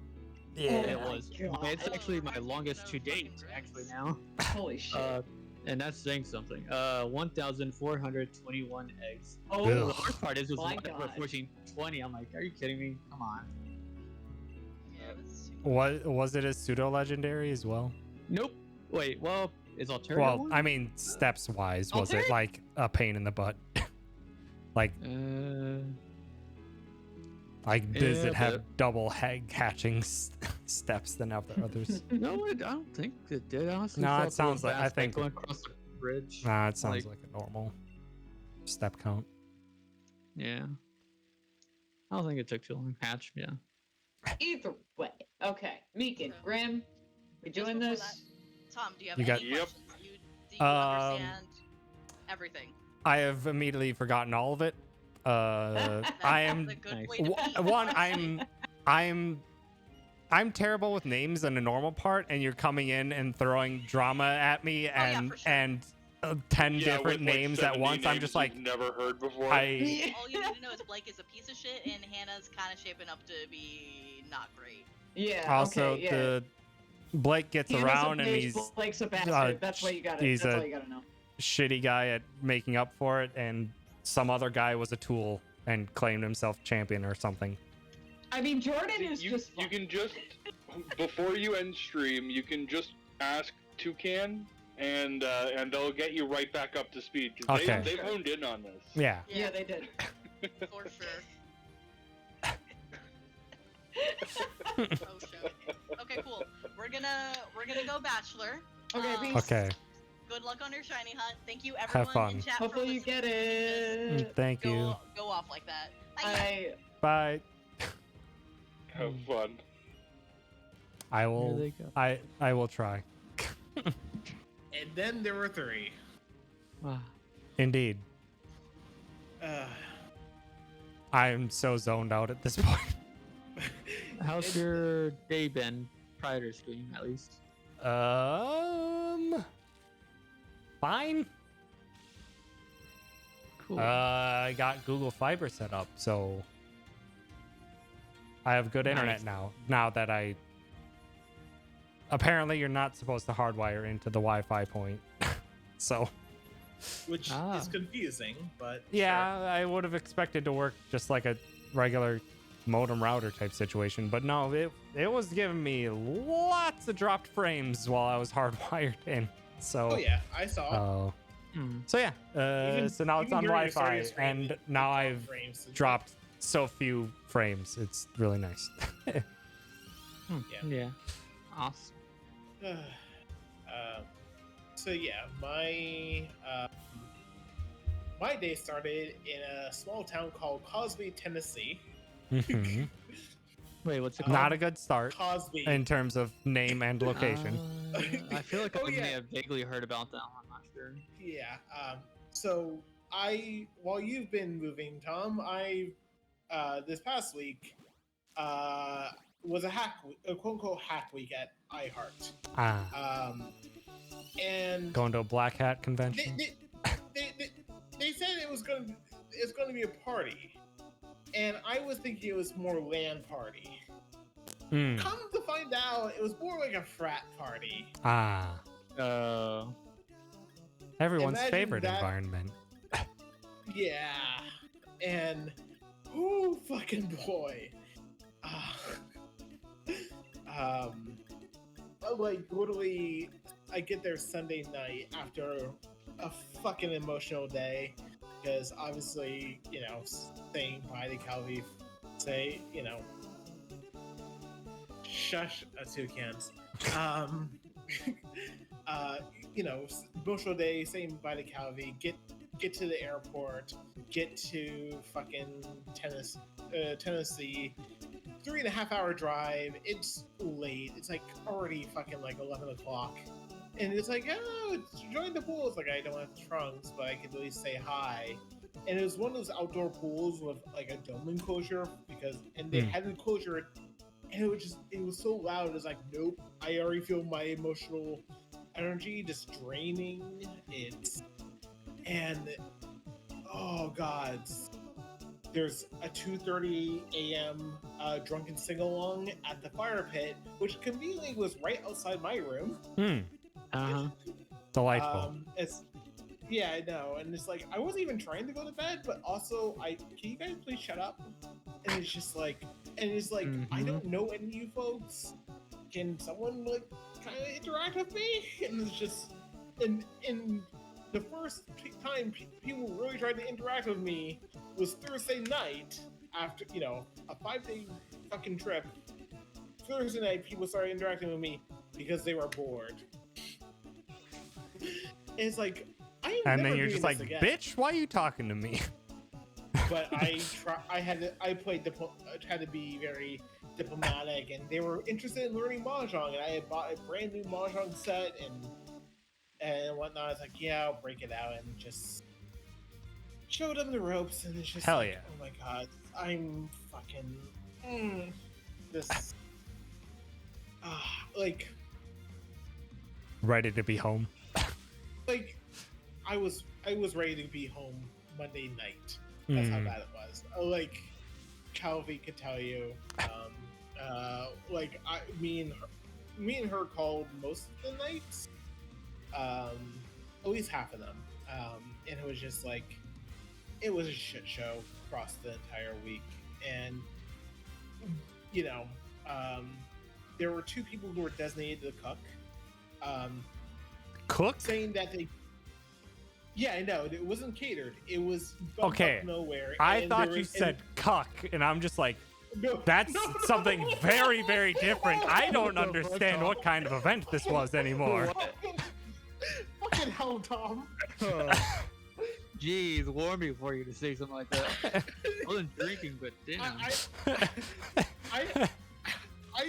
Yeah. It was. God. It's actually my Oh, longest to no date, fucking actually, grins. now. Holy shit. And that's saying something. 1,421 eggs. Oh The Ugh. worst part is, it was my 1 God. 1420. I'm like, are you kidding me? Come on. Yeah, that's too What was it? A pseudo legendary as well? Nope. Wait, well, is Altaria Well, one? I mean, steps wise, was it Altaria- like a pain in the butt? Like, does yeah, it have but- double hatching steps than others? No, I don't think it did. I honestly No, thought it sounds the like- I fast think- going across the bridge. Nah, it sounds like a normal step count. Yeah. I don't think it took too long. Hatch, yeah. Either way. Okay. Meekin, So- Grim, we Just doing before this? Tom, do you have You any got- Yep. questions? Do you understand everything? I have immediately forgotten all of it. I am That's a good nice. way to be, one. honestly. I'm terrible with names in a normal part, and you're coming in and throwing drama at me yeah, and for sure. 10 Yeah, different with, like, names at 70 once. I'm names just like, you've never heard before. All you need to know is Blake is a piece of shit, and Hannah's kind of shaping up to be not great. Yeah. also okay, yeah. the Blake gets Hannah's around a and bitch, he's Blake's a bastard. That's what you gotta. he's That's a- all you gotta know. shitty guy at making up for it, and some other guy was a tool and claimed himself champion or something. I mean, Jordan is you, just. you can just, before you end stream, you can just ask Toucan, and they'll get you right back up to speed. 'Cause Okay. they've honed in on this. Yeah. Yeah, they did. For sure. Oh shit. Okay, cool. We're gonna go Bachelor. Okay, Um, peace. Okay. Good luck on your shiny hunt. Thank you everyone fun. in chat for Hopefully you listening. get it. Thank you. Go off like that. Bye. Bye. Have fun. I Here will. they go. I will try. And then there were 3. Wow. Indeed. Uh, I am so zoned out at this point. How's your day been prior to stream, at least? Fine. Cool. I got Google Fiber set up, so I have good internet Nice. now that I apparently you're not supposed to hardwire into the Wi-Fi point. So which Ah. is confusing, but yeah, sure. I would have expected to work just like a regular modem router type situation, but no, it was giving me lots of dropped frames while I was hardwired in. So Oh yeah, I saw. so yeah, so now it's even on during your Wi-Fi, starting stream, and it now dropped I've frames. dropped so few frames. It's really nice. Yeah. Awesome. So yeah, my day started in a small town called Cosby, Tennessee. Mhm. Wait, what's it called? Not a good start Cosby. in terms of name and location. I feel like I Oh, yeah. may have vaguely heard about that one. I'm not sure. Yeah. So while you've been moving, Tom, this past week, was a quote unquote hack week at iHeart. And Going to a black hat convention. they said it's going to be a party, and I was thinking it was more LAN party. Hmm. Come to find out, it was more like a frat party. Everyone's Imagine favorite that- environment. Yeah, and oh fucking boy, like literally, I get there Sunday night after a fucking emotional day, because obviously, saying bye to Calvi, shush, toucans. Emotional day, saying bye to Calvi, get to the airport, get to fucking Tennessee, 3.5 hour drive. It's late. It's like already fucking like 11 o'clock. And it's like, oh, join the pool. It's like, I don't have trunks, but I could at least say hi. And it was one of those outdoor pools with like a dome enclosure and they had an enclosure, and it was so loud. It was like, nope, I already feel my emotional energy just draining. Oh god, there's a 2:30 a.m. drunken sing-along at the fire pit, which conveniently was right outside my room. Uh-huh. Delightful. Yeah, I know, and it's like I wasn't even trying to go to bed, but also can you guys please shut up? And it's just like, I don't know any of you folks. Can someone like kind of interact with me? And it's just, and the first time people really tried to interact with me was Thursday night after a 5-day fucking trip. Thursday night, people started interacting with me because they were bored. And it's like. And then you're just like, bitch, why are you talking to me? But I tried to be very diplomatic, and they were interested in learning mahjong, and I had bought a brand new mahjong set and whatnot. I was like, yeah, I'll break it out, and just showed them the ropes, and it's just hell like, yeah. oh my god, I'm fucking this like ready to be home. Like. I was ready to be home Monday night. That's how bad it was. Like Calvi could tell you. Me and her called most of the nights. At least half of them. And it was just like it was a shit show across the entire week. And there were 2 people who were designated to cook. Cook? Saying that they. Yeah, I know. It wasn't catered. It was okay. Out of nowhere. I thought you said cuck, and I'm just like, that's something very, very different. I don't understand what kind of event this was anymore. Fucking hell, Tom. Jeez, warn me for you to say something like that. I wasn't drinking, but damn. I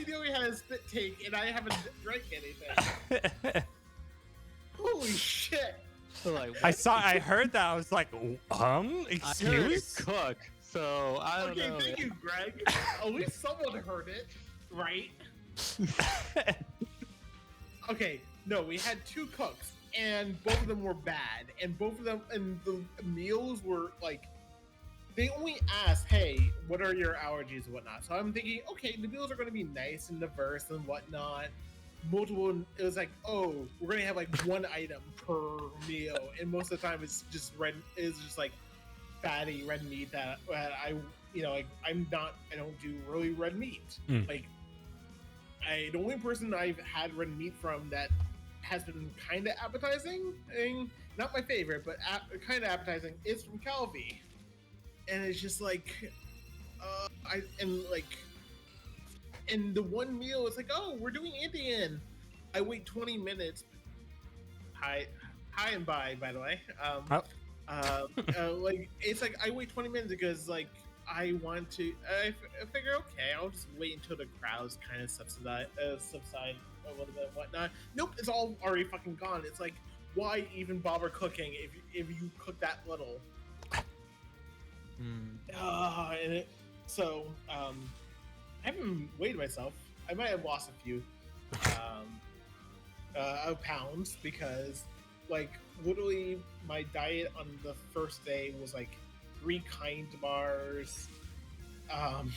knew he had a spit take, and I haven't drank anything. Holy shit. Like, I heard that. I was like, excuse? Cook. So I don't know. Okay, thank you, Greg. At least someone heard it, right? Okay, no, we had 2 cooks, and both of them were bad, and both of them, and the meals were like, they only asked, hey, what are your allergies and whatnot? So I'm thinking, okay, the meals are going to be nice and diverse and whatnot. It was like, oh, we're gonna have like 1 item per meal, and most of the time it's just like fatty red meat that I don't do really red meat. Like the only person I've had red meat from that has been kind of appetizing, not my favorite, but kind of appetizing, is from Calvi, and it's just like, and the one meal is like, oh, we're doing Indian. I wait 20 minutes. Hi and bye, by the way. Like it's like I wait 20 minutes because like I want to. I figure, okay, I'll just wait until the crowds kind of subside a little bit and whatnot. Nope, it's all already fucking gone. It's like, why even bother cooking if you cook that little? I haven't weighed myself. I might have lost a few pounds because, like, literally my diet on the first day was like 3 kind bars, and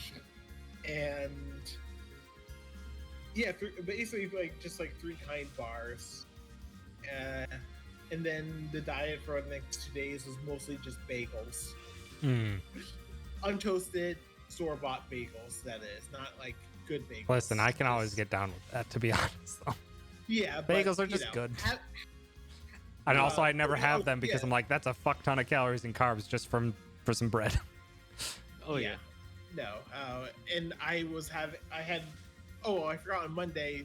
yeah, basically like just like 3 kind bars, and then the diet for the next 2 days was mostly just bagels, untoasted. Store-bought bagels, that is, not like good bagels. Listen, I can always get down with that, to be honest, though. Yeah, bagels are just good. And also, I never have them because I'm like, that's a fuck ton of calories and carbs just for some bread. Oh yeah. No, and I forgot on Monday,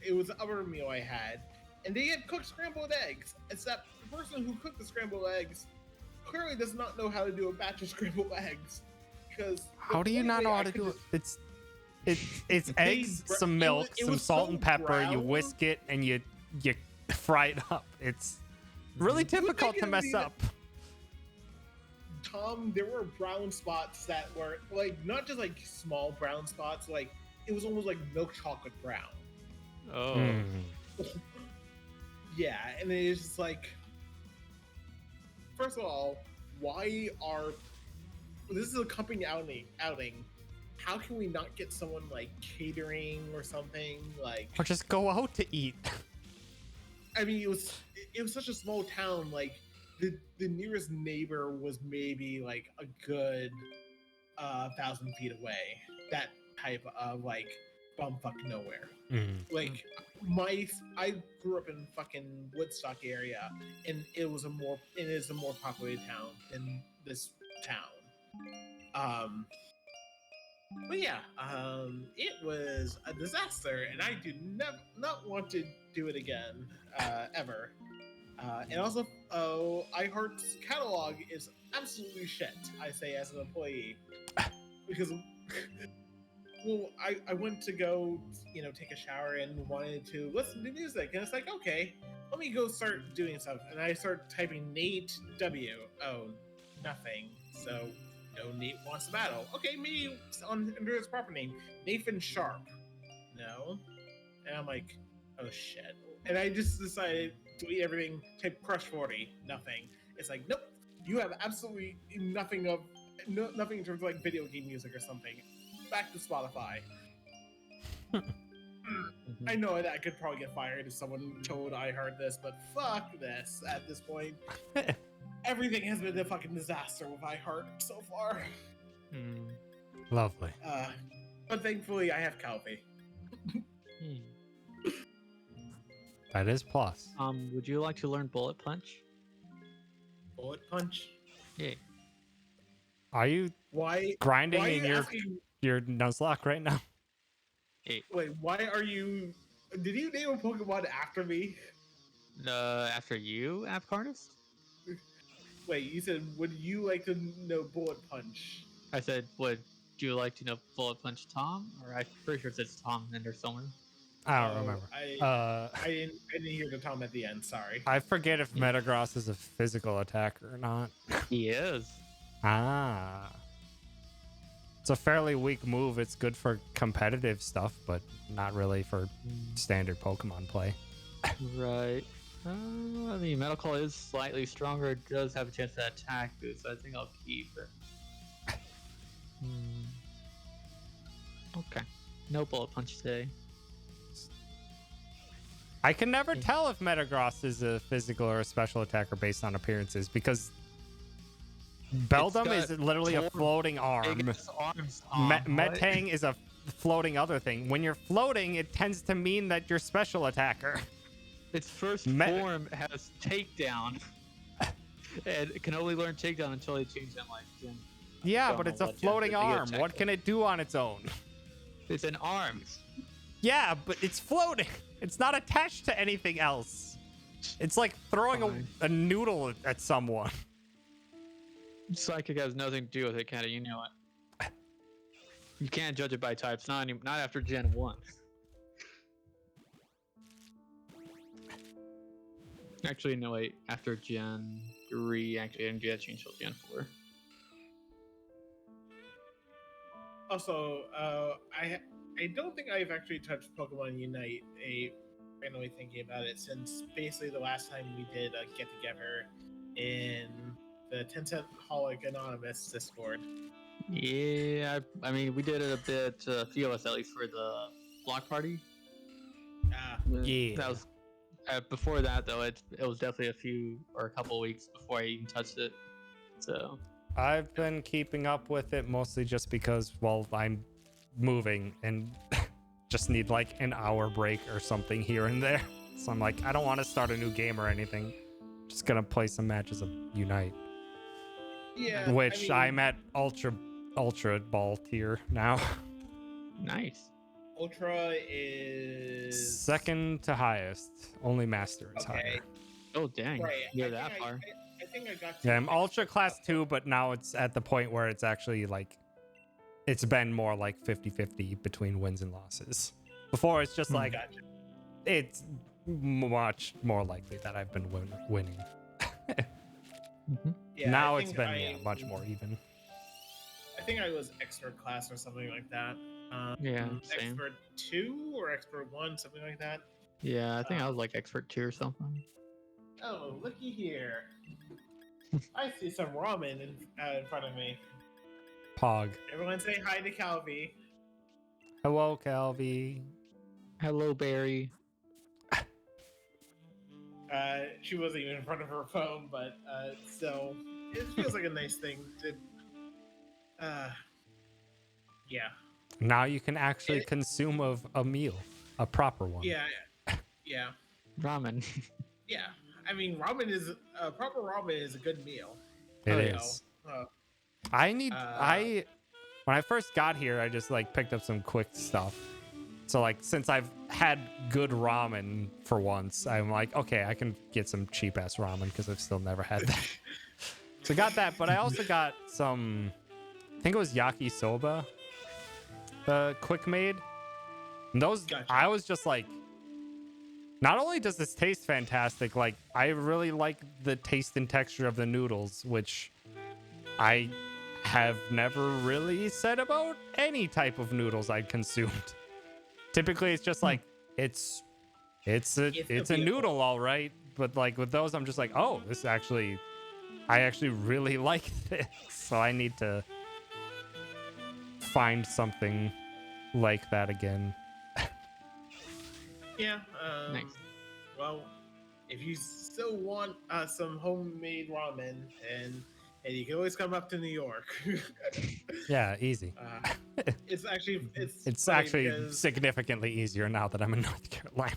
it was the other meal I had, and they had cooked scrambled eggs, except the person who cooked the scrambled eggs clearly does not know how to do a batch of scrambled eggs. How do you not know how to do it? It's eggs, some milk, some salt and pepper. Brown. You whisk it and you fry it up. It's really difficult to mess up. Tom, there were brown spots that were like not just like small brown spots. Like it was almost like milk chocolate brown. Oh. Yeah, and it's just like, first of all, why are this is a company outing, how can we not get someone like catering or something? Like, Or just go out to eat. I mean, it was such a small town. Like, the nearest neighbor was maybe like a good 1,000 feet away. That type of like bumfuck nowhere. Like I grew up in fucking Woodstock area, and it is a more populated town than this town. But yeah, it was a disaster, and I do not want to do it again, ever. And also, iHeart's catalog is absolutely shit. I say as an employee, because well, I went to go, take a shower and wanted to listen to music, and it's like, okay, let me go start doing stuff, and I start typing Nate W. Oh, nothing. So, Nate wants to battle. Okay, maybe under his proper name, Nathan Sharp. No, and I'm like, oh shit, and I just decided to delete everything. Type Crush 40. Nothing. It's like, nope, you have absolutely nothing in terms of like video game music or something. Back to Spotify. I know that I could probably get fired if someone told I heard this, but fuck this at this point. Everything has been a fucking disaster with iHeart so far. Lovely. But thankfully, I have Calvi. That is plus. Would you like to learn Bullet Punch? Bullet Punch? Yeah. Are you Why grinding are in you your asking? Nuzlocke right now? Wait, why are you? Did you name a Pokemon after me? After you, Avcarnist? Wait, you said, would you like to know Bullet Punch? I said, would you like to know Bullet Punch Tom? Or I'm pretty sure it says Tom in there somewhere. I don't remember. I didn't hear the Tom at the end. Sorry. I forget if Metagross is a physical attacker or not. He is. Ah. It's a fairly weak move. It's good for competitive stuff, but not really for standard Pokemon play. Right. I mean, Metal Claw is slightly stronger. It does have a chance to attack boost, so I think I'll keep it. Okay. No Bullet Punch today. I can never tell if Metagross is a physical or a special attacker based on appearances because Beldum is literally a floating arm. Metang is a floating other thing. When you're floating, it tends to mean that you're special attacker. Its first form has Takedown. And it can only learn Takedown until they change them like Gen. Yeah, but it's a floating arm. What can it do on its own? It's an arm. Yeah, but it's floating. It's not attached to anything else. It's like throwing a noodle at someone. Psychic has nothing to do with it, Kenny. You know it. You can't judge it by types. Not after Gen 1. Actually, no, wait. After Gen 3, actually, I didn't get a change till Gen 4. Also, I don't think I've actually touched Pokemon Unite. Randomly thinking about it since basically the last time we did a get together in the Tencent Holic Anonymous Discord. Yeah, I mean, we did it a bit. A few of us, at least, for the block party. Yeah. That was before that, though. It was definitely a couple weeks before I even touched it. So I've been keeping up with it mostly just because, well, I'm moving and just need like an hour break or something here and there. So I'm like, I don't want to start a new game or anything. Just gonna play some matches of Unite. Yeah. Which I'm at ultra ball tier now. nice. Ultra is Second to highest. Only Master is higher. Oh dang! Right. You're that far. I think I got. Yeah, I'm Ultra Class 2, but now it's at the point where it's actually like, it's been more like 50-50 between wins and losses. Before it's just like, Gotcha. it's much more likely that I've been winning. Yeah, now I it's think been much more even. I think I was expert class or something like that. Yeah, same. Expert 2 or expert 1, something like that. Yeah, I think I was like expert 2 or something. Oh, looky here. I see some ramen in front of me. Pog. Everyone say hi to Calvi. Hello, Calvi. Hello, Barry. She wasn't even in front of her phone, but still, it feels like a nice thing to. Yeah. Now you can actually consume a meal, a proper one. Yeah. Yeah. Ramen. Yeah. I mean, ramen is proper ramen is a good meal. It Oh, is. yeah. I when I first got here, I just like picked up some quick stuff. So like since I've had good ramen for once, I'm like, okay, I can get some cheap ass ramen because I've still never had that. So I got that, but I also got some, I think it was yakisoba, quick made. And those, Gotcha. I was just like, not only does this taste fantastic, like I really like the taste and texture of the noodles, which I have never really said about any type of noodles I'd consumed. Typically, it's just like it's a noodle, all right. But like with those, I'm just like, oh, this actually, I actually really like this. So I need to find something like that again. Yeah. Nice. Well, if you still want some homemade ramen, and you can always come up to New York. Yeah, easy. It's actually It's funny actually because, significantly easier now that I'm in North Carolina.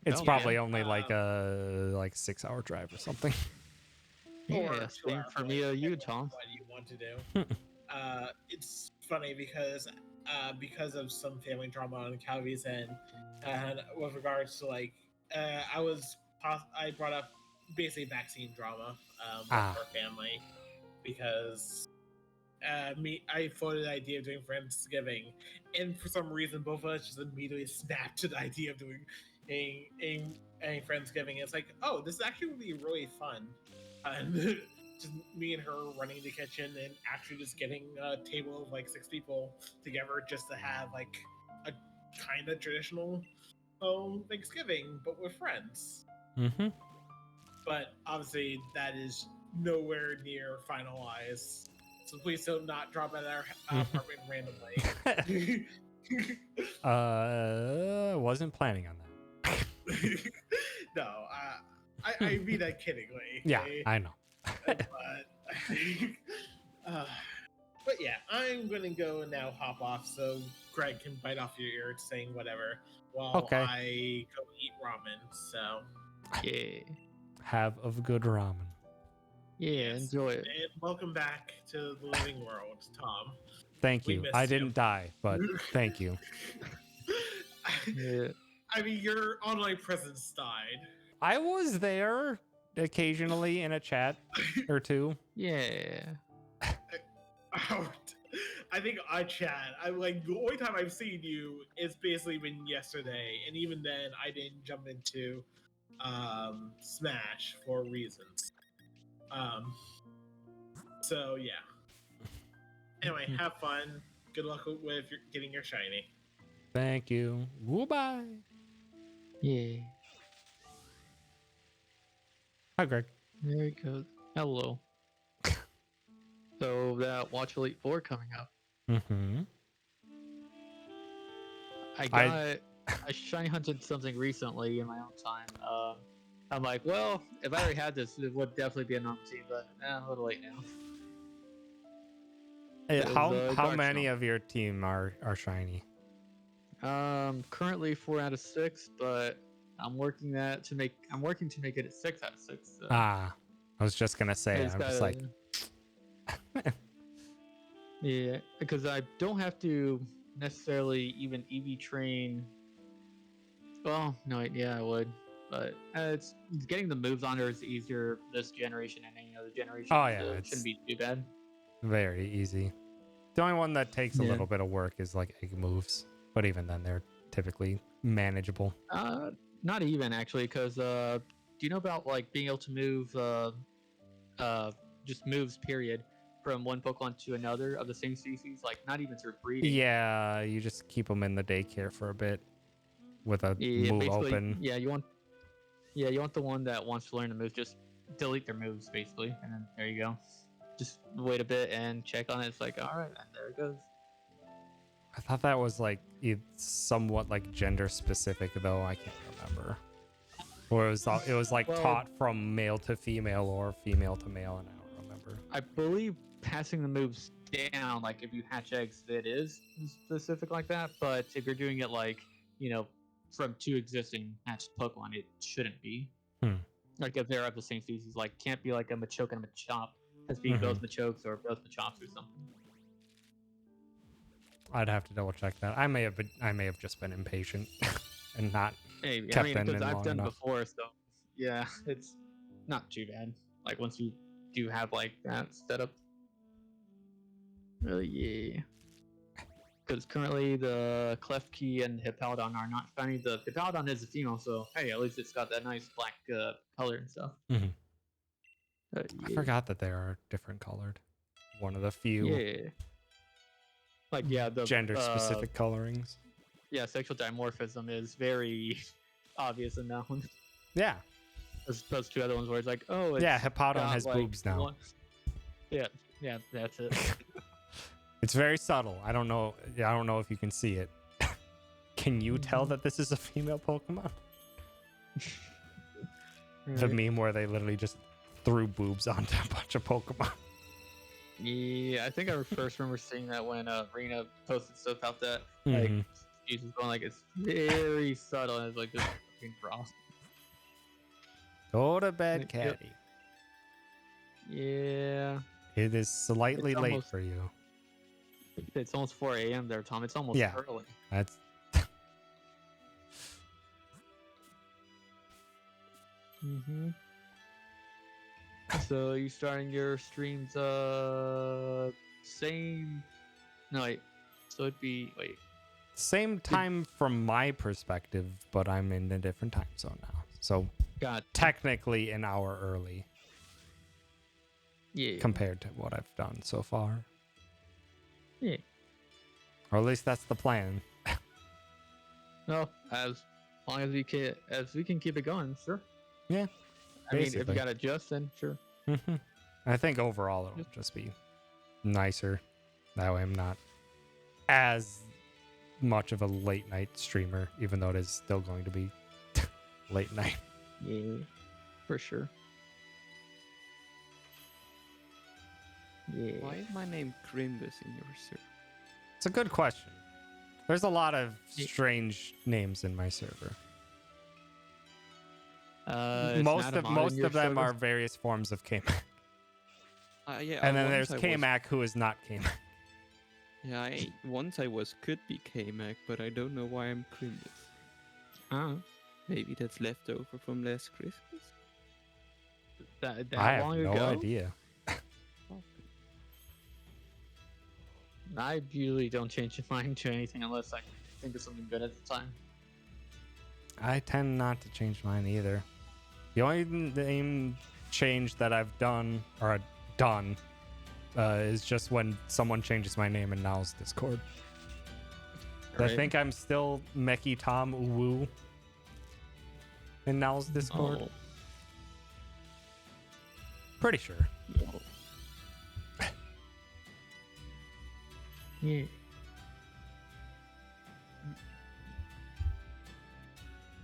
It's Oh, probably yeah. only like a 6-hour drive or something. or Yeah, 2 same hour for flight, me, you, depending on Tom. what you want to do. It's funny because of some family drama on Calvi's end, and with regards to like, I brought up basically vaccine drama with Ah. her family because I floated the idea of doing Friendsgiving, and for some reason both of us just immediately snapped to the idea of doing a Friendsgiving. It's like, oh, this actually would be really fun, and just me and her running the kitchen and actually just getting a table of like 6 people together just to have like a kind of traditional Thanksgiving, but with friends. Mm-hmm. But obviously, that is nowhere near finalized. So please don't not drop at our apartment randomly. Wasn't planning on that. No, I mean that kiddingly. Yeah, Okay? I know. But, uh, but yeah, I'm gonna go now. Hop off so Greg can bite off your ear saying whatever while Okay. I go eat ramen. So Yeah. Have of good ramen. Yeah, yes. enjoy it. And welcome back to the living world, Tom. Thank We you. missed I you. didn't die, but thank you. Yeah. I mean, your online presence died. I was there occasionally in a chat or two. Yeah. I think I chat. I like the only time I've seen you is basically been yesterday, and even then I didn't jump into Smash for reasons. So yeah. Anyway, have fun. Good luck with getting your shiny. Thank you. Goodbye. Yeah. Hi, Greg. There it goes. Hello. So that Watch Elite 4 coming up. Mm-hmm. I shiny hunted something recently in my own time. I'm like, well, if I already had this, it would definitely be a normal team, but a little late now. It was, How Dark many Snow. of your team are shiny? Currently 4 out of 6, but I'm working to make it a 6 out of 6. So. Ah, I was just gonna say. It's I'm just like, yeah, because I don't have to necessarily even EV train. Well, no, yeah, I would, but it's getting the moves on her is easier this generation than any other generation. Oh, yeah, so it it's- shouldn't be too bad. very easy. The only one that takes a Yeah. little bit of work is like egg moves, but even then, they're typically manageable. Not even actually, because do you know about like being able to move just moves period from one Pokemon to another of the same species, like not even through breeding. Yeah, you just keep them in the daycare for a bit with a Yeah, move basically, open. you want the one that wants to learn the moves, just delete their moves basically, and then there you go. just wait a bit and check on it. It's like, all right, and there it goes. I thought that was like it's somewhat like gender specific though. I can't remember. Or it was like Well- taught from male to female or female to male, and I don't remember. I believe passing the moves down, like if you hatch eggs, it is specific like that. But if you're doing it like, from two existing hatched Pokemon, it shouldn't be. Hmm. Like if they're of the same species, like can't be like a Machoke and a Machop. Has to be both Machokes or both Machops or something. I'd have to double check that. I may have just been impatient and not. Maybe. Kept I mean, in because I've long done it enough. before, so yeah, it's not too bad. Like once you do have like that setup. Really, yeah. Because currently the Klefki and Hippowdon are not shiny. The Hippowdon is a female, so hey, at least it's got that nice black color and stuff. Mhm. Yeah. I forgot that they are different colored. One of the few Yeah. Like yeah, the gender specific colorings. Yeah, sexual dimorphism is very obvious in that one, Yeah. as opposed to other ones where it's like, oh, it's Yeah, Hippowdon got, has like, boobs now. Yeah, that's it. It's very subtle. I don't know if you can see it. Can you tell that this is a female Pokemon? The Right. meme where they literally just threw boobs onto a bunch of Pokemon. Yeah, I think I first remember seeing that when Rena posted stuff about that. Like, Mhm. she's just going like it's very subtle and it's like just fucking gross. Go to bed, Yep. Caddy. Yeah, It is slightly It's late almost- for you. it's almost 4 a.m. there, Tom. It's almost Yeah. early. That's Mm-hmm. So you starting your streams same? No wait. So it'd be wait. same time from my perspective, but I'm in a different time zone now. So God. technically an hour early Yeah. compared to what I've done so far. Yeah. Or at least that's the plan. No, as long as we can keep it going, sure. Yeah, I mean, if basically. you got to adjust, then sure. Mhm. I think overall it'll just be nicer. That way I'm not as much of a late night streamer, even though it is still going to be late night. Yeah, for sure. Yeah. Why is my name Grimbus in your server? It's a good question. There's a lot of Yeah. strange names in my server. It's Most not a of mod most in your of them server? are various forms of K-Mac. Yeah, And then once there's I was- K-Mac who is not K-Mac. Yeah, once I was could be K-Mac, but I don't know why I'm Grimbus. Uh, Maybe that's left over from last Christmas? that I have long no ago? idea. I usually don't change my mind to anything unless I think of something good at the time. I tend not to change mine either. The only name change that I've done is just when someone changes my name in Now's Discord. I Right. think I'm still Meki Tom Uwu in Now's Discord. Oh, Pretty sure. yeah.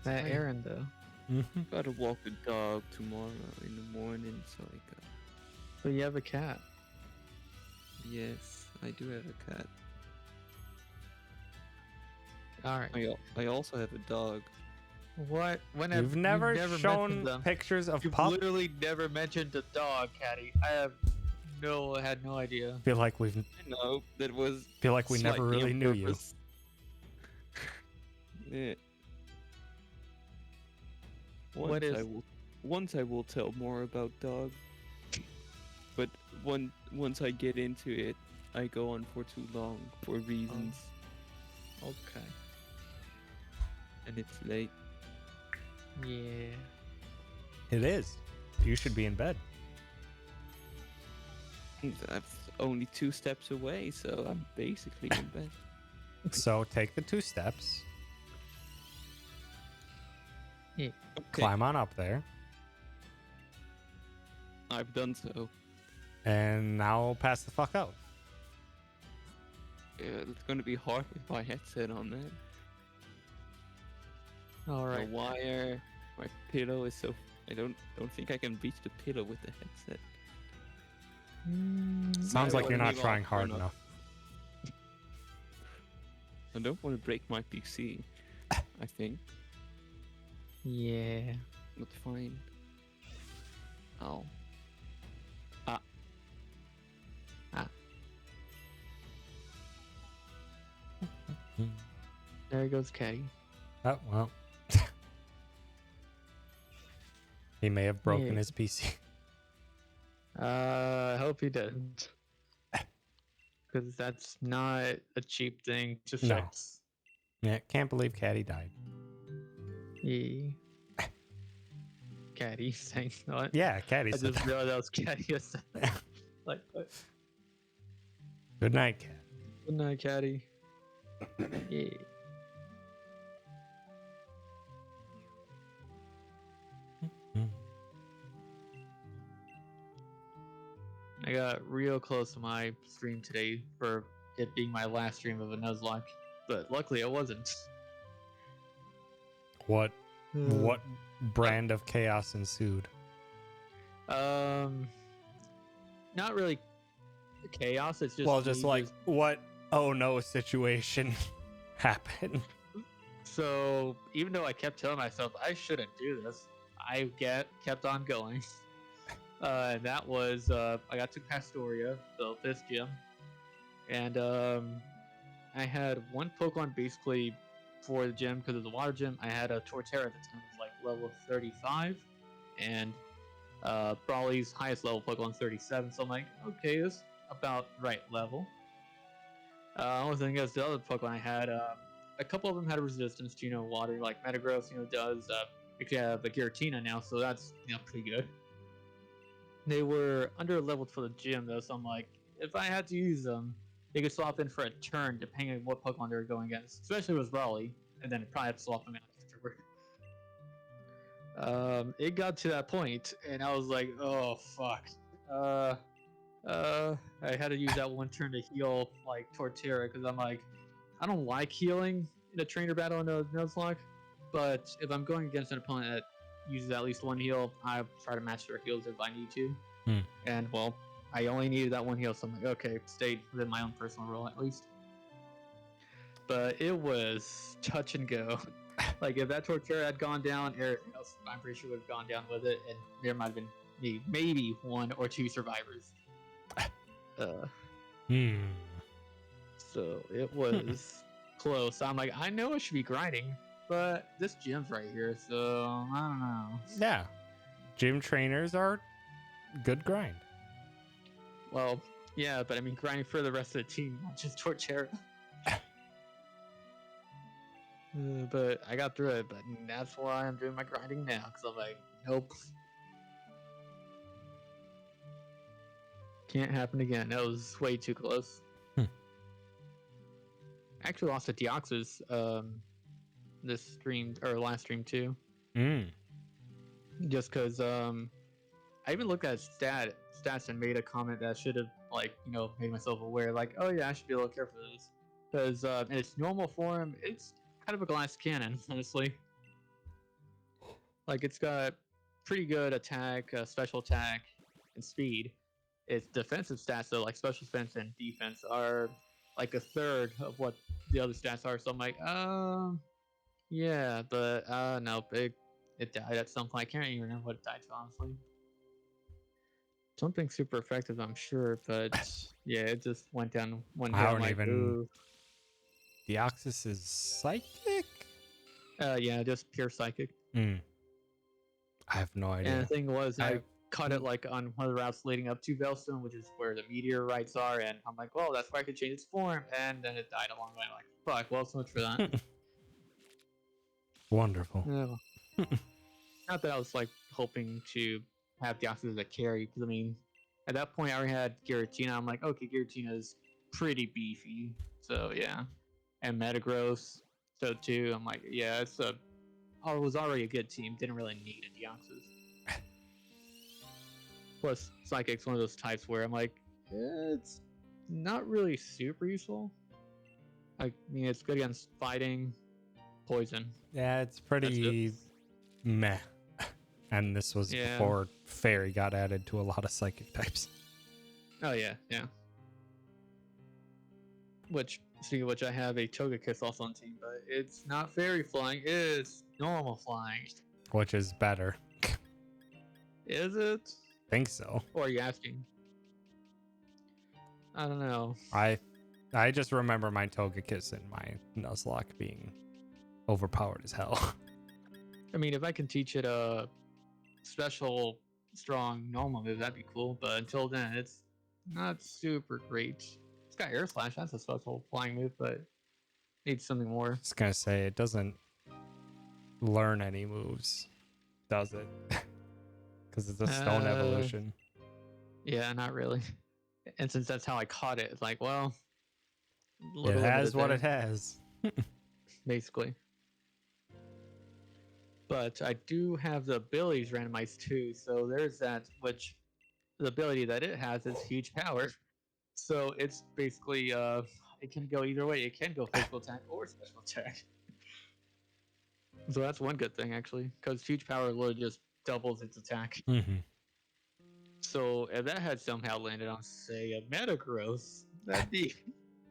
That Fine. errand though. Mm-hmm. Gotta walk the dog tomorrow in the morning, so I got. So you have a cat. Yes, I do have a cat. All right. I also have a dog. What? When You've never mentioned shown them. pictures of You've pup. literally never mentioned a dog, Caddy. I had no idea. Feel like we No, that was. never slightly really on knew you. purpose. Yeah. What is- Once I will tell more about dog. But once I get into it, I go on for too long for reasons, Okay. and it's late. Yeah. It is. You should be in bed. I'm only 2 steps away, so I'm basically in bed. So take the 2 steps, Okay, climb on up there, I've done so. And now pass the fuck out. Yeah, it's gonna be hard with my headset on that. All The right. wire, my pillow is so. I don't think I can reach the pillow with the headset. Sounds I like you're wanna not leave trying off hard one of- enough. I don't want to break my PC. I think, Yeah. but fine. Ow. There goes Caddy. Oh, well. He may have broken Yeah. his PC. I hope he didn't. Because that's not a cheap thing to No. fix. Yeah, can't believe Caddy died. Yeah. Caddy saying what? Yeah, Caddy I said just that. realized that was Caddy. Like, what? Good night, Cat. Good night, Caddy. Yeah. I got real close to my stream today for it being my last stream of a Nuzlocke, but luckily it wasn't. What brand of chaos ensued? Not really chaos. It's just Well, just me like what oh no situation happened. So even though I kept telling myself I shouldn't do this, I kept on going. And that was I got to Pastoria, the fifth gym, and I had one Pokemon basically for the gym because of the water gym. I had a Torterra at the time, it was like level 35, and Brawly's highest level Pokemon 37. So I'm like, okay, this is about right level. Only thing is, the other Pokemon I had, a couple of them had resistance to water, like Metagross, does. Actually, I have a Giratina now, so that's pretty good. They were under leveled for the gym though, so I'm like, if I had to use them, they could swap in for a turn depending on what Pokemon they were going against. Especially with Raleigh, and then probably have to swap them out afterward. It got to that point, and I was like, oh fuck. I had to use that one turn to heal like Torterra because I'm like, I don't like healing in a trainer battle in a Nuzlocke, but if I'm going against an opponent that uses at least one heal, I try to match their heals if I need to. And well, I only needed that one heal, so I'm like, okay, stayed within my own personal rule at least. But it was touch and go. Like if that Torterra had gone down, everything else I'm pretty sure would have gone down with it, and there might have been maybe one or two survivors. So it was close. I'm like, I know I should be grinding, but this gym's right here, so I don't know. Yeah. Gym trainers are good grind. Well, yeah, but I mean grinding for the rest of the team, not just Torterra. But I got through it, but that's why I'm doing my grinding now, because I'm like, nope. Can't happen again. That was way too close. Actually lost to Deoxys this stream, or last stream too. Just because I even looked at stats and made a comment that should have made myself aware, like, oh yeah, I should be a little careful for this. Because in its normal form, it's kind of a glass cannon, honestly. Like, it's got pretty good attack, special attack, and speed. Its defensive stats, though, like special defense and defense, are like a third of what the other stats are. So I'm like, yeah, but no, it died at some point. I can't even remember what it died to, honestly. Something super effective, I'm sure, but yeah, it just went down one hit. I I'm don't like, even. ooh. Deoxys is psychic? Yeah, just pure psychic. I have no idea. And the thing was, I caught it like on one of the routes leading up to Veilstone, which is where the meteorites are, and I'm like, well, that's why I could change its form, and then it died along the way. I'm like, fuck, well, so much for that. Wonderful. Yeah. Not that I was like hoping to have Deoxys as a carry, because I mean, at that point I already had Giratina. I'm like, okay, Giratina is pretty beefy, so yeah. And Metagross, so too. I'm like, yeah, it was already a good team. Didn't really need a Deoxys. Plus, Psychic's one of those types where I'm like, it's not really super useful. I mean, it's good against fighting, poison. Yeah, it's That's pretty it. meh. And this was Yeah. before Fairy got added to a lot of psychic types. Oh yeah, yeah. Which, speaking of which, I have a Togekiss also on team, but it's not fairy flying, it's normal flying. Which is better. Is it? Think so. Or are you asking? I don't know. I just remember my Togekiss and my Nuzlocke being overpowered as hell. I mean, if I can teach it a special, strong, normal move, that'd be cool. But until then, it's not super great. It's got Air Slash, that's a special flying move, but needs something more. I was gonna say it doesn't learn any moves, does it? Because it's a stone evolution. Yeah, not really. And since that's how I caught it, it's like, well, a It little has limited what there, it has. basically. But I do have the abilities randomized too, so there's that. Which the ability that it has is huge power. So it's basically it can go either way. It can go physical attack or special attack. So that's one good thing actually, because huge power literally just doubles its attack. Mm-hmm. So if that had somehow landed on, say, a Metagross, that'd be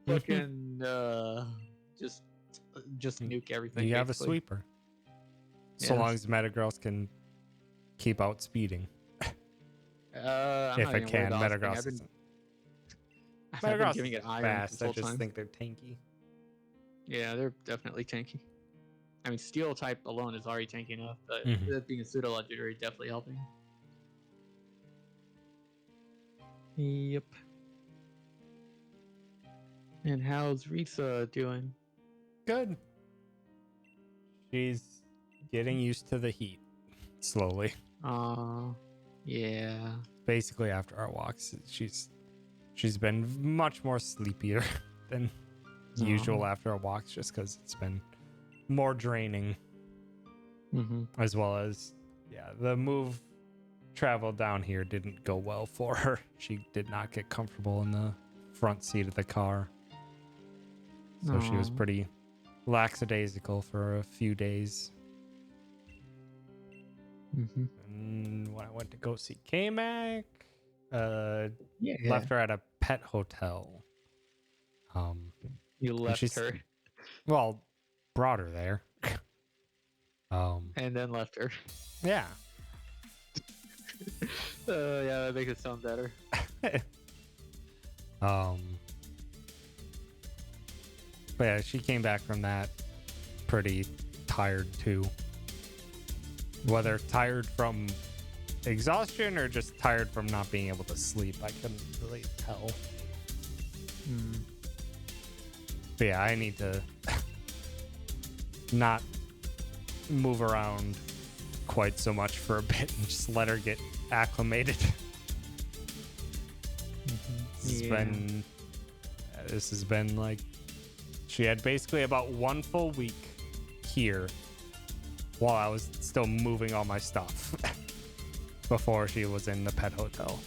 fucking just nuke everything. You have a basically. sweeper. So Yeah. long as Metagross can keep out speeding. I'm If not it even worried can, about speeding. Metagross I've been, isn't. I've been Metagross giving is it iron fast. this I whole just time. think they're tanky. Yeah, they're definitely tanky. I mean, Steel type alone is already tanky enough, but Mhm. that being a pseudo legendary definitely helping. Yep. And how's Risa doing? Good. She's getting used to the heat slowly. Yeah. Basically, after our walks, she's been much more sleepier than usual after our walks, just because it's been more draining, Mm-hmm. as well as the move travel down here didn't go well for her. She did not get comfortable in the front seat of the car, so she was pretty lackadaisical for a few days. Mm-hmm. And when I went to go see K-Mac, Yeah. left her at a pet hotel. You left she's- her Well, brought her there. and then left her. Yeah. Yeah, that makes it sound better. But yeah, she came back from that pretty tired too. Whether tired from exhaustion or just tired from not being able to sleep, I couldn't really tell. But yeah, I need to not move around quite so much for a bit and just let her get acclimated. This has been like, she had basically about 1 full week here while I was still moving all my stuff before she was in the pet hotel,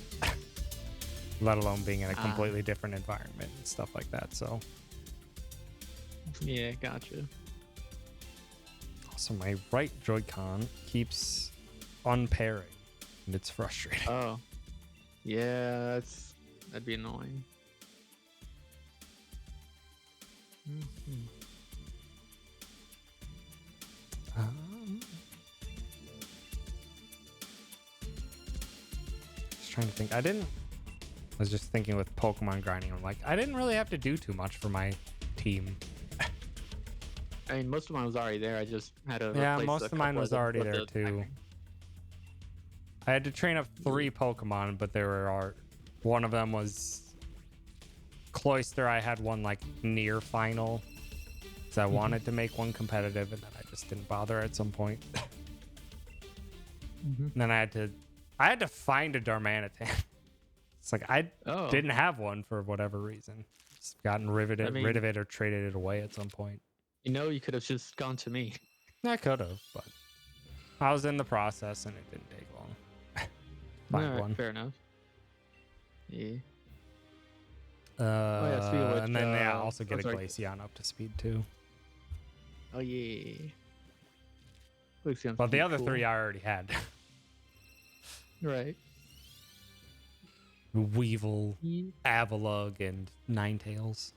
let alone being in a completely different environment and stuff like that. So Yeah, gotcha. also my right Joy-Con keeps unpairing and it's frustrating. Oh. Yeah, that'd be annoying. Mm-hmm. Just trying to think. I was just thinking with Pokemon grinding. I'm like, I didn't really have to do too much for my team. I mean, most of mine was already there. I just had to. Yeah, replace most a of mine couple was them already with there the too. timing. I had to train up 3 Pokemon, but one of them was Cloyster. I had one like near final, so I wanted to make one competitive, and then I just didn't bother at some point. And then I had to find a Darmanitan. It's like I didn't have one for whatever reason. Just gotten rid of it or traded it away at some point. You know, you could have just gone to me. I could have, but I was in the process and it didn't take long. find Alright, one. fair enough. Yeah. Yeah, speaking of which, and then also get a sorry. Glaceon up to speed too. Oh yeah. Glaceon's But the pretty other cool. 3 I already had. Right. Weevil, Yeah. Avalugg, and Ninetales.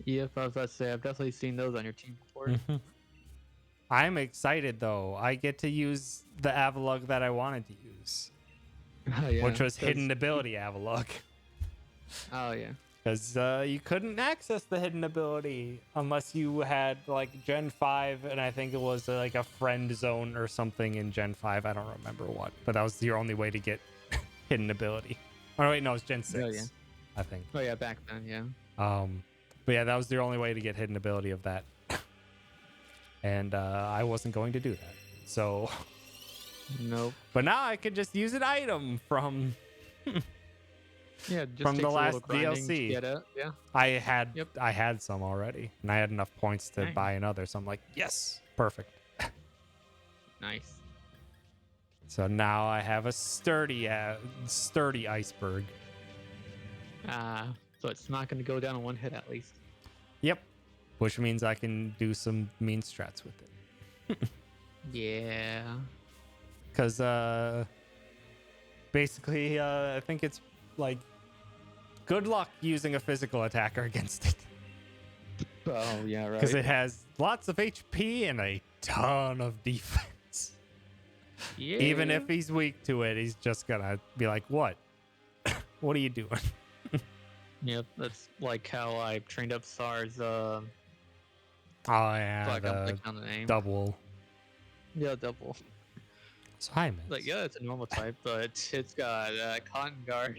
Yep, I was about to say I've definitely seen those on your team before. I'm excited though. I get to use the Avalugg that I wanted to use, Oh yeah. which was 'cause hidden ability Avalugg. Oh yeah. Because you couldn't access the hidden ability unless you had like Gen 5, and I think it was like a friend zone or something in Gen 5. I don't remember what, but that was your only way to get hidden ability. Oh wait, no, it's Gen 6. yeah. I think. Oh yeah, back then, yeah. But yeah, that was the only way to get hidden ability of that, and I wasn't going to do that. So, Nope. but now I could just use an item from. Yeah, just From takes the a last little grinding to DLC. get it. Yeah. I had Yep. I had some already, and I had enough points to Nice. buy another. So I'm like, yes, perfect. Nice. So now I have a sturdy iceberg. So it's not going to go down in one hit at least. Yep, which means I can do some mean strats with it. Yeah. Because basically, I think it's like good luck using a physical attacker against it. Oh yeah, right. Because it has lots of HP and a ton of defense. Yeah. Even if he's weak to it, he's just gonna be like, "What? What are you doing?" Yep, that's like how I trained up SARS. Oh yeah, Fuck, I'm the blanking on the name. double. Yeah, double. So hi, man. Like yeah, it's a normal type, but it's got cotton guard.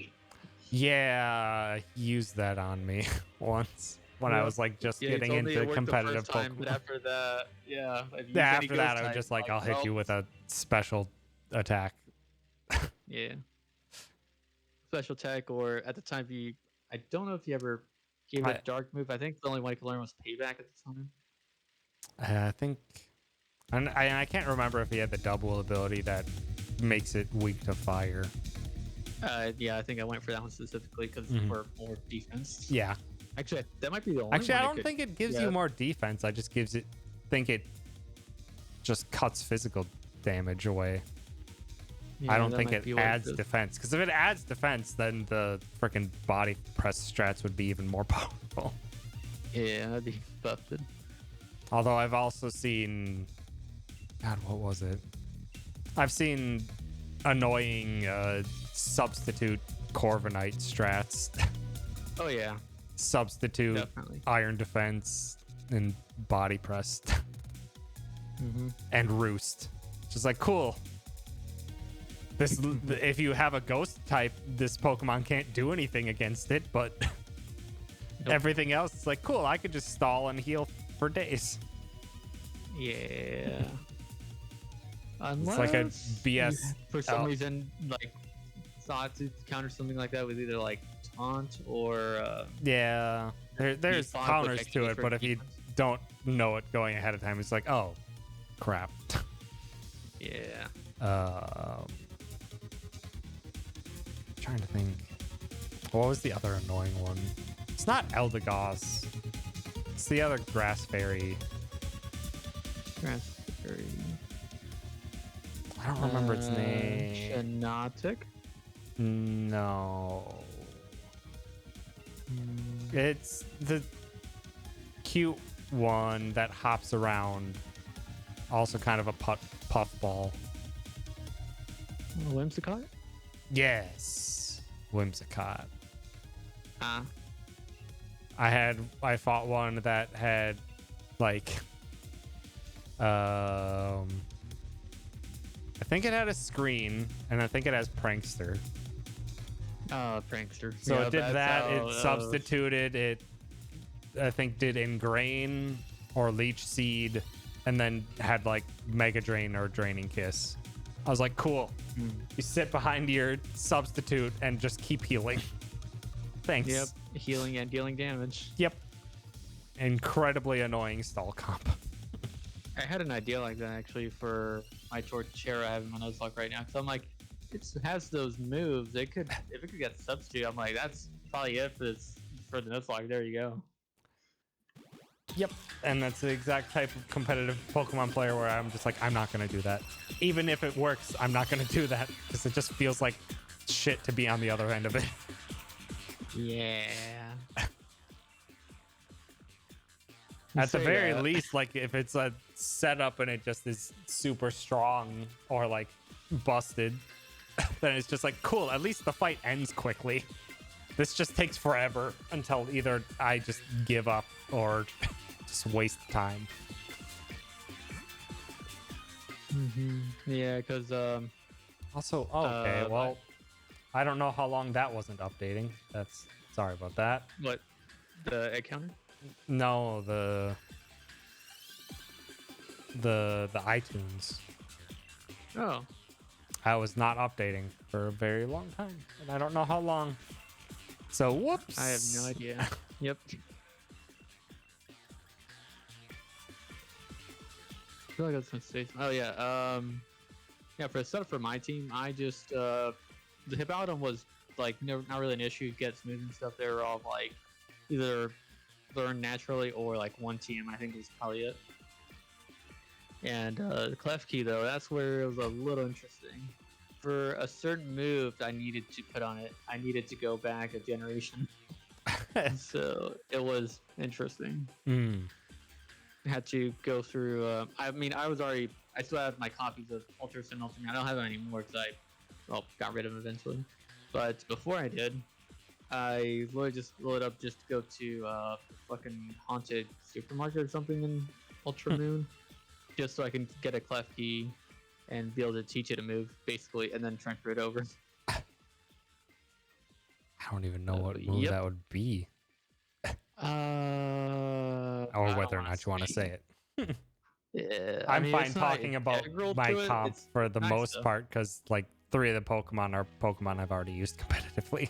Yeah, he used that on me once when I Yep. was like just Yeah, he getting told me into it worked competitive the first time, Pokemon. but after that, yeah. If you use any After that, ghost I was type, just like, I'm I'll hit you with a special attack. Yeah. Special attack, or at the time, I don't know if you ever gave it a dark move. I think the only one I could learn was payback at the time. I think, and I can't remember if he had the double ability that makes it weak to fire. Yeah, I think I went for that one specifically because Mhm. for more defense. Yeah. Actually, that might be the only Actually, one I I don't could- think it gives yeah. you more defense. I just think it just cuts physical damage away. Yeah, I don't that think might be it what adds does. defense. Because if it adds defense, then the freaking body press strats would be even more powerful. Yeah, that'd be busted. Although I've also seen, God, what was it? I've seen annoying substitute Corviknight strats, Oh yeah, substitute definitely. iron defense and body press Mm-hmm. and roost. Just like cool. This if you have a ghost type, this Pokemon can't do anything against it, but everything else is like cool. I could just stall and heal for days. Yeah. It's like a Unless BS. you, for some out. reason, like thought to counter something like that with either like taunt or Yeah, there's Default counters protection to it, for but if you defense. don't know it going ahead of time, it's like, oh, crap. Yeah. Trying to think. What was the other annoying one? It's not Eldegoss. It's the other grass fairy. Raspberry. I don't remember its name. Shanatic. No. It's the cute one that hops around. Also kind of a puffball. Whimsicott? Yes. Whimsicott. Ah. I fought one that had like I think it had a screen, and I think it has Prankster. Oh, Prankster. So Yeah, it did that's that. how, It substituted it. I think did Ingrain or Leech Seed, and then had like Mega Drain or Draining Kiss. I was like, cool. You sit behind your substitute and just keep healing. Thanks. Yep. Healing and dealing damage. Yep. Incredibly annoying stall comp. I had an idea like that actually for my Torterra I have in my Nuzlocke right now. Because I'm like, it has those moves. It could if it could get substitute. I'm like, that's probably it for the Nuzlocke. There you go. Yep, and that's the exact type of competitive Pokemon player where I'm just like, I'm not gonna do that. Even if it works, I'm not gonna do that because it just feels like shit to be on the other end of it. Yeah. At the Say very that. least, like if it's a setup and it just is super strong or like busted, then it's just like cool. At least the fight ends quickly. This just takes forever until either I just give up or just waste time. Yeah, because Also, okay, well, I don't know how long that wasn't updating. That's sorry about that. what the egg counter? No, the iTunes. Oh, I was not updating for a very long time, and I don't know how long. So whoops. I have no idea. Yep. I feel like I was gonna say. Oh yeah. Yeah. For the setup for my team, I just the Hippowdon was like not really an issue. Get smooth and stuff. They were all like either learn naturally or like one team. I think was probably it. And the Klefki though, that's where it was a little interesting. For a certain move I needed to put on it, I needed to go back a generation. So it was interesting. I had to go through. I mean, I still have my copies of Ultra Sun, Ultra Moon. I don't have them anymore because I got rid of them eventually. But before I did, I literally just loaded up just to go to fucking haunted supermarket or something in Ultra Moon, just so I can get a Klefki and be able to teach it a move, basically, and then transfer it over. I don't even know what move Yep. that would be, Or or whether or not you want to say it. Yeah, I'm mean, fine it's not talking about integral my to it, comp it's for the nice, most though. part because like 3 of the Pokemon are Pokemon I've already used competitively.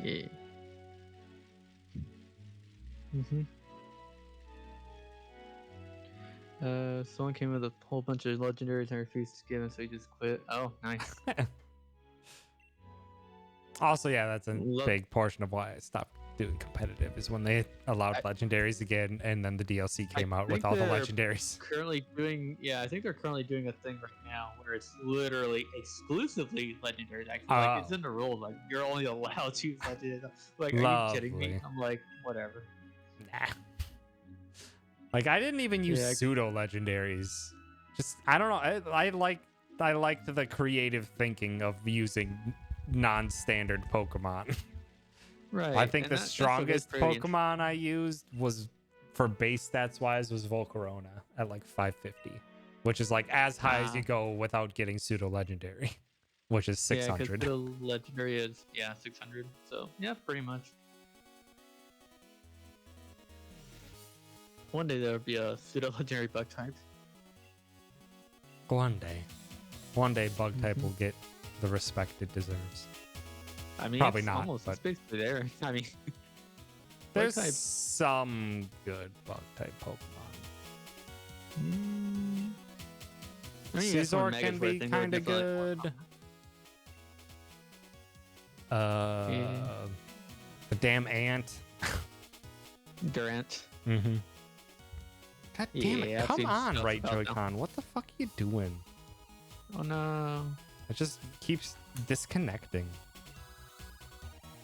Yeah. Someone came with a whole bunch of legendaries and I refused to give him, so he just quit. Oh, nice. Also, yeah, that's a Love- big portion of why I stopped doing competitive is when they allowed legendaries again, and then the DLC came out with think all the they're legendaries. Currently doing, yeah, I think they're currently doing a thing right now where it's literally exclusively legendaries. Actually, like it's in the rules, like you're only allowed to use legendaries. Like, are you kidding me? Lovely. I'm like, whatever. Nah. Like I didn't even use Yeah. pseudo legendaries. Just I don't know. I liked the creative thinking of using non-standard Pokemon. Right. I think and the that's strongest pretty Pokemon I used was for base stats wise was Volcarona at like 550, which is like as high as you go without getting pseudo legendary, which is Yeah, 600. because the legendary is 600. So yeah, pretty much. One day there'll be a pseudo legendary bug type. One day bug type will get the respect it deserves. I mean, Probably it's not, almost but- it's basically there. I mean, There's type. some good bug type Pokemon. I mean, you got some Scizor Megas can where I be think they're kind of definitely good. Yeah. The damn ant. Durant. Mm-hmm. God damn Yeah, it! I've Come seen on, stuff right about them. Joy-Con. What the fuck are you doing? Oh no. It just keeps disconnecting,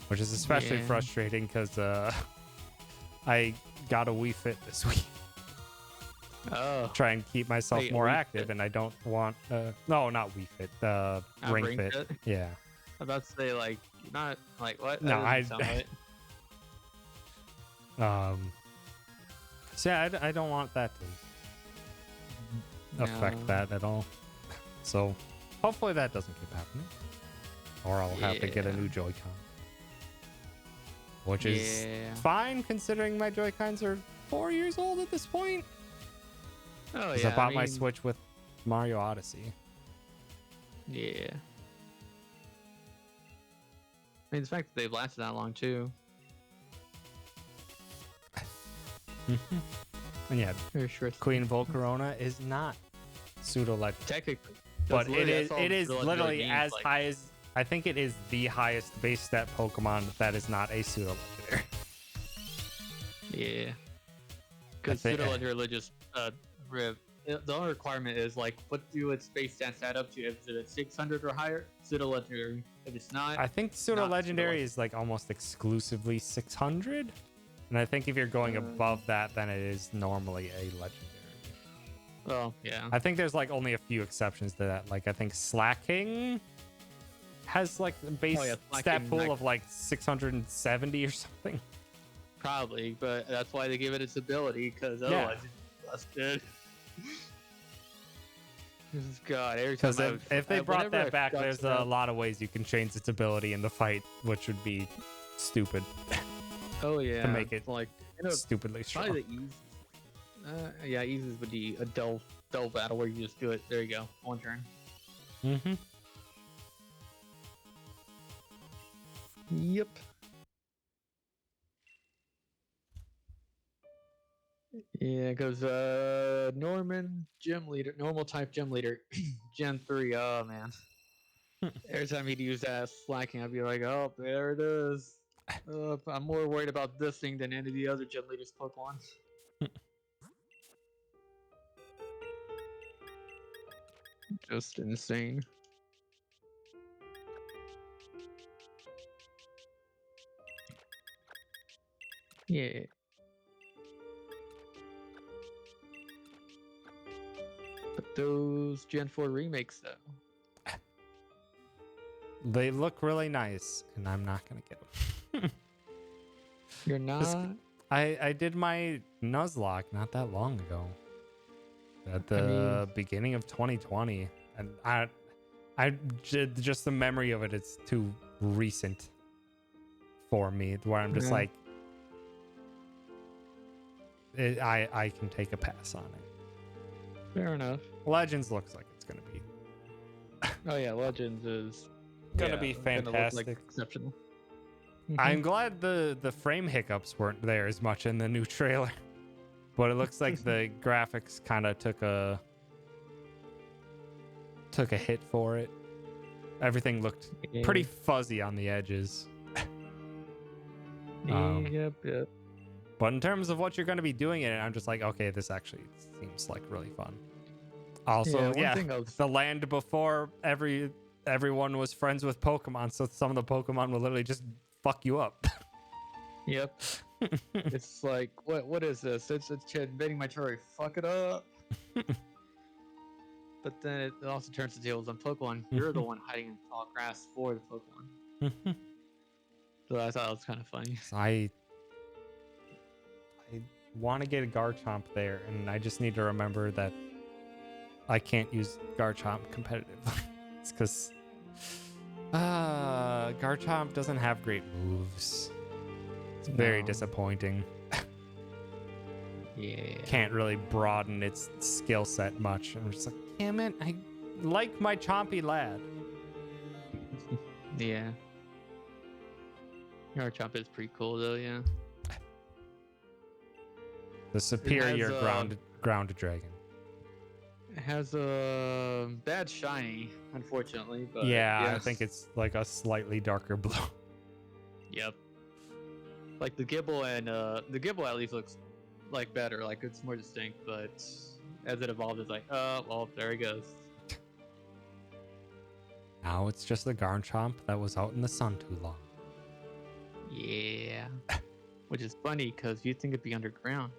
which is especially Yeah. frustrating because I got a Wii Fit this week. Oh. Try and keep myself Wait, more Wii active, Fit? and I don't want. No, not Wii Fit. Ring Ring Fit. Fit? Yeah. I'm about to say like not like what? No, That doesn't sound right. So yeah, I don't want that to affect No. that at all. So hopefully that doesn't keep happening, or I'll have to get a Yeah. new Joy-Con, which is Yeah. fine considering my Joy-Cons are 4 years old at this point. Oh 'Cause yeah. I bought I my mean, Switch with Mario Odyssey. Yeah. I mean, the fact that they've lasted that long too. And yeah, Very sure. Queen Volcarona is not pseudo legend. but literally, I saw it is legendary literally beings, as like- high as I think it is the highest base stat Pokemon that is not a pseudo legendary. Yeah. Because think- pseudo legendary just the only requirement is like what do its base stats add up to? If it's 600 or higher, pseudo legendary. If it's not, I think pseudo Not legendary pseudo- is like almost exclusively 600, and I think if you're going above that, then it is normally a legendary. well, yeah. I think there's like only a few exceptions to that. Like I think Slacking has like a base Oh, yeah, stat Slacking, pool like- of like 670 or something. Probably, but that's why they give it its ability, because Yeah. otherwise it's busted. God, every time Because if they brought whenever I that back, got there's to a that- lot of ways you can change its ability in the fight, which would be stupid, Oh yeah, make it like stupidly strong. probably the ease. Yeah, eases would be a dull battle where you just do it. There you go, one turn. Mm-hmm. Yep. Yeah, it goes Norman gym leader, normal type gym leader, Gen 3. Oh man. Every time he'd use that slacking, I'd be like, oh, there it is. I'm more worried about this thing than any of the other gym leaders Pokemon. Just insane. Yeah. But those Gen 4 remakes, though. They look really nice, and I'm not gonna get them. You're not. I did my Nuzlocke not that long ago, at the beginning of 2020, and just the memory of it is too recent for me, where I'm just Yeah. like, I can take a pass on it. Fair enough. Legends looks like it's gonna be Oh yeah, Legends is Gonna be gonna look, like, fantastic. exceptional. I'm glad the frame hiccups weren't there as much in the new trailer, but it looks like the graphics kind of took a hit for it. Everything looked pretty fuzzy on the edges. Yep. But in terms of what you're going to be doing in it, I'm just like, okay, this actually seems like really fun. Also, one yeah, thing I was- the land before everyone was friends with Pokemon, so some of the Pokemon will literally just fuck you up. Yep. It's like, what is this? It's invading my territory. Fuck it up. But then it also turns the tables on Pokemon. You're the one hiding in tall grass for the Pokemon. So I thought it was kind of funny. So I want to get a Garchomp there, and I just need to remember that I can't use Garchomp competitively. It's because Garchomp doesn't have great moves. It's very No. disappointing. Yeah. Can't really broaden its skill set much. I'm just like, damn it, I like my Chompy lad. Yeah. Garchomp is pretty cool though, yeah. The superior has, ground dragon. It has a bad shiny, unfortunately. But Yeah, I yes. think it's like a slightly darker blue. Yep. Like the Gibble and the Gibble at least looks like better, like it's more distinct, but as it evolves, it's like, oh well, there he goes. Now it's just a Garchomp that was out in the sun too long. Yeah. Which is funny because you'd think it'd be underground.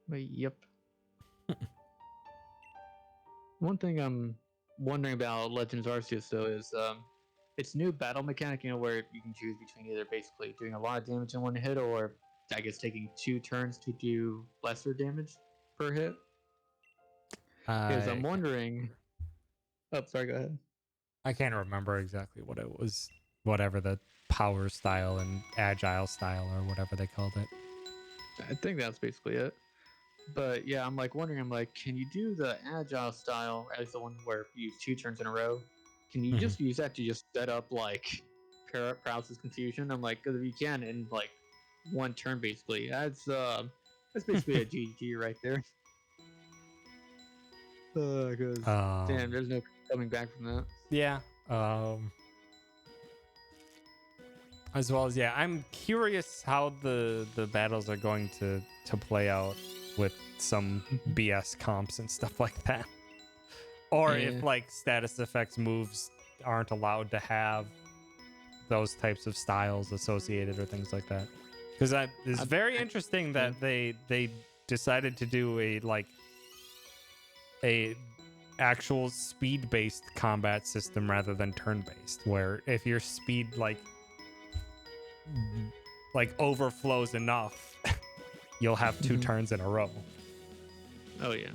But yep. One thing I'm wondering about Legends Arceus though is its new battle mechanic, where you can choose between either basically doing a lot of damage in one hit or I guess taking 2 turns to do lesser damage per hit. Because I'm wondering. Oh, sorry, go ahead. I can't remember exactly what it was. Whatever the power style and agile style or whatever they called it. I think that's basically it. But yeah, I'm like wondering, can you do the agile style as the one where you use 2 turns in a row? Can you just use that to just set up like paralysis confusion? I'm like, because if you can in like 1 turn basically, that's That's basically a GG right there. 'Cause, damn, there's no coming back from that. Yeah. As well as I'm curious how the battles are going to play out with some BS comps and stuff like that. Or if Yeah. like status effects moves aren't allowed to have those types of styles associated or things like that. Because it's very interesting that they decided to do a actual speed based combat system rather than turn based, where if your speed like overflows enough, you'll have 2 turns in a row. Oh yeah.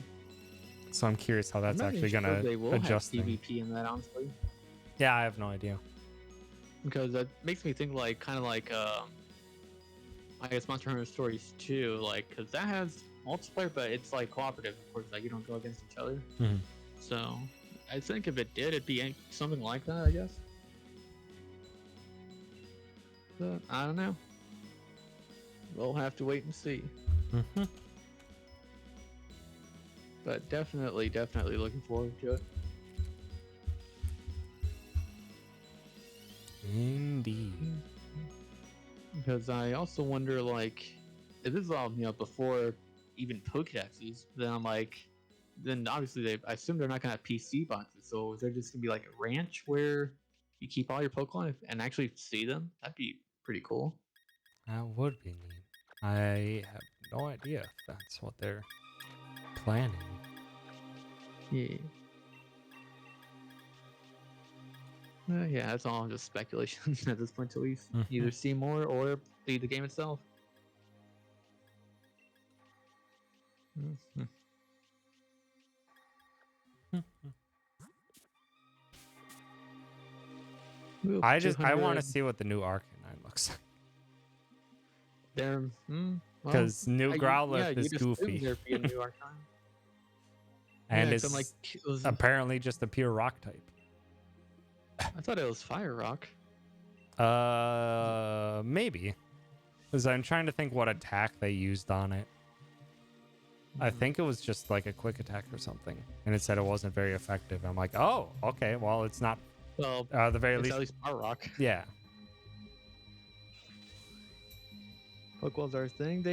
So I'm curious how that's I'm not actually even gonna sure they will adjust have things. PvP in that, honestly, Yeah, I have no idea. because that makes me think like kind of like I guess Monster Hunter Stories 2, like because that has multiplayer, but it's like cooperative, of course, like you don't go against each other. Mhm. So I think if it did, it'd be something like that, I guess. But I don't know. We'll have to wait and see. Mm-hmm. But definitely looking forward to it. Indeed. Because I also wonder, like, if this is all, before even Pokédexes, then I'm like, then obviously I assume they're not gonna have PC boxes, so is there just gonna be like a ranch where you keep all your Pokemon and actually see them? That'd be pretty cool. That would be neat. I have no idea if that's what they're planning. Yeah. Yeah, that's all just speculation at this point till we either see more or see the game itself. Mhm. Oof, I want 200. to see what the new Arcanine looks like. There, Because new Growlithe is you'd assume goofy. there'd be a new Archon. And Yeah, it's 'cause I'm like, it was, apparently just a pure rock type. I thought it was Fire Rock. Maybe. Because I'm trying to think what attack they used on it. I think it was just like a quick attack or something. And it said it wasn't very effective. I'm like, oh, okay. Well, it's not. Well, The very it's least. at least Fire Rock. Yeah. Pokeballs are a thing.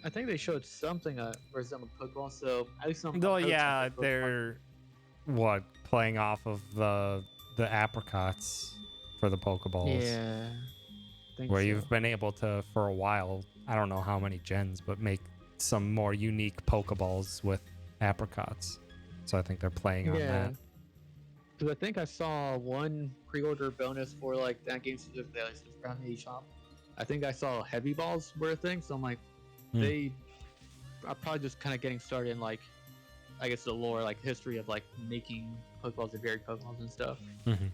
I think they showed something resembled Pokeball. So at least some. Well, yeah, they're playing off of the apricots for the Pokeballs. Yeah. Where you've been able to, for a while, I don't know how many gens, but make some more unique Pokeballs with apricots. So I think they're playing on that. Because I think I saw one pre-order bonus for like that game specifically, at least from the eShop. I think I saw heavy balls were a thing, so I'm like, they are probably just kind of getting started in like, I guess the lore, like history of like making Pokeballs and varied Pokeballs and stuff. Mm-hmm.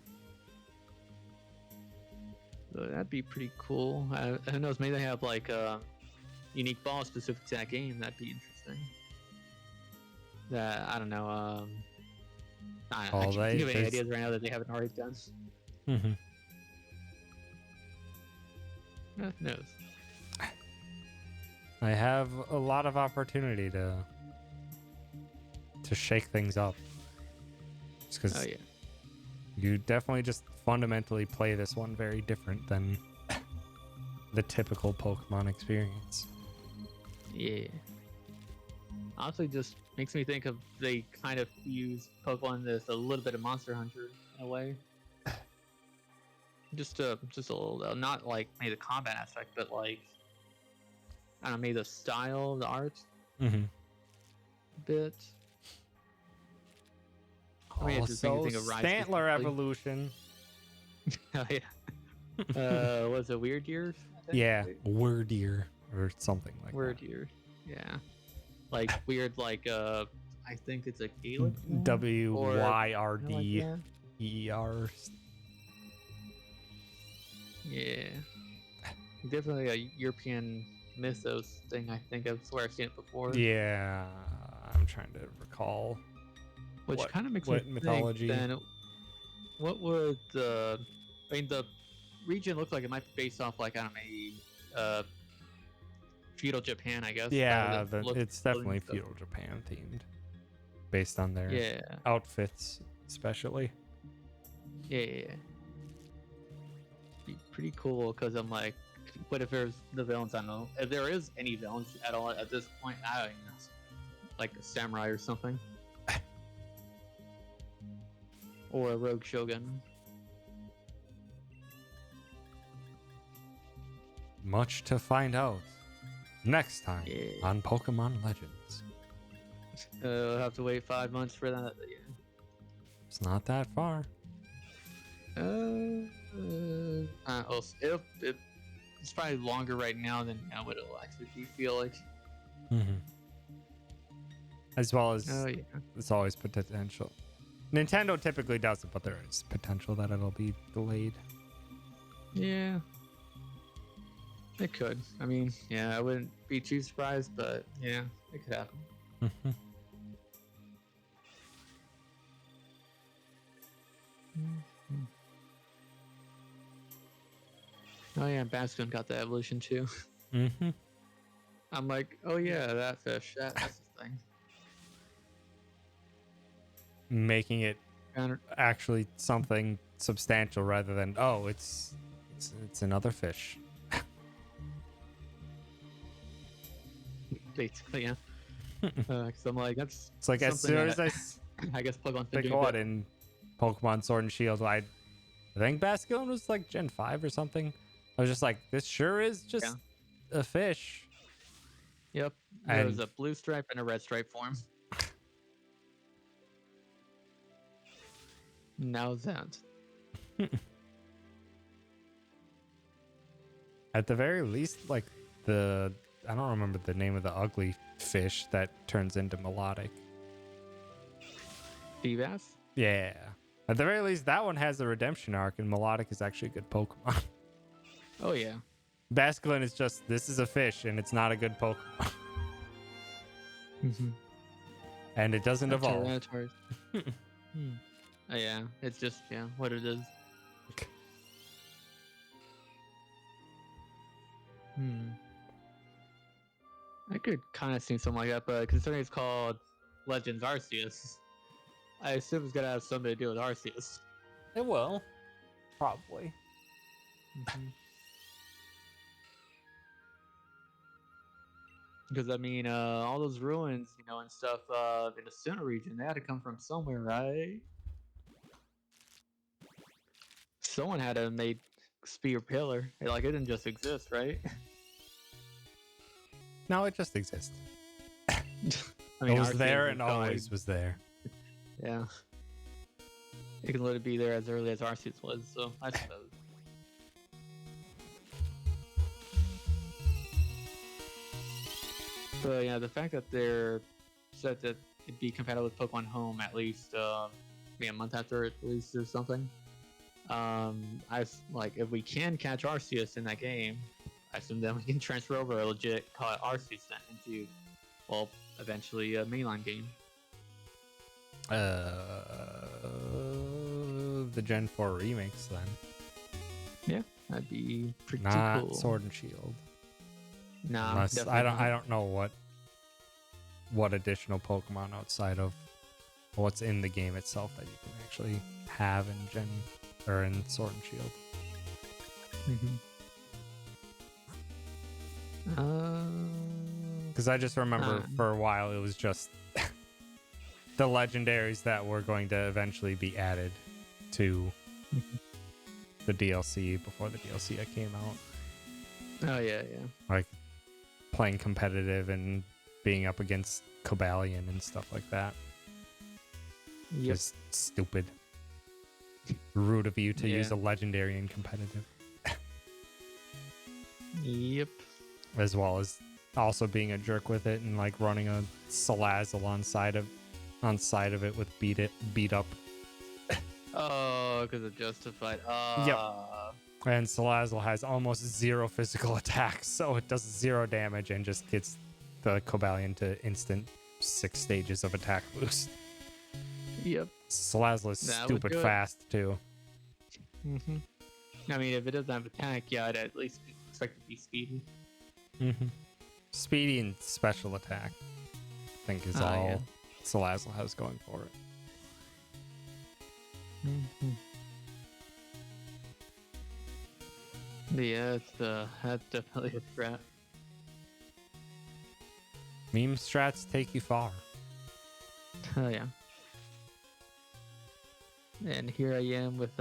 So that'd be pretty cool. Who knows? Maybe they have like unique balls specific to that game. That'd be interesting. I don't know. I can't think of any ideas right now that they haven't already done. Mm-hmm. Who knows? I have a lot of opportunity to shake things up. Just because you definitely just fundamentally play this one very different than the typical Pokemon experience. Yeah. Honestly, just makes me think of they kind of use Pokemon as a little bit of Monster Hunter in a way. Just a little, not like maybe the combat aspect, but like I don't know, maybe the style, the art, bit. Also, Stantler evolution. Oh yeah. Was it Weird Year? Yeah, Word Year or something like Word Year. Yeah. Like weird, like I think it's a Gaelic. WYRDER. Yeah. Definitely a European mythos thing, I think. I swear I've seen it before. Yeah. I'm trying to recall. Which kind of makes me mythology. think then what would the region look like? It might be based off like, I don't know, maybe feudal Japan, I guess. Yeah, that look- it's definitely stuff. feudal Japan themed, based on their Yeah, outfits, especially. yeah. Be pretty cool because I'm like, what if there's the villains? I don't know if there is any villains at all at this point. I don't know, like a samurai or something, or a rogue shogun. Much to find out next time Yeah. on Pokemon Legends. I'll have to wait 5 months for that. Yeah. It's not that far. It's probably longer right now than what it'll actually be, feel like. Mm-hmm. As well as Oh yeah. it's always potential. Nintendo typically does it, but there is potential that it'll be delayed. Yeah. It could. I mean, yeah, I wouldn't be too surprised, but yeah, it could happen. Mhm. Oh yeah, Bastion got the evolution too. Mm-hmm. I'm like, oh yeah, that fish. That's the thing. Making it Counter- actually something substantial rather than it's another fish. Basically, yeah. Because I'm like, that's It's like as something soon that as I I guess Pokemon's been think doing what that- in Pokemon Sword and Shield, I think Basculin was like Gen 5 or something. I was just like, this sure is just a fish. Yep. There was And- a blue stripe and a red stripe form. Now that. At the very least, like I don't remember the name of the ugly fish that turns into Melodic. Feebas? Yeah. At the very least, that one has a redemption arc, and Melodic is actually a good Pokemon. Oh yeah. Basculin is just, this is a fish, and it's not a good Pokemon. And it doesn't evolve. Tyranitar. Oh yeah, it's just what it is. I could kind of see something like that, but considering it's called Legends Arceus, I assume it's gonna have something to do with Arceus. It will. Probably. Because I mean, all those ruins, and stuff in the Sinnoh region, they had to come from somewhere, right? Someone had to make Spear Pillar. Like, it didn't just exist, right? No, it just exists. I It was Arceus there is and gone. always was there. Yeah. It can let it be there as early as Arceus was, so I suppose. But yeah, the fact that they're said that it'd be compatible with Pokemon Home at least a month after it released or something. Like if we can catch Arceus in that game, I assume then we can transfer over a legit Arceus then into, well, eventually a mainline game. The Gen 4 remakes then. Yeah, that'd be pretty Not cool. Sword and Shield. Nah, Unless definitely I not. don't know what additional Pokemon outside of what's in the game itself that you can actually have in Gen or in Sword and Shield. Because I just remember for a while it was just the legendaries that were going to eventually be added to the DLC before the DLC came out. Oh yeah. Like playing competitive and being up against Cobalion and stuff like that. Yep. Just stupid. Rude of you to Yeah. use a legendary in competitive. Yep. As well as also being a jerk with it and like running a Salazzle on side of it with beat up. Oh, because of Justified. And Salazzle has almost zero physical attacks, so it does 0 damage and just gets the Cobalion to instant 6 stages of attack boost. Yep. Salazzle is That would stupid do it. fast too. I mean, if it doesn't have attack, yeah, I'd at least expect it to be speedy. Speedy and special attack, I think, is Oh, all yeah. Salazzle has going for it. Yeah, that's definitely a threat. Meme strats take you far. Oh yeah. And here I am with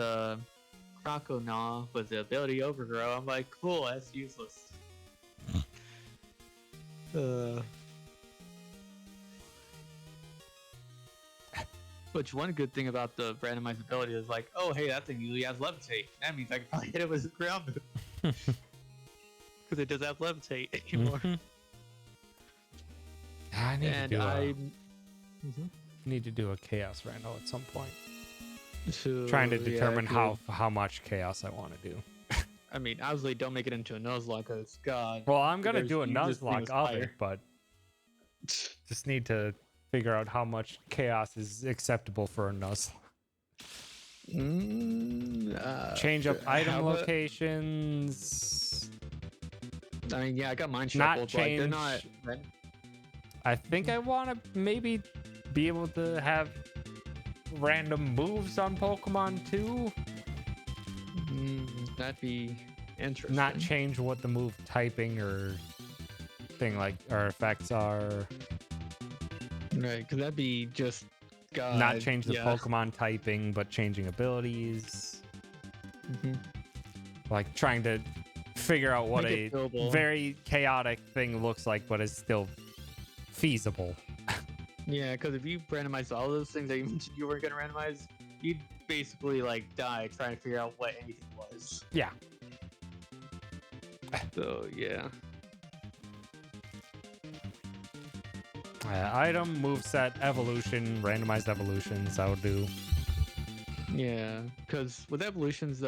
Croconaw with the ability Overgrow. I'm like, cool, that's useless. Which one good thing about the randomized ability is like, oh hey, that thing usually has levitate. That means I can probably hit it with his ground move. Because it does have levitate anymore. I need And to do I need to do a chaos random at some point. so, Trying to yeah, determine cool. how much chaos I want to do. I mean, obviously, don't make it into a Nuzlocke, because God. Well, I'm gonna there's do a easiest thing Nuzlocke is of fire. it, but just need to figure out how much chaos is acceptable for a Nuzlocke. Change up item how about- locations. I mean, yeah, I got mine Not shuffled. Like, they're change. not. I think I want to maybe be able to have random moves on Pokemon too. That'd be interesting. Not change what the move typing or thing like or effects are. Right, because that'd be just. God. Not change the yeah. Pokemon typing, but changing abilities. Mhm. Like trying to figure out what Make a it doable. very chaotic thing looks like, but is still feasible. Yeah, because if you randomize all those things that you mentioned you weren't gonna randomize, you'd basically like die trying to figure out what anything was. Yeah. So yeah. Item, moveset, evolution, randomized evolutions, I would do. Yeah, because with evolutions,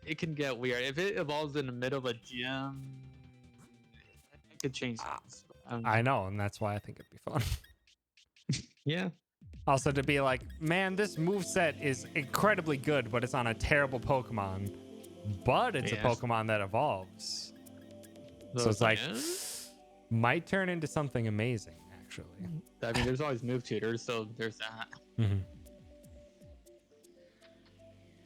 it can get weird. If it evolves in the middle of a gym, it could change things. I know, and that's why I think it'd be fun. Yeah. Also, to be like, man, this moveset is incredibly good, but it's on a terrible Pokemon. But it's a Yeah. Pokemon that evolves. So it's like, might turn into something amazing, actually. I mean, there's always move tutors, so there's that. Mm-hmm.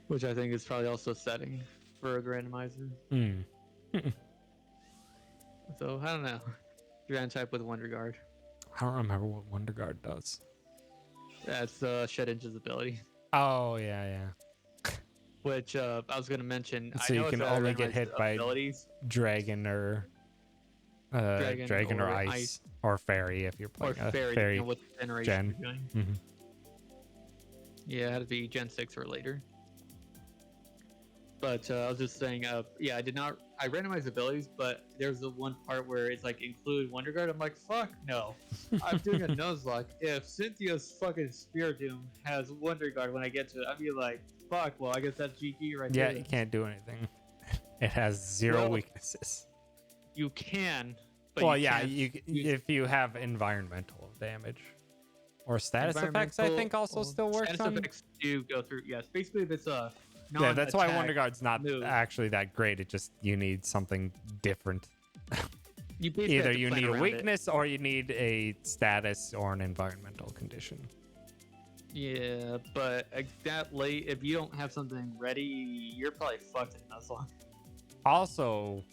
Which I think is probably also setting for the randomizer. Mm. So I don't know. Grand type with Wonder Guard. I don't remember what Wonder Guard does. That's Shedinja's ability. Oh, yeah. Which I was gonna mention. So I you know can it's only get randomized hit by abilities Dragon or Dragon or Ice or Fairy if you're or playing a fairy, Fairy. depending on what generation Gen. you're doing. Mhm. Yeah, it had to be Gen 6 or later. But I was just saying, yeah, I randomized abilities, but there's the one part where it's like include Wonder Guard. I'm like, fuck no. I'm doing a Nuzlocke. If Cynthia's fucking Spiritomb has Wonder Guard when I get to it, I'd be like, fuck, well, I guess that's GG right Yeah, there. you can't do anything. It has zero Well, weaknesses. You can. But Well, you yeah, can't use if you have environmental damage or status effects, I think also still works status on. effects do go through. Yes, basically if it's a Yeah, that's why non-attack Wonder Guard's not move, actually that great. It just you need something different. you basically have Either to you plan need a around weakness or you need a status or an environmental condition. Yeah, but that late, if you don't have something ready, you're probably fucked in Nuzlocke. Also,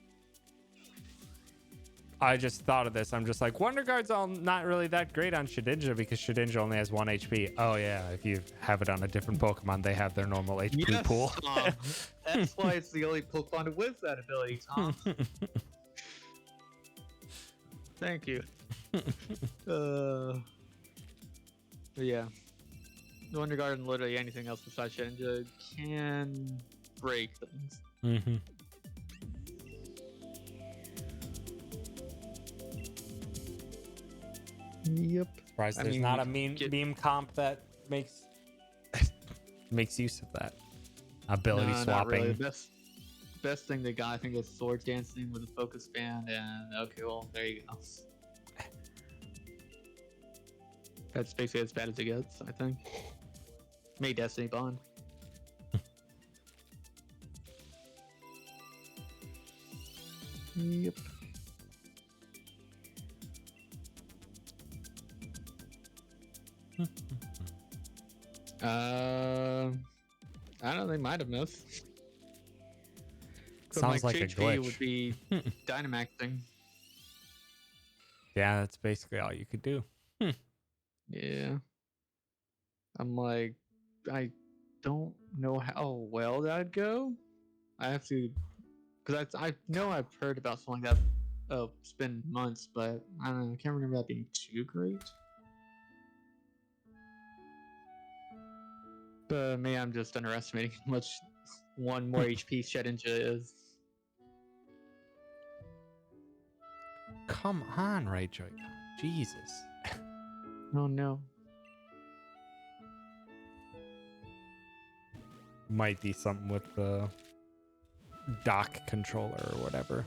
I just thought of this. I'm just like, Wonder Guard's all not really that great on Shedinja because Shedinja only has 1 HP. Oh yeah, if you have it on a different Pokemon, they have their normal HP pool. Tom. That's why it's the only Pokemon with that ability, Tom. Thank you. But yeah. The Wonder Guard and literally anything else besides Shedinja can break things. Mm-hmm. Yep. Surprised I there's mean, not a you get- meme comp that makes makes use of that ability No, not swapping. really. The best thing they got, I think, is sword dancing with a focus band, and okay, well, there you go. That's basically as bad as it gets, I think. Made Destiny Bond. Yep. I don't know. They might have missed. So Sounds my like a HP glitch. would be Dynamaxing. Yeah, that's basically all you could do. Yeah. I'm like, I don't know how well that'd go. I have to, because I know I've heard about something like that. Oh, it's been months, but I don't know. I can't remember that being too great. But maybe I'm just underestimating how much one more HP Shedinja is. Come on, right Joy-Con. Jesus. Oh no. Might be something with the dock controller or whatever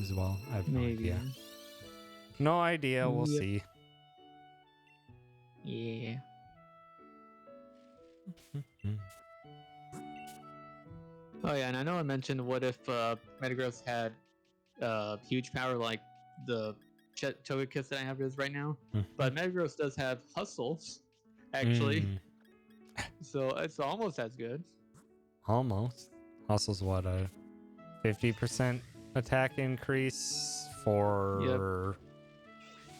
as well. I have no Maybe. idea. No idea. We'll Yep. see. Yeah. Oh yeah, and I know I mentioned what if Metagross had huge power like the Togekiss that I have is right now, but Metagross does have Hustle, actually, so it's almost as good. Almost. Hustle's what, a 50% attack increase for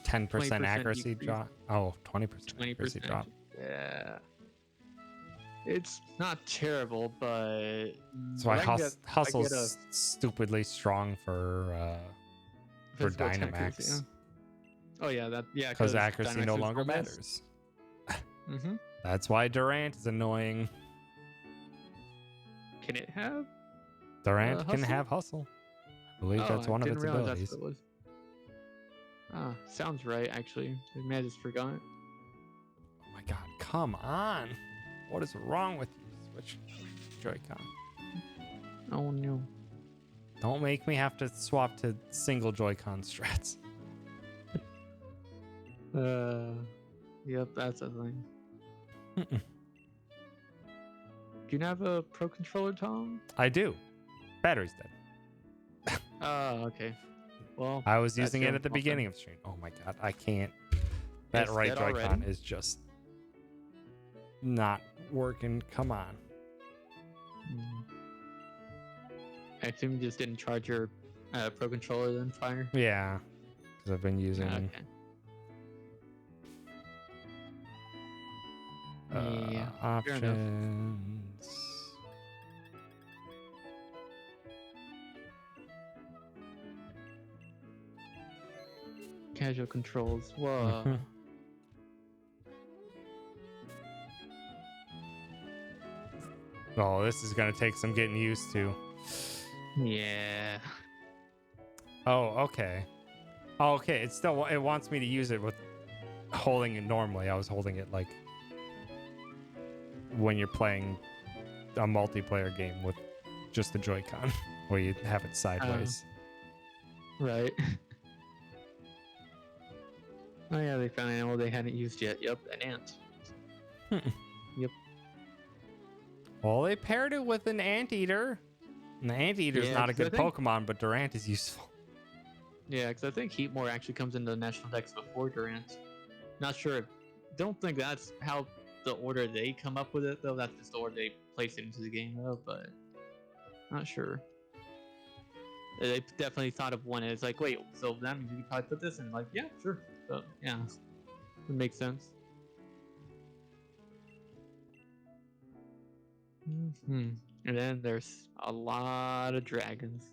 10% accuracy decrease. drop? Oh, 20% accuracy 20%. drop. Yeah. It's not terrible, but That's why I get Hustle's stupidly strong for physical attack Dynamax. is, Oh yeah, Because accuracy Dynamax no is longer almost- matters. That's why Durant is annoying. Can it have? Durant can Hustle? have Hustle. I believe that's one of its abilities. That's what it was. Ah, sounds right, actually. Maybe I just forgot. Oh my god, come on. What is wrong with you, Switch Joy-Con? Oh no. Don't make me have to swap to single Joy-Con strats. Yep, that's a thing. Do you have a Pro Controller, Tom? I do. Battery's dead. Oh, okay. Well, I was that's using your it at the fault then. beginning of stream. Oh my god, I can't. That It's right dead Joy-Con already? is just not working. Come on. I assume you just didn't charge your Pro Controller then, Fire? Yeah, because I've been using Okay. Yeah, fair enough. options. Casual controls. Whoa. Mhm. Oh, this is gonna take some getting used to. Yeah. Oh, okay. Oh, okay. It wants me to use it with holding it normally. I was holding it like when you're playing a multiplayer game with just the Joy-Con, where you have it sideways. Right. Oh yeah, they found an animal they hadn't used yet. Yep, an ant. Yep. Well, they paired it with an anteater. And the anteater's Yeah, not a 'cause I good think- Pokemon, but Durant is useful. Yeah, because I think Heatmore actually comes into the National Dex before Durant. Not sure. Don't think that's how the order they come up with it, though. That's just the order they place it into the game, though, but not sure. They definitely thought of one, and it's like, wait, so that means you could probably put this in. Like, yeah, sure. So, yeah, it makes sense. And then there's a lot of dragons.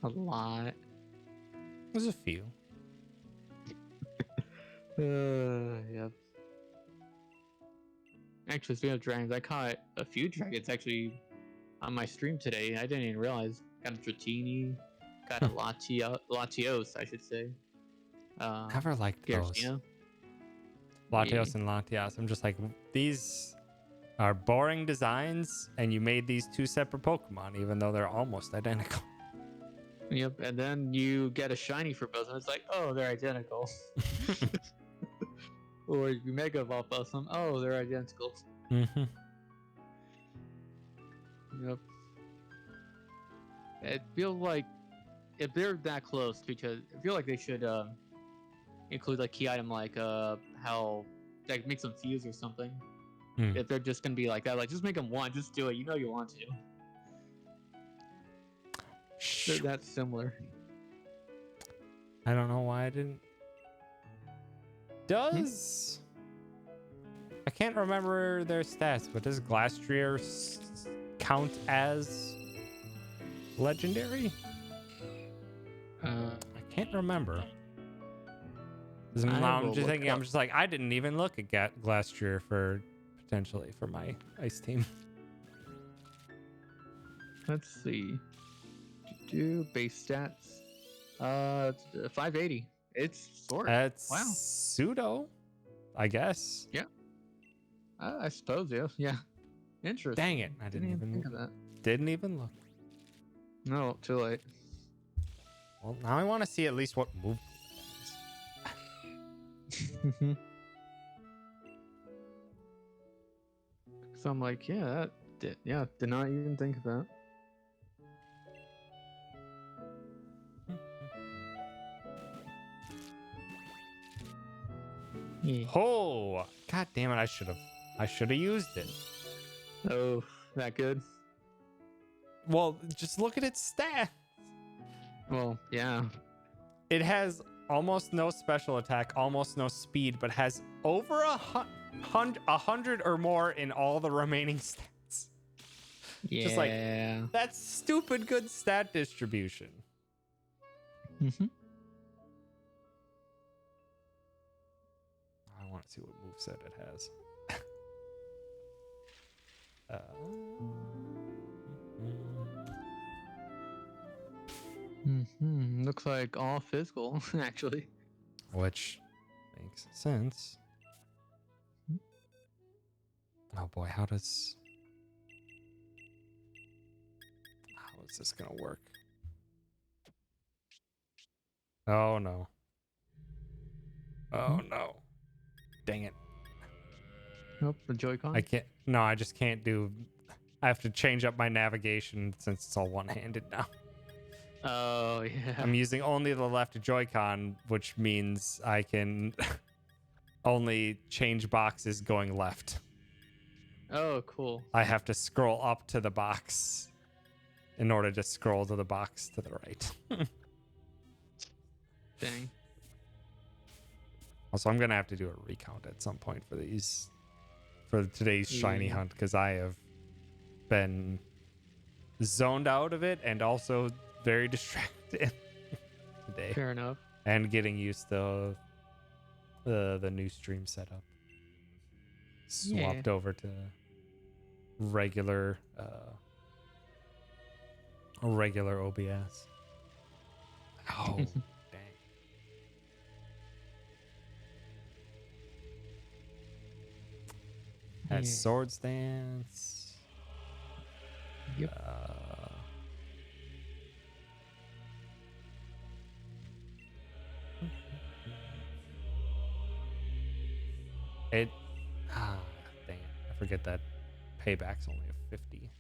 A lot. There's a few. Yep. Actually, speaking of dragons, I caught a few dragons actually on my stream today. I didn't even realize. Got a Dratini, got a Latios, I should say. Never liked those. Garcia. Latios and Latias. I'm just like, these are boring designs, and you made these two separate Pokemon, even though they're almost identical. Yep, and then you get a shiny for both, and it's like, oh, they're identical. Or you Mega Evolve both of them, oh, they're identical. Mm-hmm. Yep. It feels like if they're that close to each other, I feel like they should include like key item like how like make some fuse or something. Hmm. If they're just gonna be like that, like just make them one, just do it. You know you want to. They're that similar. I don't know why I didn't. Does I can't remember their stats, but does Glastrier count as legendary? I can't remember. 'Cause I now will I'm just look thinking. up. I'm just like, I didn't even look at Glastrier for potentially for my ice team. Let's see. Do base stats. 580. It's sword. That's Wow. pseudo, I guess. I suppose, yeah. Yeah. Interesting. Dang it! I didn't even think of that. didn't even look. No, too late. Well, now I want to see at least what move. So I'm like, yeah, did not even think of that. Yeah. Oh, god damn it! I should have used it. Oh, that good? Well, just look at its stat. Well, yeah. It has almost no special attack, almost no speed, but has over 100 or more in all the remaining stats. Yeah. Just like that's stupid good stat distribution. Mm-hmm. I want to see what moveset it has. Looks like all physical, actually. Which makes sense. Oh boy, how is this gonna work? Oh no. Oh no. Dang it. Nope, the Joy-Con. I can't. No, I just can't do. I have to change up my navigation since it's all one-handed now. Oh, yeah. I'm using only the left Joy-Con, which means I can only change boxes going left. Oh, cool. I have to scroll up to the box in order to scroll to the box to the right. Dang. Also, I'm gonna have to do a recount at some point for today's shiny hunt, because I have been zoned out of it and also very distracted today. Fair enough. And getting used to the new stream setup. Swapped over to regular OBS. Oh, dang. Had sword stance. Yep. Dang it. I forget that payback's only a 50.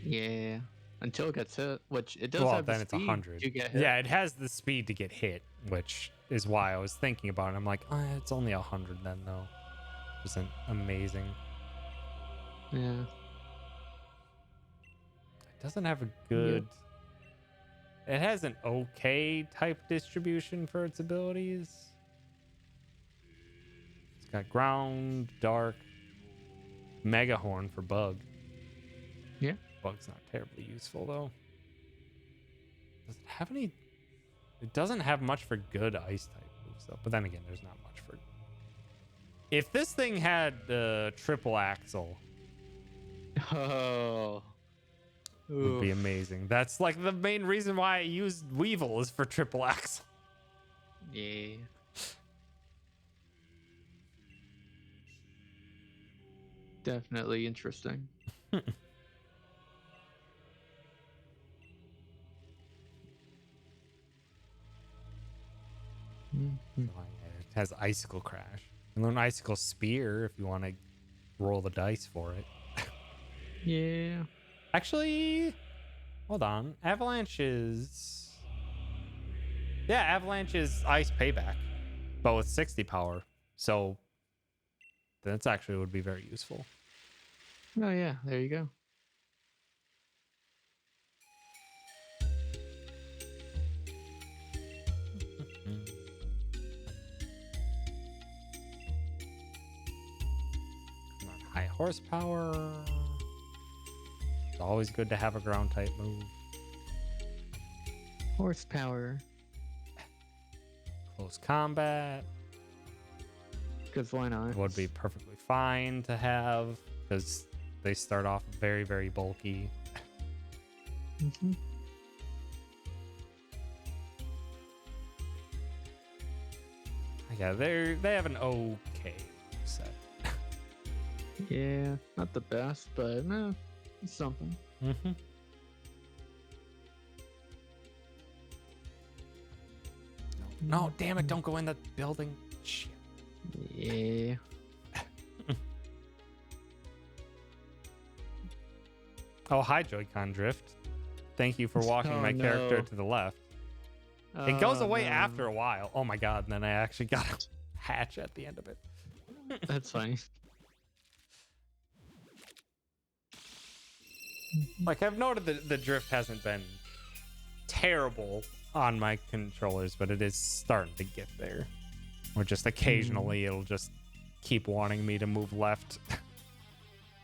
Yeah. Until it gets hit, which it does Well, have then the it's speed 100. to get hit. Yeah, it has the speed to get hit, which is why I was thinking about it. I'm like, it's only 100 then, though. Isn't amazing. Yeah. It doesn't have a good... It has an okay type distribution for its abilities. It's got ground, dark, mega horn for bug. Yeah. Bug's not terribly useful, though. Does it have any... It doesn't have much for good ice type moves, though. But then again, there's not much for... If this thing had triple axle... Oh. would be amazing. That's like the main reason why I used Weevil is for triple axle. Yeah. Definitely interesting. It has Icicle Crash. And then Icicle Spear if you want to roll the dice for it. Yeah. Actually, hold on. Avalanche is... Yeah, Avalanche is Ice Payback, but with 60 power. So that's actually would be very useful. Oh yeah, there you go. Come on, high horsepower. It's always good to have a ground type move. Horsepower. Close combat Because why not? would be perfectly fine to have because they start off very, very bulky. Mm-hmm. Yeah, they have an okay set. Yeah, not the best, but it's something. Mm-hmm. No, damn it! Don't go in the building. Shit. Yeah. Oh, hi, Joy-Con Drift. Thank you for walking Oh, my character no. to the left. It goes Oh, away no. after a while. Oh my god, and then I actually got a hatch at the end of it. That's funny. Like, I've noted that the drift hasn't been terrible on my controllers, but it is starting to get there. Or just occasionally it'll just keep wanting me to move left.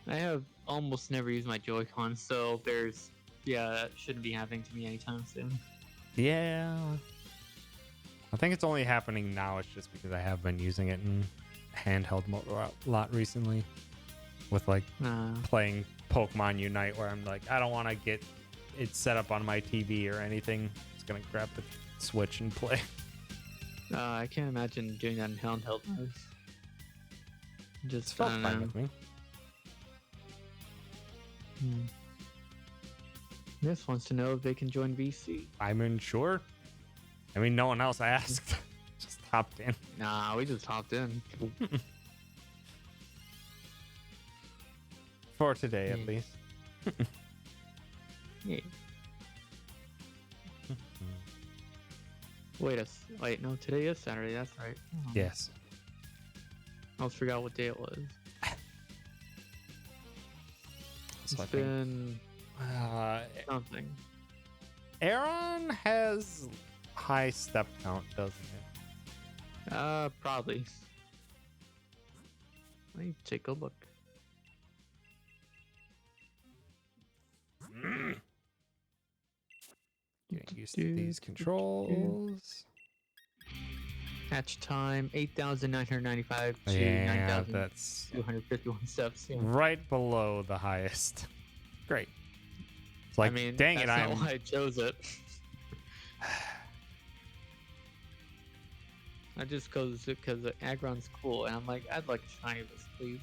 I have almost never used my Joy-Con, so that shouldn't be happening to me anytime soon. Yeah. I think it's only happening now. It's just because I have been using it in handheld mode a lot recently. With like playing Pokemon Unite, where I'm like, I don't want to get it set up on my TV or anything. Just gonna grab the Switch and play. I can't imagine doing that in handheld mode. It's Just felt fine with me. This wants to know if they can join VC. I mean, sure. I mean, no one else asked. Just hopped in. Nah, we just hopped in. For today, at least. Yeah. Wait, no, today is Saturday, that's right. Oh, Yes. I almost forgot what day it was. So I It's think, been something. Aaron has high step count, doesn't it? Probably. Let me take a look. Getting used to these controls. Hatch time 8,995 to Yeah, that's 9,251 steps. Yeah. right below the highest. Great. It's like, I mean, dang that's it, not I'm. why I chose it. I just because the Aggron's cool, and I'm like, I'd like to shiny this, please.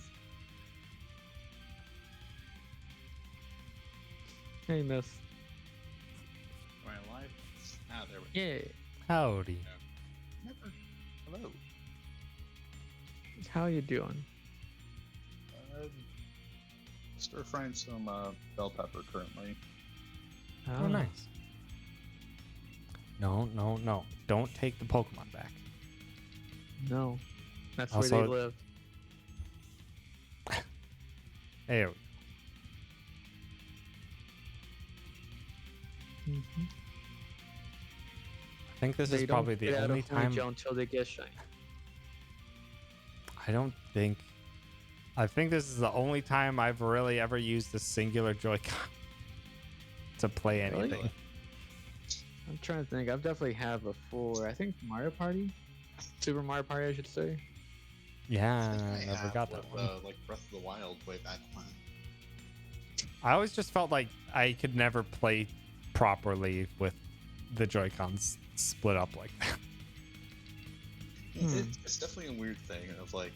Hey, miss. Am I alive? Ah, there we go. Yeah. Howdy. Never. Hello. How you doing? Stir frying some bell pepper currently. Oh, nice. No. Don't take the Pokemon back. No, that's Also- where they live. There we go. Mm-hmm. I think this is probably the only time. Until they get shiny. I think this is the only time I've really ever used a singular Joy-Con to play anything. Really? I'm trying to think. I've definitely had before. I think Mario Party, Super Mario Party, I should say. Yeah, I I never have got that with, one. like Breath of the Wild way back when. I always just felt like I could never play properly with the Joy-Cons split up like that. It's definitely a weird thing of like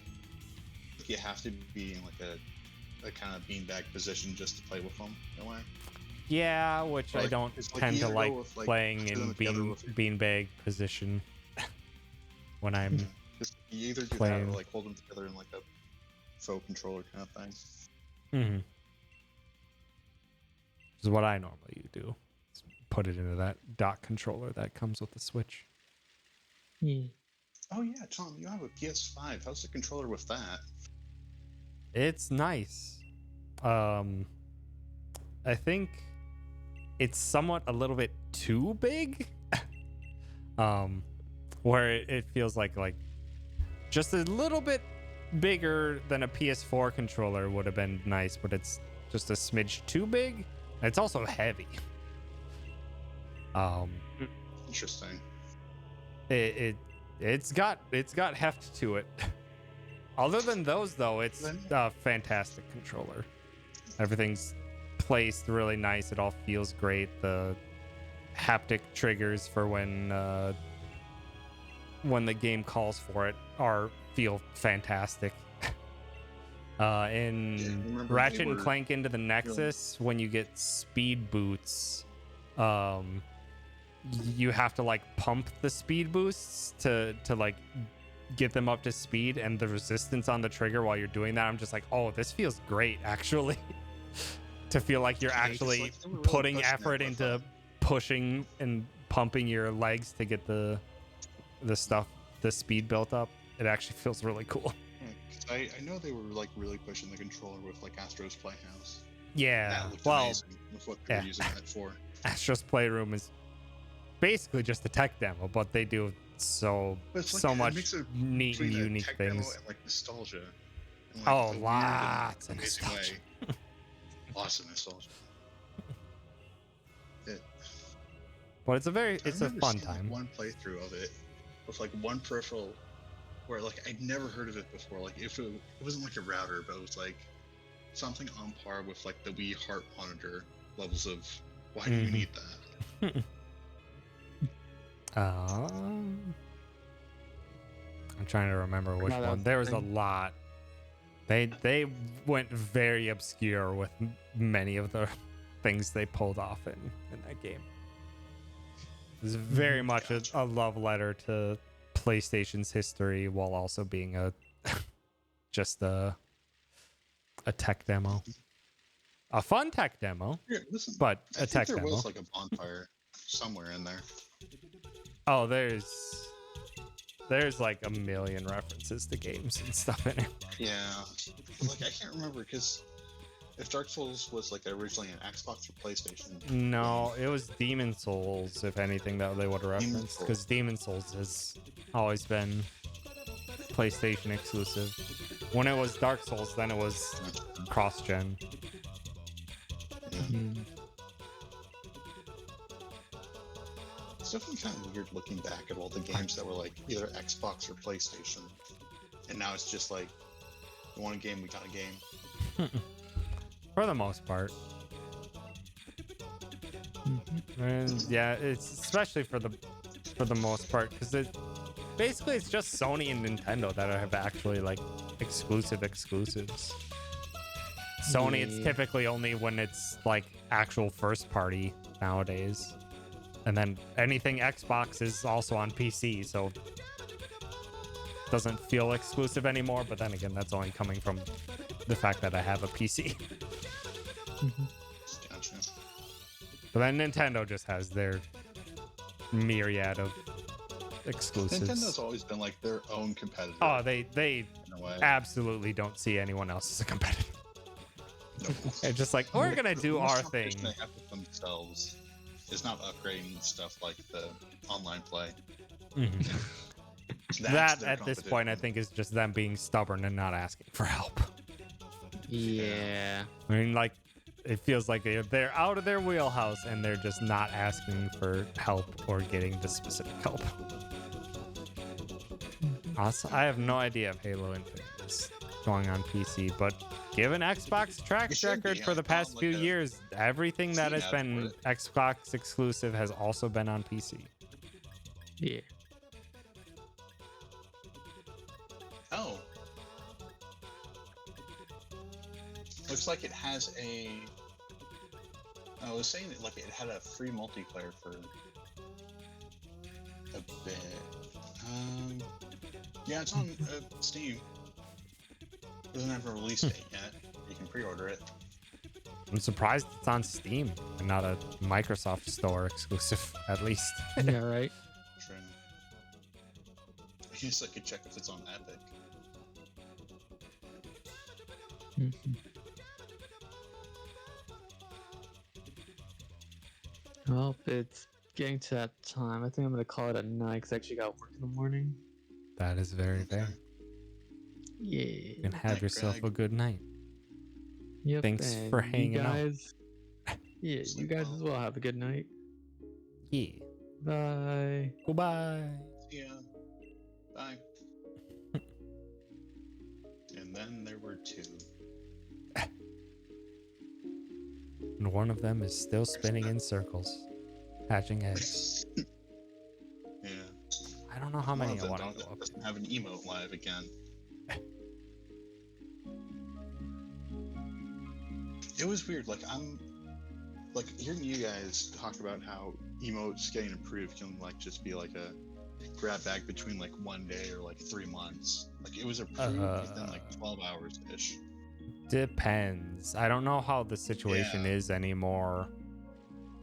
you have to be in like a kind of beanbag position just to play with them in a way. Yeah, which I Like, don't it's like tend you to either like go with, like, playing put in them together with your- beanbag position when I'm Just you either do that playing. or like hold them together in like a faux controller kind of thing. Mm-hmm. Which is what I normally do. Is put it into that dock controller that comes with the Switch. Yeah. Oh yeah, Tom, you have a PS5. How's the controller with that? It's nice. I think it's somewhat a little bit too big. Where it feels like just a little bit bigger than a PS4 controller would have been nice, but it's just a smidge too big. It's also heavy. Interesting. It's got heft to it. Other than those, though, it's a fantastic controller. Everything's placed really nice. It all feels great. The haptic triggers for when the game calls for it feel fantastic. In Ratchet and Clank Into the Nexus, when you get speed boots, you have to like pump the speed boosts to like get them up to speed, and the resistance on the trigger while you're doing that, I'm just like, oh, this feels great actually. To feel like you're actually putting effort into pushing and pumping your legs to get the speed built up. It actually feels really cool. I know they were like really pushing the controller with like Astro's Playhouse. Yeah, That looked well, amazing with what they were using that for. Astro's Playroom is basically just a tech demo, but they do so much neat and unique things. And, like nostalgia. And, Oh, lots of amazing nostalgia. way. Awesome nostalgia. But it's a fun seeing, time. Like, one playthrough of it with like one peripheral where like I'd never heard of it before. Like if it wasn't like a router, but it was like something on par with like the Wii heart monitor levels of why do you need that? I'm trying to remember which No, that one. was There was the a thing. lot. They went very obscure with many of the things they pulled off in that game. It was very much a love letter to PlayStation's history, while also being just a tech demo, a fun tech demo. Here, listen, But I a think tech there demo. was like a bonfire somewhere in there. Oh, there's like a million references to games and stuff in it. Yeah, but, like I can't remember because if Dark Souls was like originally an Xbox or PlayStation. No, it was Demon Souls, if anything, that they would have Demon referenced, Souls. because Demon Souls has always been PlayStation exclusive. When it was Dark Souls, then it was cross-gen. It's definitely kind of weird looking back at all the games that were like either Xbox or PlayStation, and now it's just like, you want a game, we got a game. For the most part. And yeah, it's especially for the most part, because it's just Sony and Nintendo that have actually like exclusives. Sony, it's typically only when it's like actual first party nowadays, and then anything Xbox is also on PC, so it doesn't feel exclusive anymore. But then again, that's only coming from the fact that I have a PC. Gotcha. But then Nintendo just has their myriad of exclusives. Nintendo's always been like their own competitor. Oh, they in a way. absolutely don't see anyone else as a competitor. No. They're just like, we're gonna do The most our competition thing. They have with themselves is not upgrading stuff like the online play. That's That their at this point, I competition. think, is just them being stubborn and not asking for help. Yeah. I mean, like, it feels like they're out of their wheelhouse and they're just not asking for help or getting the specific help. Also, I have no idea if Halo Infinite is going on PC, but given Xbox track It should record be. for I the found, past like, few a years, everything that has Steam ad been for Xbox exclusive has also been on PC. Yeah. Oh. Looks like it has a. I was saying that like it had a free multiplayer for a bit. Yeah, it's on Steam. Doesn't have a release date yet. You can pre-order it. I'm surprised it's on Steam and not a Microsoft Store exclusive, at least. Yeah, right. True. guess I could check if it's on Epic. Well, it's getting to that time. I think I'm gonna call it a night because I actually got work in the morning. That is very fair. Yeah. You can have Night, yourself Greg. a good night. Yep. Thanks and for hanging you out. guys, Yeah, you Sleep guys well. as well. Have a good night. Yeah. Bye. Goodbye. See ya. Bye. And then there were two. And one of them is still spinning in circles, hatching eggs. Yeah. I don't know how One many of I them want to go up to. doesn't have an emote live again. It was weird. Like hearing you guys talk about how emotes getting improved can like just be like a grab bag between like 1 day or like 3 months. Like it was approved within like 12 hours ish. Depends. I don't know how the situation is anymore.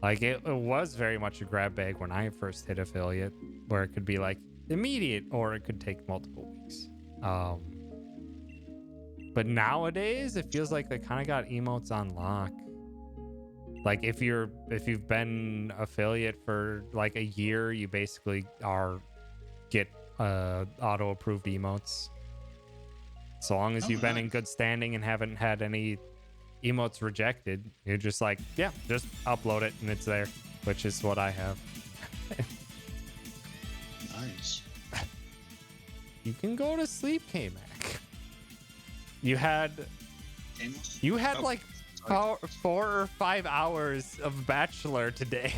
Like it was very much a grab bag when I first hit affiliate, where it could be like immediate or it could take multiple weeks. But nowadays it feels like they kind of got emotes on lock. Like if you've been affiliate for like a year, you basically get auto approved emotes. So long as you've been in good standing and haven't had any emotes rejected, you're just like, yeah, just upload it and it's there, which is what I have. Nice. You can go to sleep, K-Mac. You had Oh, like sorry. 4 or 5 hours of Bachelor today.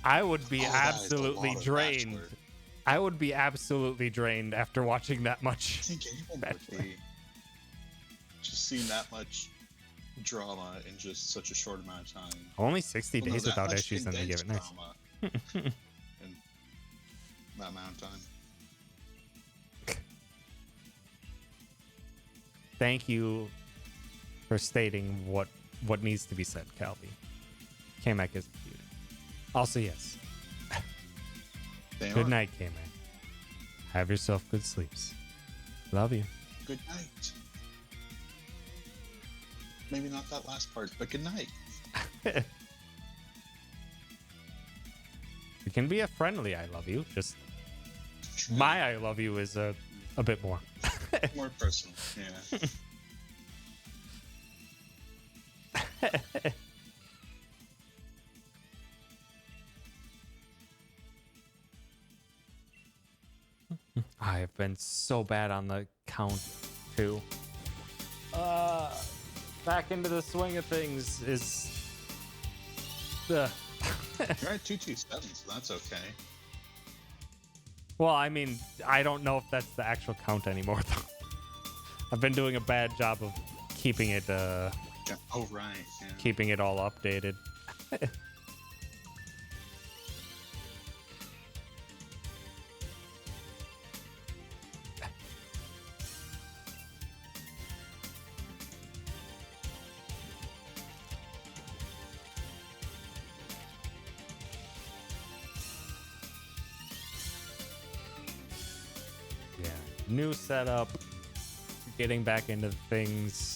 I would be Oh, that is a absolutely lot of drained. Bachelor. I would be absolutely drained after watching that I much. think anyone Bachelor. would be. Just seeing that much drama in just such a short amount of time. Only 60 Well, no, days that without much issues and they give it nice. condensed drama in that amount of time. Thank you for stating what needs to be said, Calvi. K-Mac is cute. Also, yes. They Good are. night, K-Mac. Have yourself good sleeps. Love you. Good night. Maybe not that last part, but good night. It can be a friendly I love you. Just my I love you is a bit more. More personal, yeah. I have been so bad on the count too. Back into the swing of things is You're at 227, so that's okay. well, I mean, I don't know if that's the actual count anymore though. I've been doing a bad job of keeping it Yeah. Oh, right. Yeah. keeping it all updated. Yeah, new setup, getting back into things.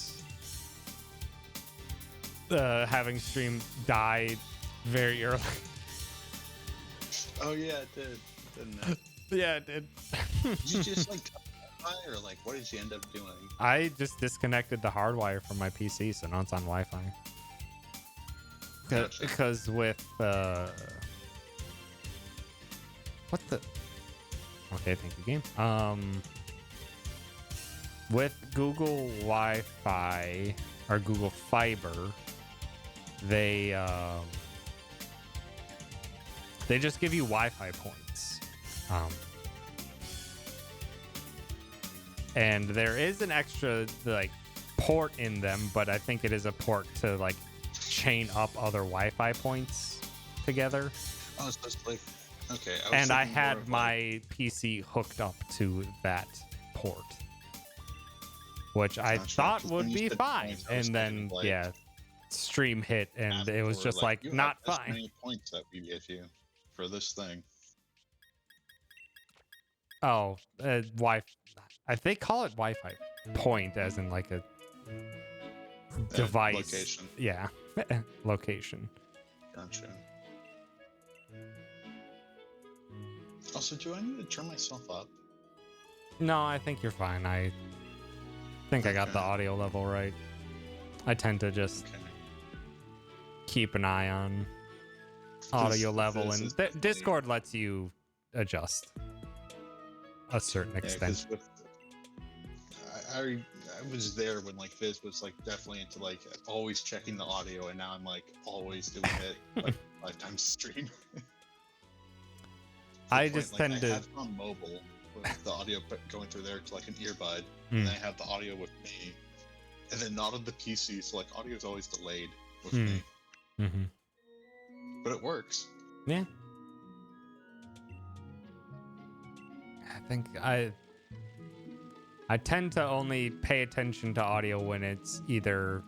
Having stream died very early. Oh, yeah, it did. Didn't it? Yeah, it did. Did you just, like, cut Wi-Fi, or, like, what did you end up doing? I just disconnected the hardwire from my PC, so now it's on Wi-Fi. Gotcha. Because with what the? Okay, thank you, game. With Google Wi-Fi or Google Fiber, they just give you Wi-Fi points. And there is an extra like port in them, but I think it is a port to like chain up other Wi-Fi points together. Oh, so it's like, okay. And I thinking more had of, my PC hooked up to that port, which I Gotcha. thought 'Cause would when you be said fine. points, I was And thinking, then, like, yeah, stream hit and it was after, just like you not have this fine. many points that we get you for this thing. Oh, Wi. They call it Wi-Fi point, as in like a device. Location. Yeah, location. Gotcha. Also, do I need to turn myself up? No, I think you're fine. I think I got the Okay. audio level right. I tend to just Okay. keep an eye on audio level, this and is definitely- Discord lets you adjust a certain Yeah, 'cause extent. with, I was there when like Fizz was like definitely into like always checking the audio, and now I'm like always doing it like 5 times a stream. To the I point, just like, tend I to. have it on mobile with the audio going through there to like an earbud, Mm. and then I have the audio with me, and then not on the PC, so like audio is always delayed with Hmm. me, Mm-hmm. but it works. Yeah. I think I tend to only pay attention to audio when it's either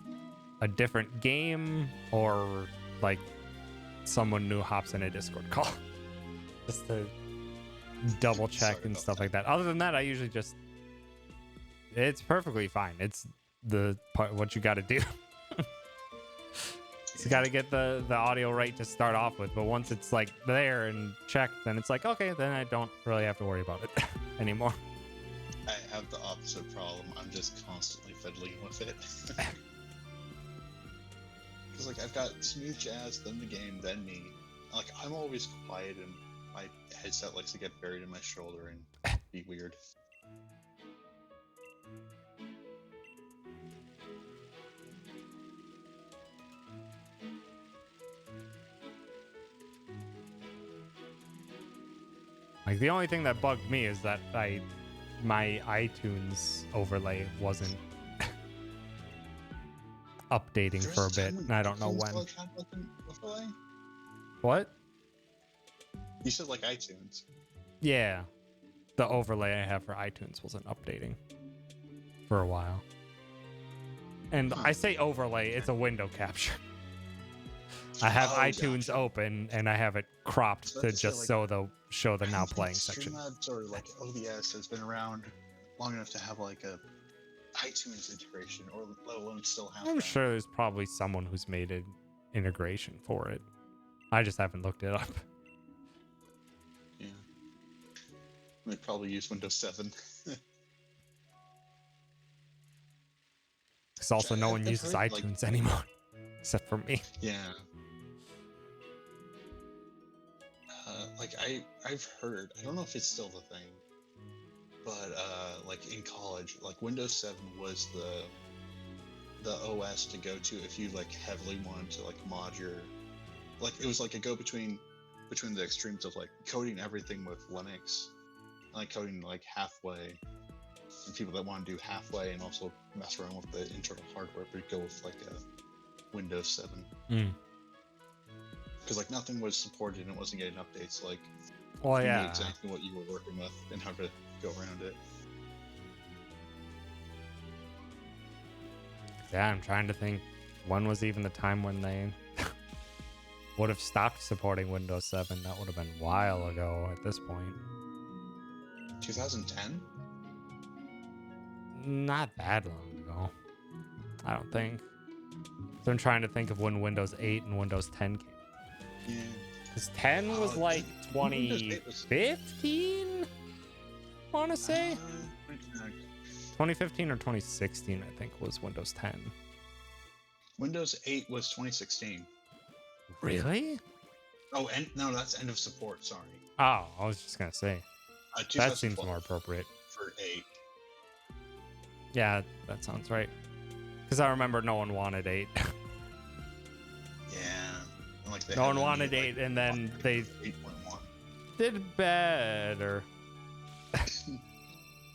a different game or like someone new hops in a Discord call. Just to double check Sorry and about stuff that. like that. Other than that, I usually just it's perfectly fine. It's the part what you got to do. You got to get the audio right to start off with, but once it's like there and checked, then it's like, okay, then I don't really have to worry about it anymore. I have the opposite problem. I'm just constantly fiddling with it. Because like I've got smooth jazz, then the game, then me. Like I'm always quiet, and my headset likes to get buried in my shoulder and be weird. Like the only thing that bugged me is that my iTunes overlay wasn't updating There was for a time bit, when and I don't know iTunes, when. like, had, like, an overlay? What? You said like iTunes. Yeah, the overlay I have for iTunes wasn't updating for a while. And Huh. I say overlay, it's a window capture. I have Oh, iTunes gotcha. open and I have it cropped So to that's just like- show the I now don't think playing section. Streamlabs or like OBS has been around long enough to have like a iTunes integration, or let alone still have. I'm that. sure there's probably someone who's made an integration for it. I just haven't looked it up. Yeah. They probably use Windows 7. Because also no one I've uses heard, like- iTunes anymore, except for me. Yeah. Like I've heard, I don't know if it's still the thing, but like in college, like Windows 7 was the OS to go to if you like heavily wanted to like mod your, like it was like a go between the extremes of like coding everything with Linux, and like coding like halfway, and people that want to do halfway and also mess around with the internal hardware, but go with like a Windows 7. Mm. Because like nothing was supported and it wasn't getting updates. Like, Well, you knew yeah. exactly what you were working with and how to go around it. Yeah, I'm trying to think when was even the time when they would have stopped supporting Windows 7. That would have been a while ago at this point. 2010? Not that long ago. I don't think. So I'm trying to think of when Windows 8 and Windows 10 came. Yeah. Because 10 was Oh, like Windows 8 was- 2015? I want to say. let me check. 2015 or 2016, I think, was Windows 10. Windows 8 was 2016. Really? Oh, and no, that's end of support. Sorry. Oh, I was just going to say. That seems 2012 more appropriate. for 8. Yeah, that sounds right. Because I remember no one wanted 8. Yeah. And, like, they No one had a wanted new, 8, and then they 8.1. did better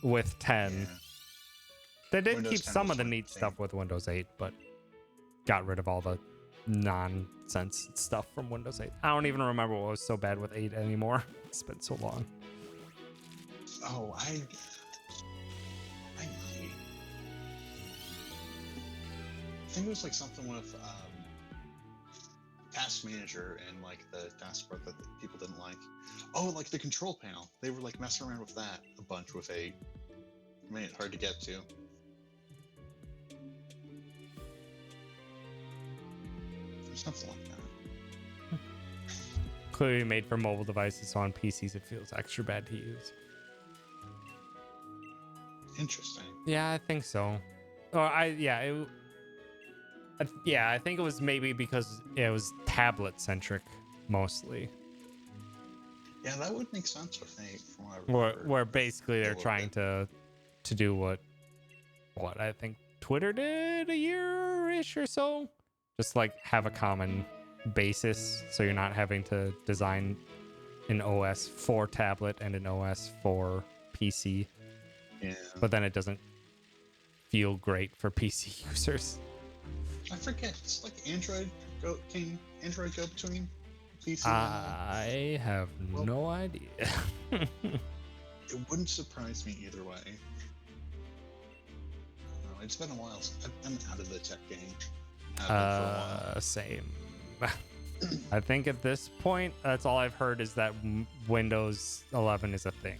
with 10. Yeah. They did Windows keep 10 some was of the like neat the same. stuff with Windows 8, but got rid of all the nonsense stuff from Windows 8. I don't even remember what was so bad with 8 anymore. It's been so long. Oh, I might. I think it was like something with task manager and like the taskbar that the people didn't like. Oh, like the control panel. They were like messing around with that a bunch with 8. Made it hard to get to. Something like that. Clearly made for mobile devices, so on PCs it feels extra bad to use. Interesting. Yeah, I think so. I think it was maybe because it was tablet centric mostly. Yeah, that would make sense with 8 from what I remember. Where basically they're A little trying bit. to do what I think Twitter did a year-ish or so. Just like have a common basis, so you're not having to design an OS for tablet and an OS for PC. Yeah. But then it doesn't feel great for PC users. I forget. It's like Android go between PC I have Well- no idea. It wouldn't surprise me either way. No, it's been a while since I'm out of the tech game. Have been for a while. Same. I think at this point, that's all I've heard is that Windows 11 is a thing.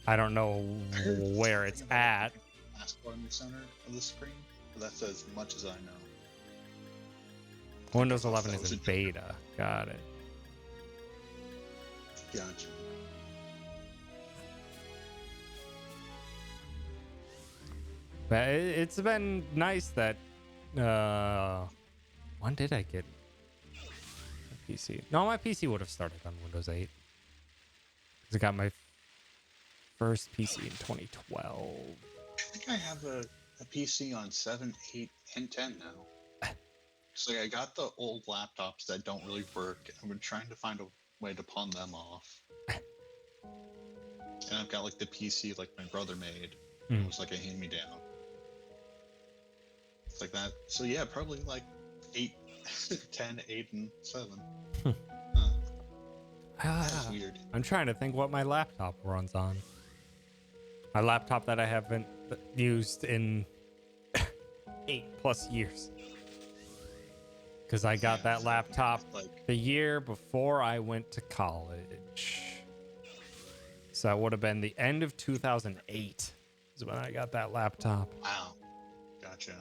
I don't know I heard where it's something at. about the taskbar in the center of the screen, but that's as much as I know. Windows That 11 was is in a- beta. Got it. Gotcha. But it's been nice that. When did I get a PC? No, my PC would have started on Windows 8. Because I got my first PC in 2012. I think I have a PC on 7, 8, and 10 now. So I got the old laptops that don't really work. I've been trying to find a way to pawn them off. And I've got like the PC like my brother made. It was like a hand-me-down. It's like that. So yeah, probably like 8, 10, 8, and 7. That's weird. I'm trying to think what my laptop runs on. My laptop that I haven't used in 8+ years. Because I got that laptop Like, the year before I went to college. So that would have been the end of 2008 is when I got that laptop. wow. Gotcha.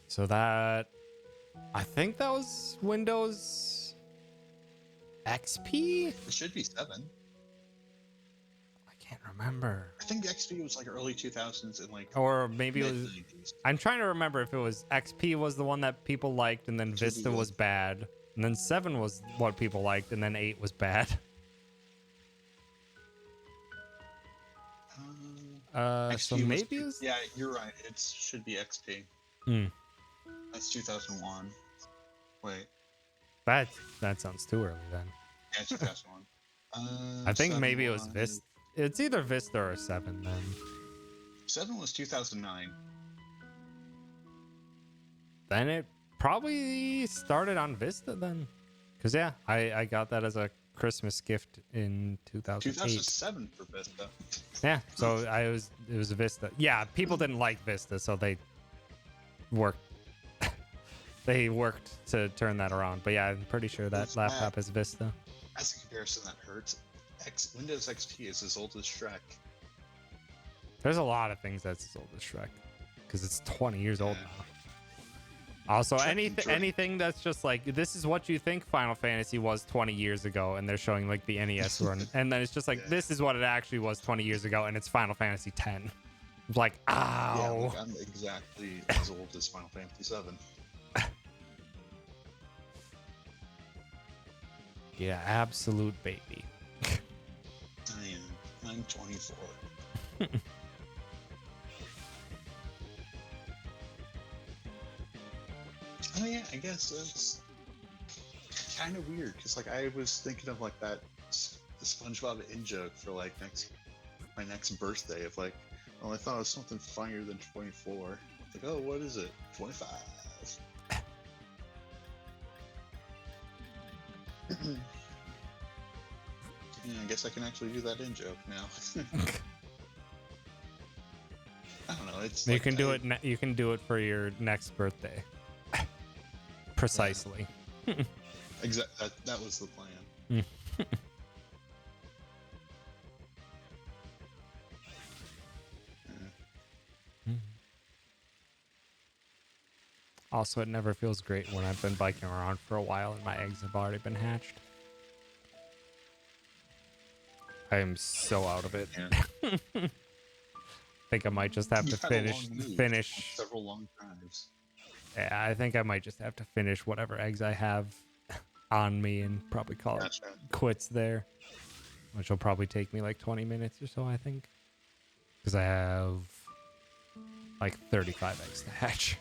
So that, I think that was Windows XP? It should be 7. I can't remember. I think the XP was like early 2000s and like Or maybe it was, mid-90s. I'm trying to remember if it was XP was the one that people liked and then Should be Vista good. was bad. And then 7 was what people liked and then 8 was bad. So XP was maybe pre- it was... Yeah, you're right. It should be XP. Hmm. That's 2001. Wait. That sounds too early then. Yeah, 2001. I think 7 maybe it was Vista. It's either Vista or 7 then. 7 was 2009. Then it probably started on Vista then. Because yeah, I got that as a Christmas gift in 2008. 2007 for Vista. Yeah, so it was Vista. Yeah, people didn't like Vista, so they worked to turn that around. But yeah, I'm pretty sure that It's laptop is Vista. That's a comparison that hurts. Windows XP is as old as Shrek. There's a lot of things that's as old as Shrek. Because it's 20 years old Yeah. now. Also, Shrek and Drake. anything that's just like, this is what you think Final Fantasy was 20 years ago, and they're showing like the NES run, and then it's just like, Yeah. this is what it actually was 20 years ago, and it's Final Fantasy 10. It's like, ow. Yeah, look, I'm exactly as old as Final Fantasy 7. Yeah, absolute baby. I'm 24. Oh yeah, I guess that's kind of weird because like I was thinking of like the SpongeBob in joke for like my next birthday of like, oh, I thought it was something funnier than 24. Like, oh, what is it? 25. Yeah, I guess I can actually do that in joke now. I don't know. It's You like can do it. You can do it for your next birthday. Precisely. That was the plan. Also, it never feels great when I've been biking around for a while and my eggs have already been hatched. I am so out of it. Yeah. Think I might just have You to had a long move, finish. several long drives. Yeah, I think I might just have to finish whatever eggs I have on me and probably call it quits there, which will probably take me like 20 minutes or so, I think, because I have like 35 eggs to hatch.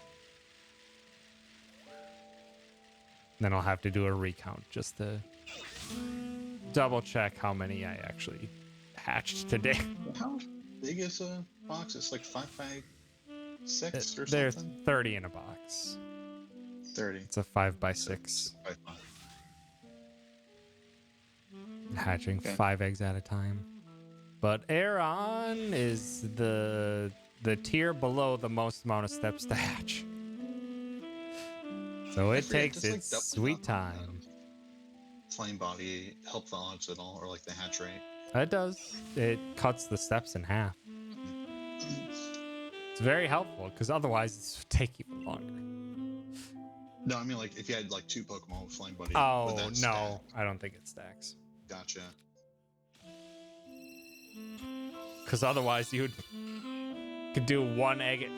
Then I'll have to do a recount just to double check how many I actually hatched today. How big is a box? It's like 5 by 6 or There's something. 30 in a box. 30. It's a 5 by 6. Hatching 5 eggs at a time. But Aaron is the tier below the most amount of steps to hatch. So it takes its sweet time. Flame body help the odds at all, or like the hatch rate? It does. It cuts the steps in half. It's very helpful because otherwise this would take even longer. No, I mean like if you had like 2 Pokemon with flame body. Oh no, I don't think it stacks. Gotcha. Because otherwise you could do one egg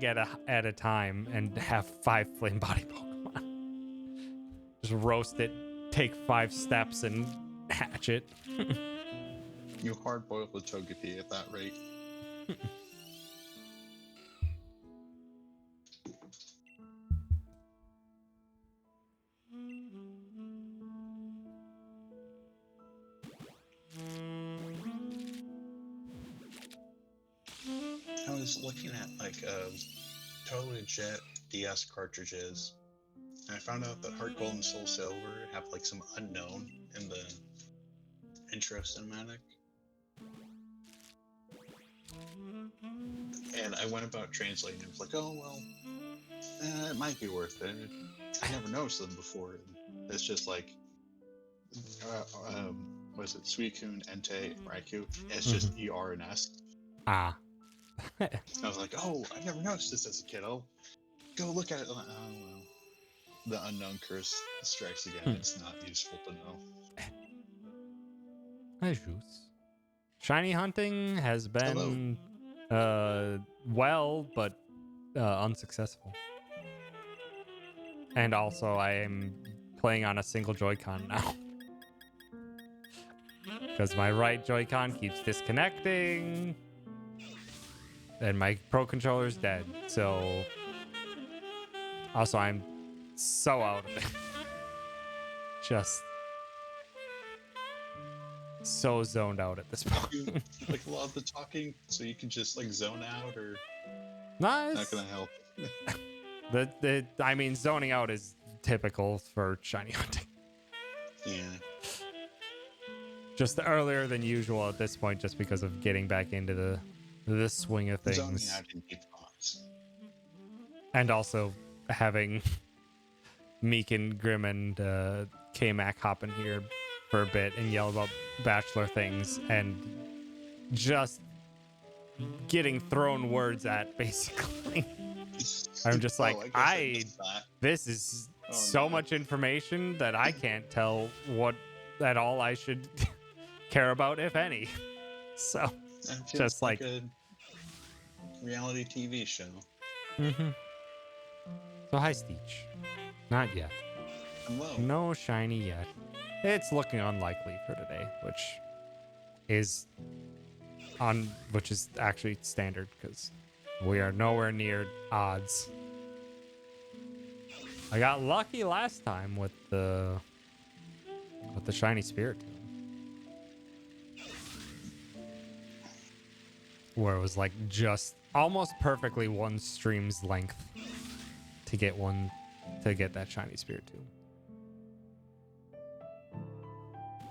at a time and have 5 flame body Pokemon. Just roast it, take 5 steps, and hatch it. You hard boil the Togepi at that rate. I was looking at like Totally Jet DS cartridges, and I found out that Heart Gold and Soul Silver have like some unknown in the intro cinematic. And I went about translating it. It was like, oh well, it might be worth it. I never noticed them before. It's just like, what is it? Suicune, Entei, Raikou. It's just ER and S. Ah. I was like, oh, I never noticed this as a kid. I'll go look at it. Oh, well. The unknown curse strikes again. It's not useful to know. Hi, Juice. Shiny hunting has been well, but unsuccessful. And also, I am playing on a single Joy-Con now. Because my right Joy-Con keeps disconnecting. And my Pro Controller's dead. So, also, I'm so out of it. Just so zoned out at this point. You, like a lot of the talking, so you can just like zone out, or nice. Not gonna help. I mean, zoning out is typical for shiny hunting. Yeah. Just earlier than usual at this point, just because of getting back into the swing of things. Zoning out in deep thoughts. And also having Meek and Grim and K-Mac hop in here for a bit and yell about Bachelor things and just getting thrown words at, basically. I'm just like, this is so much information that I can't tell what at all I should care about, if any. So, just like a reality TV show. Mm-hmm. So, hi, Steech. Not yet. Hello. No shiny yet. It's looking unlikely for today, which is actually standard because we are nowhere near odds. I got lucky last time with the shiny spirit tomb, where it was like just almost perfectly one stream's length to get that shiny spirit tomb.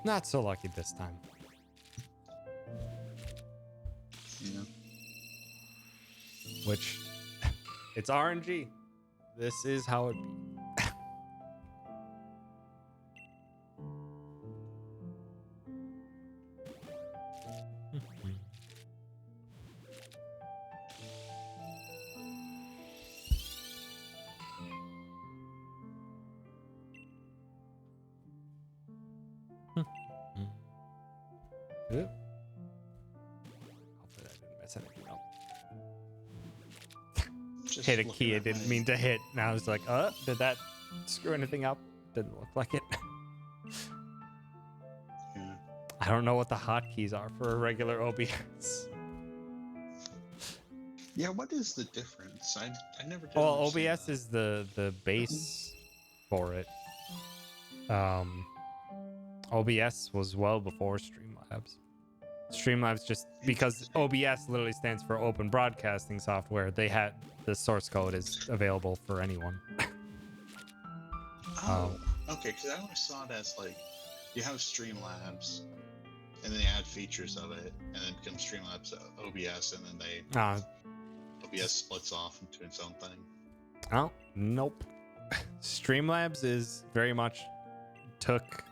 Not so lucky this time. Yeah. Which, it's RNG. This is how it be. Oop. Hopefully I didn't mess anything up. Just Hit a looking key I at didn't my- mean to hit. And I was like, did that screw anything up? Didn't look like it. Yeah. I don't know what the hotkeys are for a regular OBS. Yeah, what is the difference? I never did Well, understand OBS that. is the base for it. OBS was well before Streamlabs. Streamlabs just because OBS literally stands for Open Broadcasting Software. They had the source code is available for anyone. Oh, okay, because I always saw it as like you have Streamlabs, and then they add features of it, and then it becomes Streamlabs OBS, and then they OBS splits off into its own thing. Oh, nope. Streamlabs is very much took.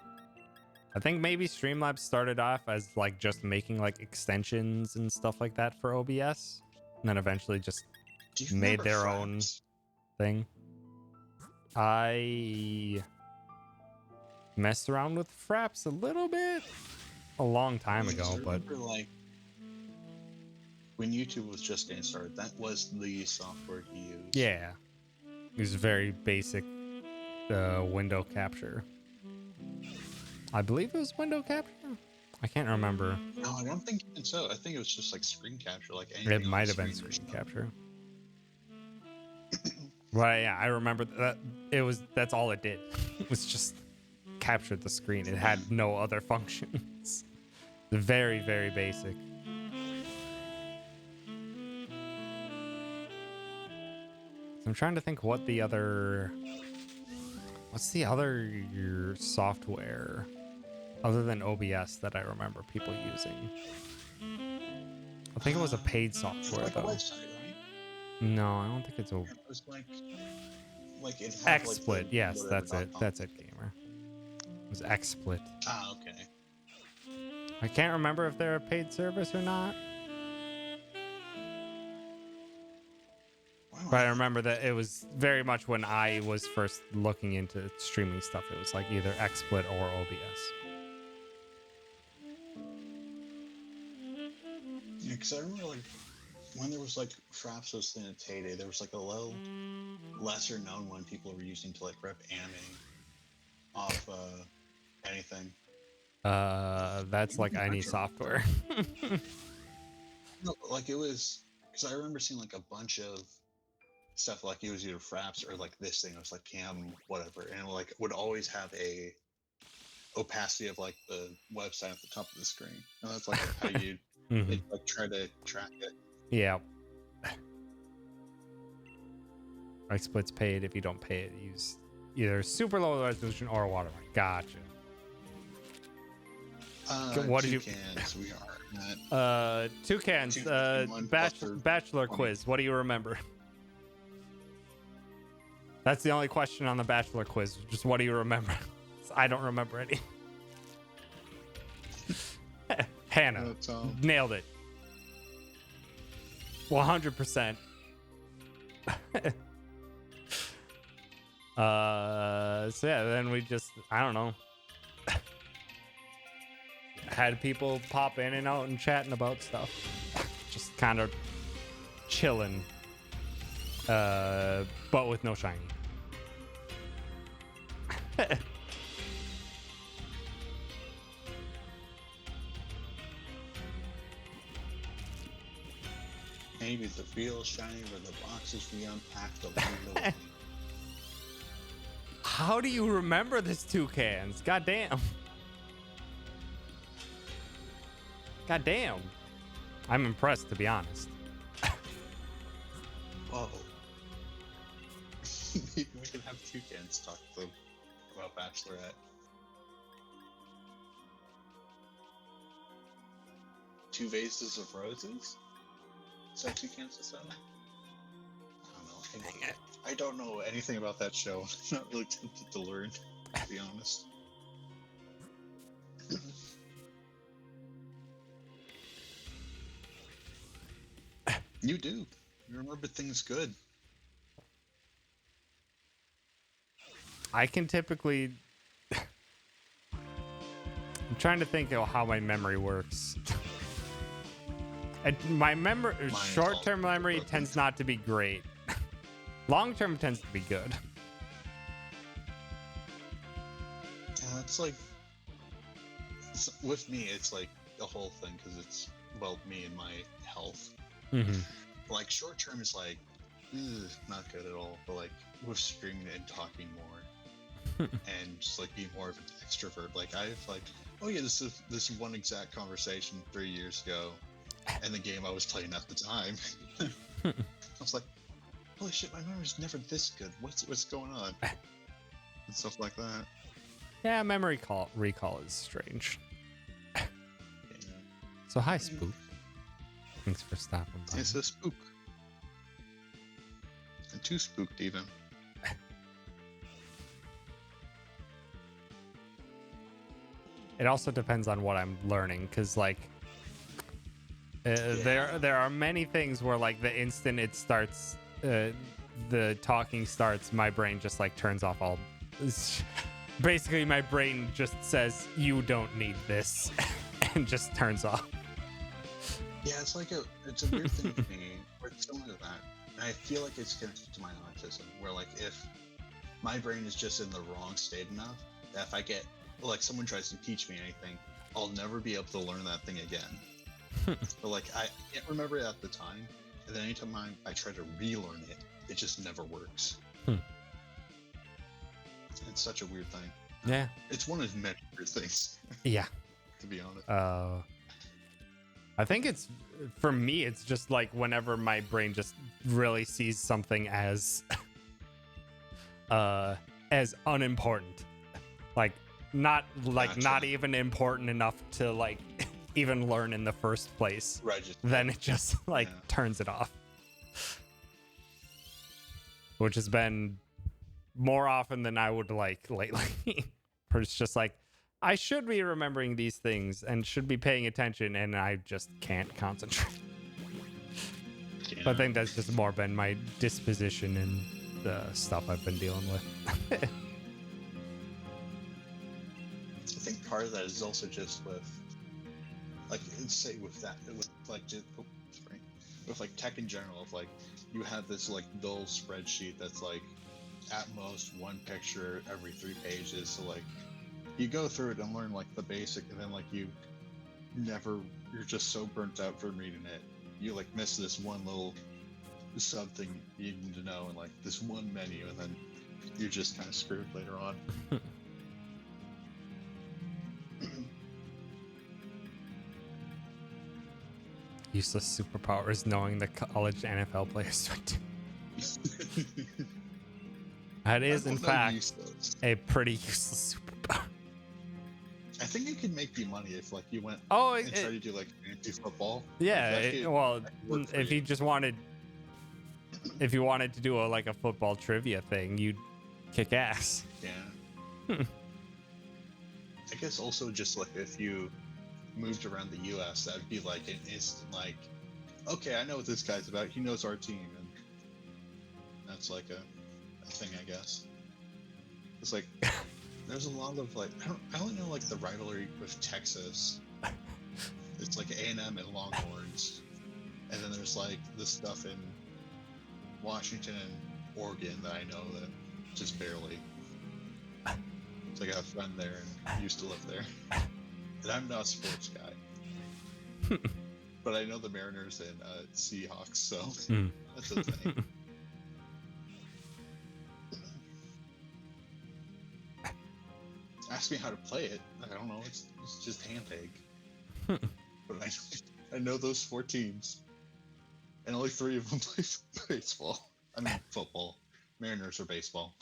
I think maybe Streamlabs started off as like just making like extensions and stuff like that for OBS, and then eventually just Do you made remember their own Fraps? thing. I messed around with Fraps a little bit a long time Because ago, I but remember, like, when YouTube was just getting started, that was the software to use. yeah, it was very basic window capture. I believe it was window capture. I can't remember. No, I don't think even so. I think it was just like screen capture, like anything It on might the have been screen or screen stuff. capture. Right, yeah, I remember that. That's all it did. It was just captured the screen. It had no other functions. Very, very basic. I'm trying to think what's the other software other than OBS that I remember people using. I think it was a paid It's software like a though. website, right? No, I don't think it's a It was like it had like XSplit. the Yes, that's it. whatever.com. That's it, gamer. It was XSplit. Ah, okay. I can't remember if they're a paid service or not, Wow, but I remember that it was very much when I was first looking into streaming stuff. It was like either XSplit or OBS. Yeah, because I remember like when there was like Fraps was in its heyday, there was like a little lesser known one people were using to like rip anime off anything. That's like any software. No, like it was because I remember seeing like a bunch of stuff like it was either Fraps or like this thing. It was like Cam whatever, and like would always have a opacity of like the website at the top of the screen, and that's like how you Mhm. like try to track it. Yeah. XSplit's paid. If you don't pay it, use either super low resolution or watermark. Gotcha. What did you- Toucans, we are at Toucans. Two and one Bachelor, plus bachelor 20. quiz. What do you remember? That's the only question on the bachelor quiz. Just what do you remember? I don't remember any. Hannah That's, nailed it. 100%. So yeah, then we just, I don't know, had people pop in and out and chatting about stuff. Just kind of chilling, but with no shiny. maybe the real shiny were the boxes we unpacked along the way. How do you remember this Toucans? Goddamn. Goddamn. I'm impressed, to be honest. Whoa. Maybe we can have Toucans talk about Bachelorette. Two vases of roses? Is that Toucans to seven? I don't know. I don't know anything about that show. I'm not really tempted to learn, to be honest. You do. You remember things good. I can typically I'm trying to think of how my memory works. My memory, is short-term all memory broken. tends not to be great. Long-term tends to be good. Yeah, it's like with me, it's like the whole thing because it's me and my health. Mm-hmm. Like short term is like not good at all. But like with screaming and talking more, and just like being more of an extrovert. Like I've like, oh yeah, this one exact conversation 3 years ago, and the game I was playing at the time. I was like, holy shit, my memory's never this good. What's going on? And stuff like that. Yeah, memory recall is strange. Yeah. So hi, Spook. Thanks for stopping by. It's a spook. And too spooked even. It also depends on what I'm learning, because like there are many things where like the instant it starts, the talking starts, my brain just like turns off all. Basically, my brain just says you don't need this, and just turns off. Yeah, it's a weird thing for me, or it's similar to that. And I feel like it's connected to my autism, where like if my brain is just in the wrong state enough, that if I get like someone tries to teach me anything, I'll never be able to learn that thing again. But like I can't remember it at the time, and then anytime I try to relearn it, it just never works. It's such a weird thing. Yeah. It's one of many weird things, Yeah. to be honest. I think for me, it's just like whenever my brain just really sees something as unimportant, like not even important enough to like even learn in the first place. Right. Then it just like turns it off, which has been more often than I would like lately. Where it's just like, I should be remembering these things and should be paying attention, and I just can't concentrate. Yeah. But I think that's just more been my disposition and the stuff I've been dealing with. I think part of that is also just with, like, say with like tech in general. If like you have this like dull spreadsheet that's like at most one picture every 3 pages, so like you go through it and learn like the basic, and then like you're just so burnt out from reading it, you like miss this one little something you need to know, and like this one menu, and then you're just kind of screwed later on. Useless superpower is knowing the college NFL players. That is, in fact, useless. a pretty useless superpower. I think it could make you money if like you went Oh, and tried to do like fantasy football. yeah. Like, that could work for If you just wanted, if you wanted to do a football trivia thing, you'd kick ass. Yeah. I guess also just like if you moved around the U.S., that'd be like an instant like, okay, I know what this guy's about. He knows our team, and that's like a thing, I guess. It's like there's a lot of like I don't know like the rivalry with Texas. It's like A&M and Longhorns, and then there's like this stuff in Washington and Oregon that I know that just barely. It's like I have a friend there and used to live there, and I'm not a sports guy, but I know the Mariners and Seahawks, so that's a thing. Ask me how to play it. I don't know. It's just hand egg. But I know those 4 teams, and only 3 of them play baseball. I mean football. Mariners are baseball.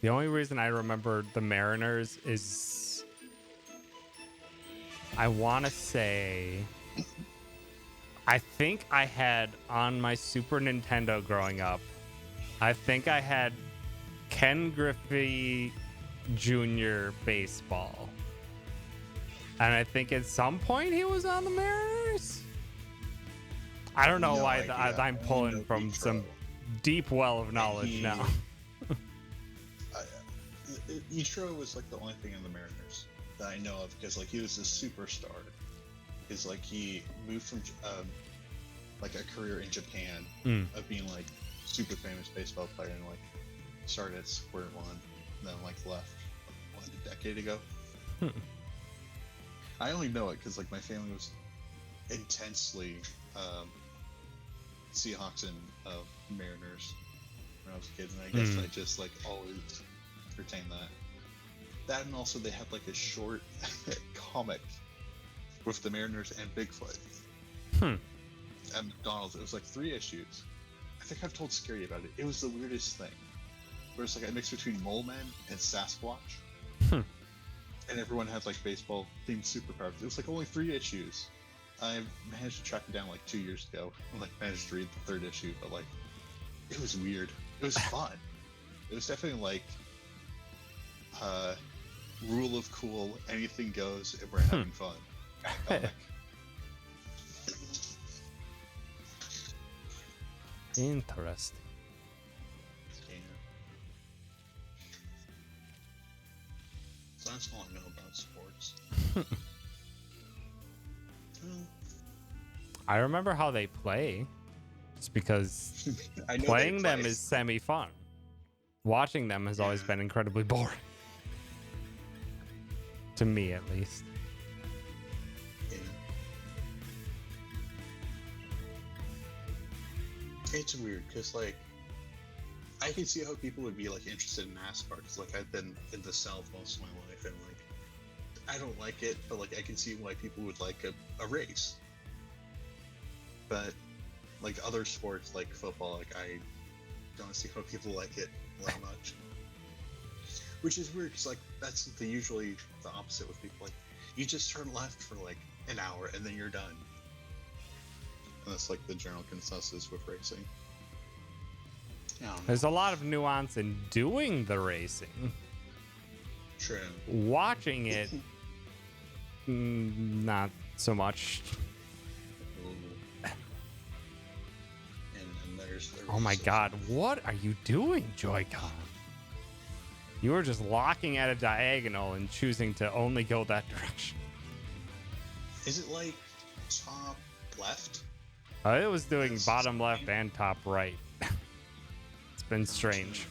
The only reason I remember the Mariners is I want to say I think I had on my Super Nintendo growing up, I think I had Ken Griffey Jr. baseball. And I think at some point he was on the Mariners. I don't know No why idea. I'm pulling from some deep well of knowledge now. Ichiro was like the only thing in the Mariners that I know of because like he was a superstar. Is like he moved from like a career in Japan of being like super famous baseball player and like started at square one, and then like left a decade ago. I only know it because like my family was intensely Seahawks and Mariners when I was a kid, and I guess I just like always retained that. That and also they had like a short comic with the Mariners and Bigfoot. At McDonald's. It was like 3 issues. I think I've told Scary about it. It was the weirdest thing. Where it's like a mix between Mole Men and Sasquatch. And everyone had like baseball themed superpowers. It was like only 3 issues. I managed to track it down like 2 years ago. I like managed to read the 3rd issue, but like it was weird. It was fun. It was definitely like rule of cool, anything goes, and we're having fun. Comic. Interesting. Yeah. So that's all I know about sports. I remember how they play, just because I know playing they them play. is semi-fun. Watching them has always been incredibly boring. To me, at least. Yeah. It's weird because like I can see how people would be like interested in NASCAR because like I've been in the South most of my life and like I don't like it, but like I can see why people would like a race. But like other sports like football, like I don't see how people like it that much. Which is weird because like that's usually the opposite with people. Like you just turn left for like an hour and then you're done. And that's like the general consensus with racing. There's a lot of nuance in doing the racing. True. Watching it, not so much. And there's Oh my god, what are you doing, Joy-Con? You were just locking at a diagonal and choosing to only go that direction. Is it like top left? It was doing bottom left and top right. It's been strange.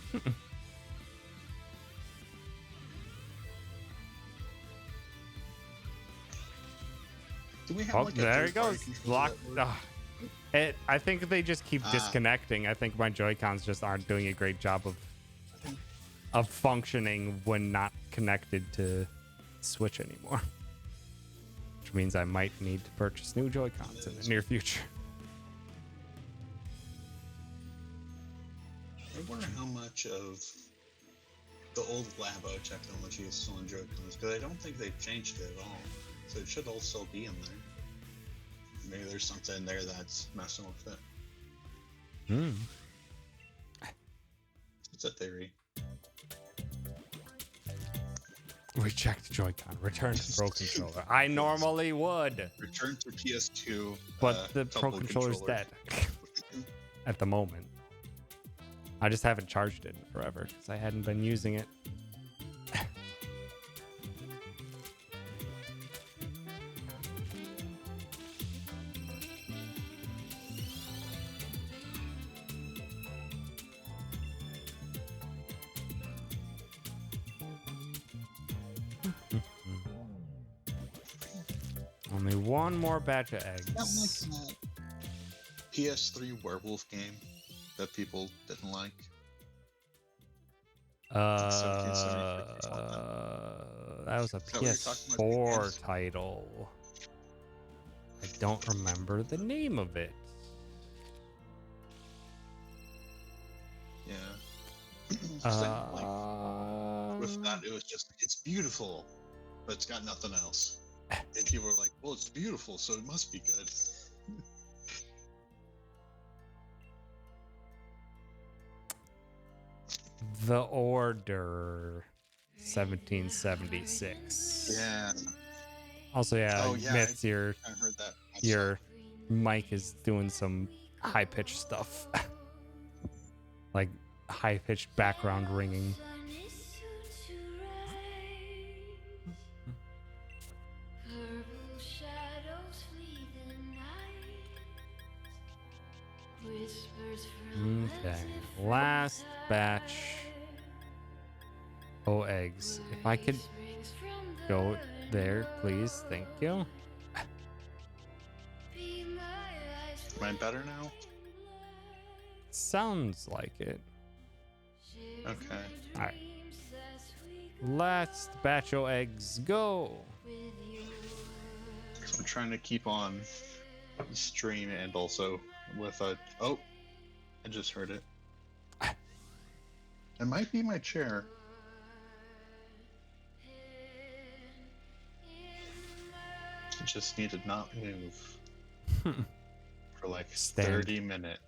Do we have Oh, like a there he third-party goes. controller Lock. that works? I think they just keep disconnecting. I think my Joy-Cons just aren't doing a great job of functioning when not connected to Switch anymore. Which means I might need to purchase new Joy-Cons in the near future. I wonder how much of the old Labo technology is still in Joy-Cons, because I don't think they've changed it at all. So it should all still be in there. Maybe there's something in there that's messing with it. It's a theory. Reject Joy-Con. Return to Pro Controller. I normally would, Return to PS2. but the Pro couple Controller's dead at the moment. I just haven't charged it in forever because I hadn't been using it. Only one more batch of eggs. Not like that PS3 werewolf game that people didn't like. That was a what you're talking about, PS4 yes. title. I don't remember the name of it. Yeah. With that, it was just like, it's beautiful, but it's got nothing else. And people were like, well, it's beautiful, so it must be good. The Order 1776. Yeah. Also, yeah, Oh, yeah, Myths, I heard that. your mic is doing some high-pitched stuff. Like high-pitched background ringing. Okay, last batch. Oh, eggs. If I could go there, please. Thank you. Am I better now? Sounds like it. Okay. All right. Last batch of eggs, go. So I'm trying to keep on stream and also with a. Oh, I just heard it. It might be my chair. I just need to not move for like Stand 30 minutes.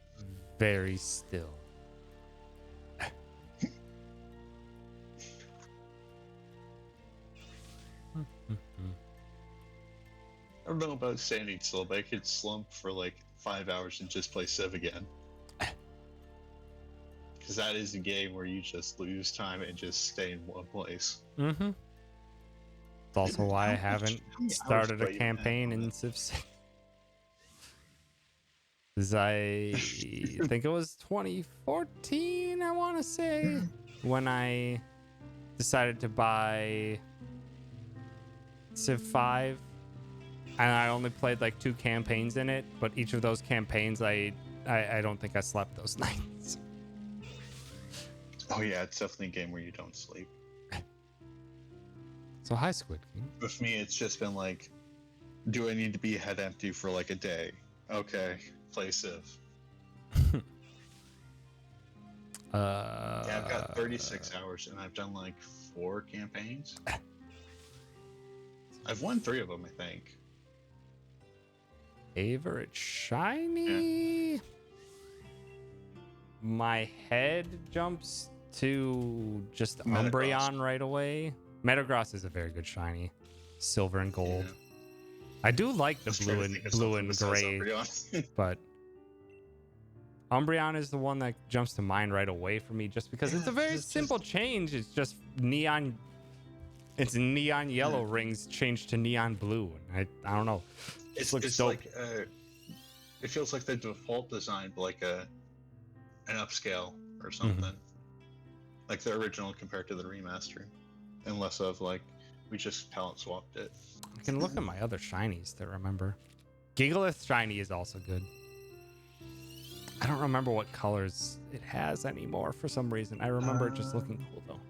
very still. I don't know about standing still, but I could slump for like 5 hours and just play Civ again. Because that is a game where you just lose time and just stay in one place. Mm-hmm. It's also why I haven't how many hours started do a I even have campaign on in it? Civ 6. Because I think it was 2014, I want to say, when I decided to buy Civ 5. And I only played like 2 campaigns in it, but each of those campaigns, I don't think I slept those nights. Oh yeah, it's definitely a game where you don't sleep. So hi, Squid King. With me, it's just been like, do I need to be head empty for like a day? Okay, play Civ. Yeah, I've got 36 hours and I've done like 4 campaigns. I've won 3 of them, I think. Favorite shiny? My head jumps to just Metagross. Umbreon right away. Metagross is a very good shiny. Silver and gold. Yeah. I do like the Just trying blue to and think of blue something and besides gray, Umbreon. but Umbreon is the one that jumps to mind right away for me just because it's a Yeah, very it's just- simple change. It's just neon. It's neon yellow rings changed to neon blue. And I don't know. It's looks it's dope. like it feels like the default design, but like an upscale or something. Like the original compared to the remaster, and less of like we just palette swapped it. I can look at my other shinies to remember. Gigalith shiny is also good. I don't remember what colors it has anymore for some reason. I remember it just looking cool though.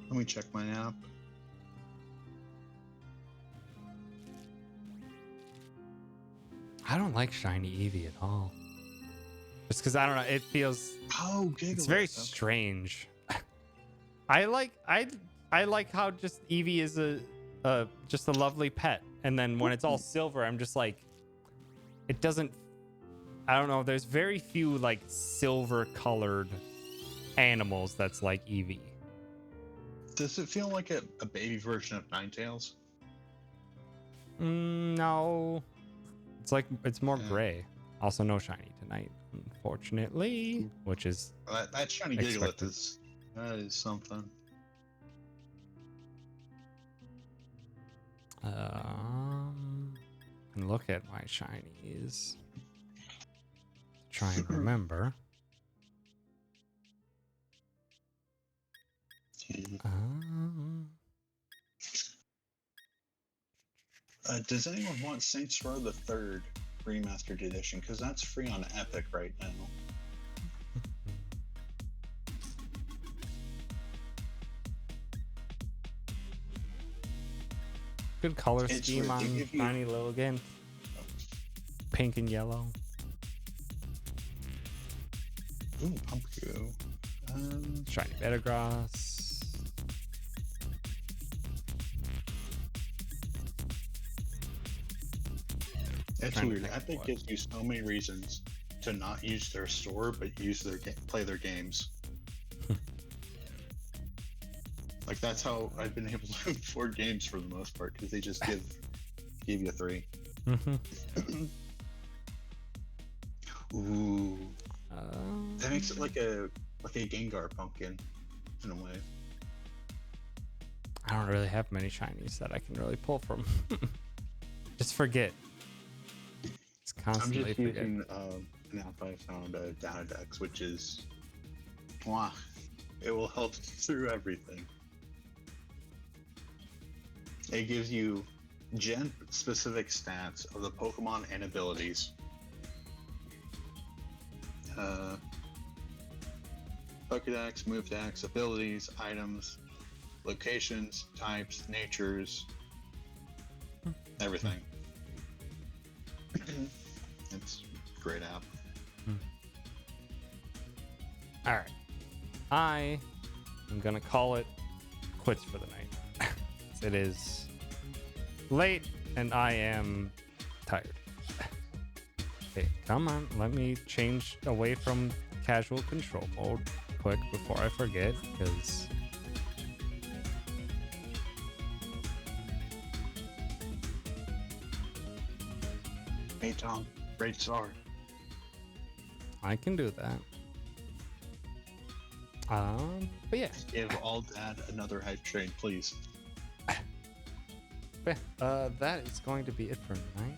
Let me check my app. I don't like shiny Eevee at all. Just because I don't know, it feels Oh, Gigalith. it's very okay. strange. I like how just Eevee is a just a lovely pet, and then when it's all silver, I'm just like, it doesn't. I don't know. There's very few like silver colored animals that's like Eevee. Does it feel like a baby version of Ninetales? No, it's more Yeah. gray. Also, no shiny tonight, unfortunately, which is That shiny Expected. Gigalith is something. and look at my shinies. Try and remember. Does anyone want Saints Row the Third Remastered Edition? Because that's free on Epic right now. Good color It's scheme where they on give you- Shiny Lilligant. Pink and yellow. Ooh, Pumpkin. Shiny Metagross. It's Trying to weird. think of Epic what. gives you so many reasons to not use their store, but use their play their games. Like that's how I've been able to afford games for the most part, because they just give you 3. Mm-hmm. Ooh, that makes it like a Gengar pumpkin in a way. I don't really have many shinies that I can really pull from. Just forget. It's I'm constantly just forget. using an app I found, Danadex, which is, wow, it will help you through everything. It gives you gen-specific stats of the Pokemon and abilities. Pokedex, move decks, abilities, items, locations, types, natures, everything. It's a great app. All right. I am going to call it quits for the night. It is late and I am tired. Okay, come on. Let me change away from casual control mode quick before I forget, because Hey Tom, great start. I can do that. But yeah. Give all dad another hype train, please. But yeah, that is going to be it for tonight.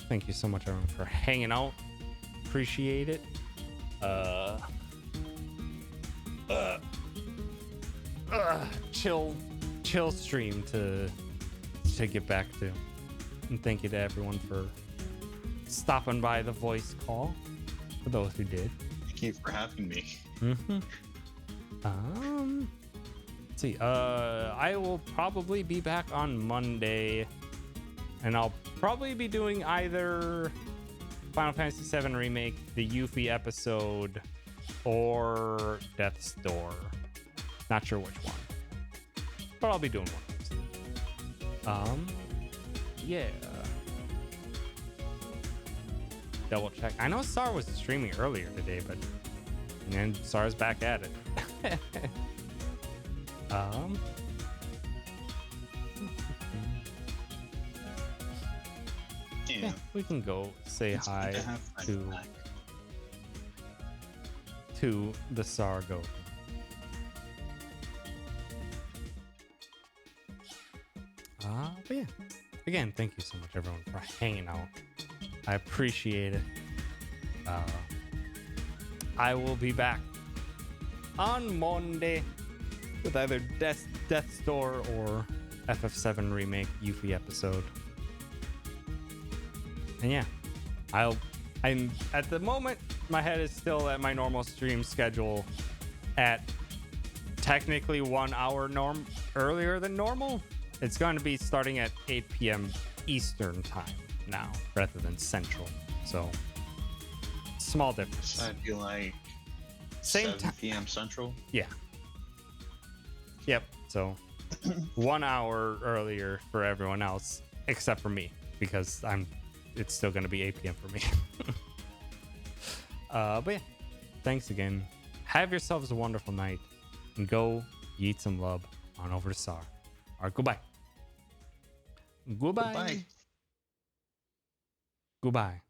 Thank you so much, everyone, for hanging out. Appreciate it. Chill stream to get back to. And thank you to everyone for stopping by the voice call, for those who did. Thank you for having me. Let's see. I will probably be back on Monday, and I'll probably be doing either Final Fantasy VII Remake, the Yuffie episode, or Death's Door. Not sure which one, but I'll be doing one of those. Yeah. Double check. I know Sar was streaming earlier today, but and Sar's back at it. Yeah, we can go say It's good hi to have friends to back. the Sargo. But yeah, again, thank you so much, everyone, for hanging out. I appreciate it. I will be back on Monday with either Death's Door or FF7 Remake Yuffie episode. And yeah, I'm at the moment, my head is still at my normal stream schedule at technically 1 hour earlier than normal. It's going to be starting at 8 p.m. Eastern time now rather than Central. So small difference. I'd be like Same 7 time. p.m. Central. Yeah. Yep. So 1 hour earlier for everyone else except for me, because it's still going to be 8 p.m. for me. But yeah, thanks again. Have yourselves a wonderful night, and go eat some love on over to Sar. All right, goodbye. Goodbye. Bye. Goodbye.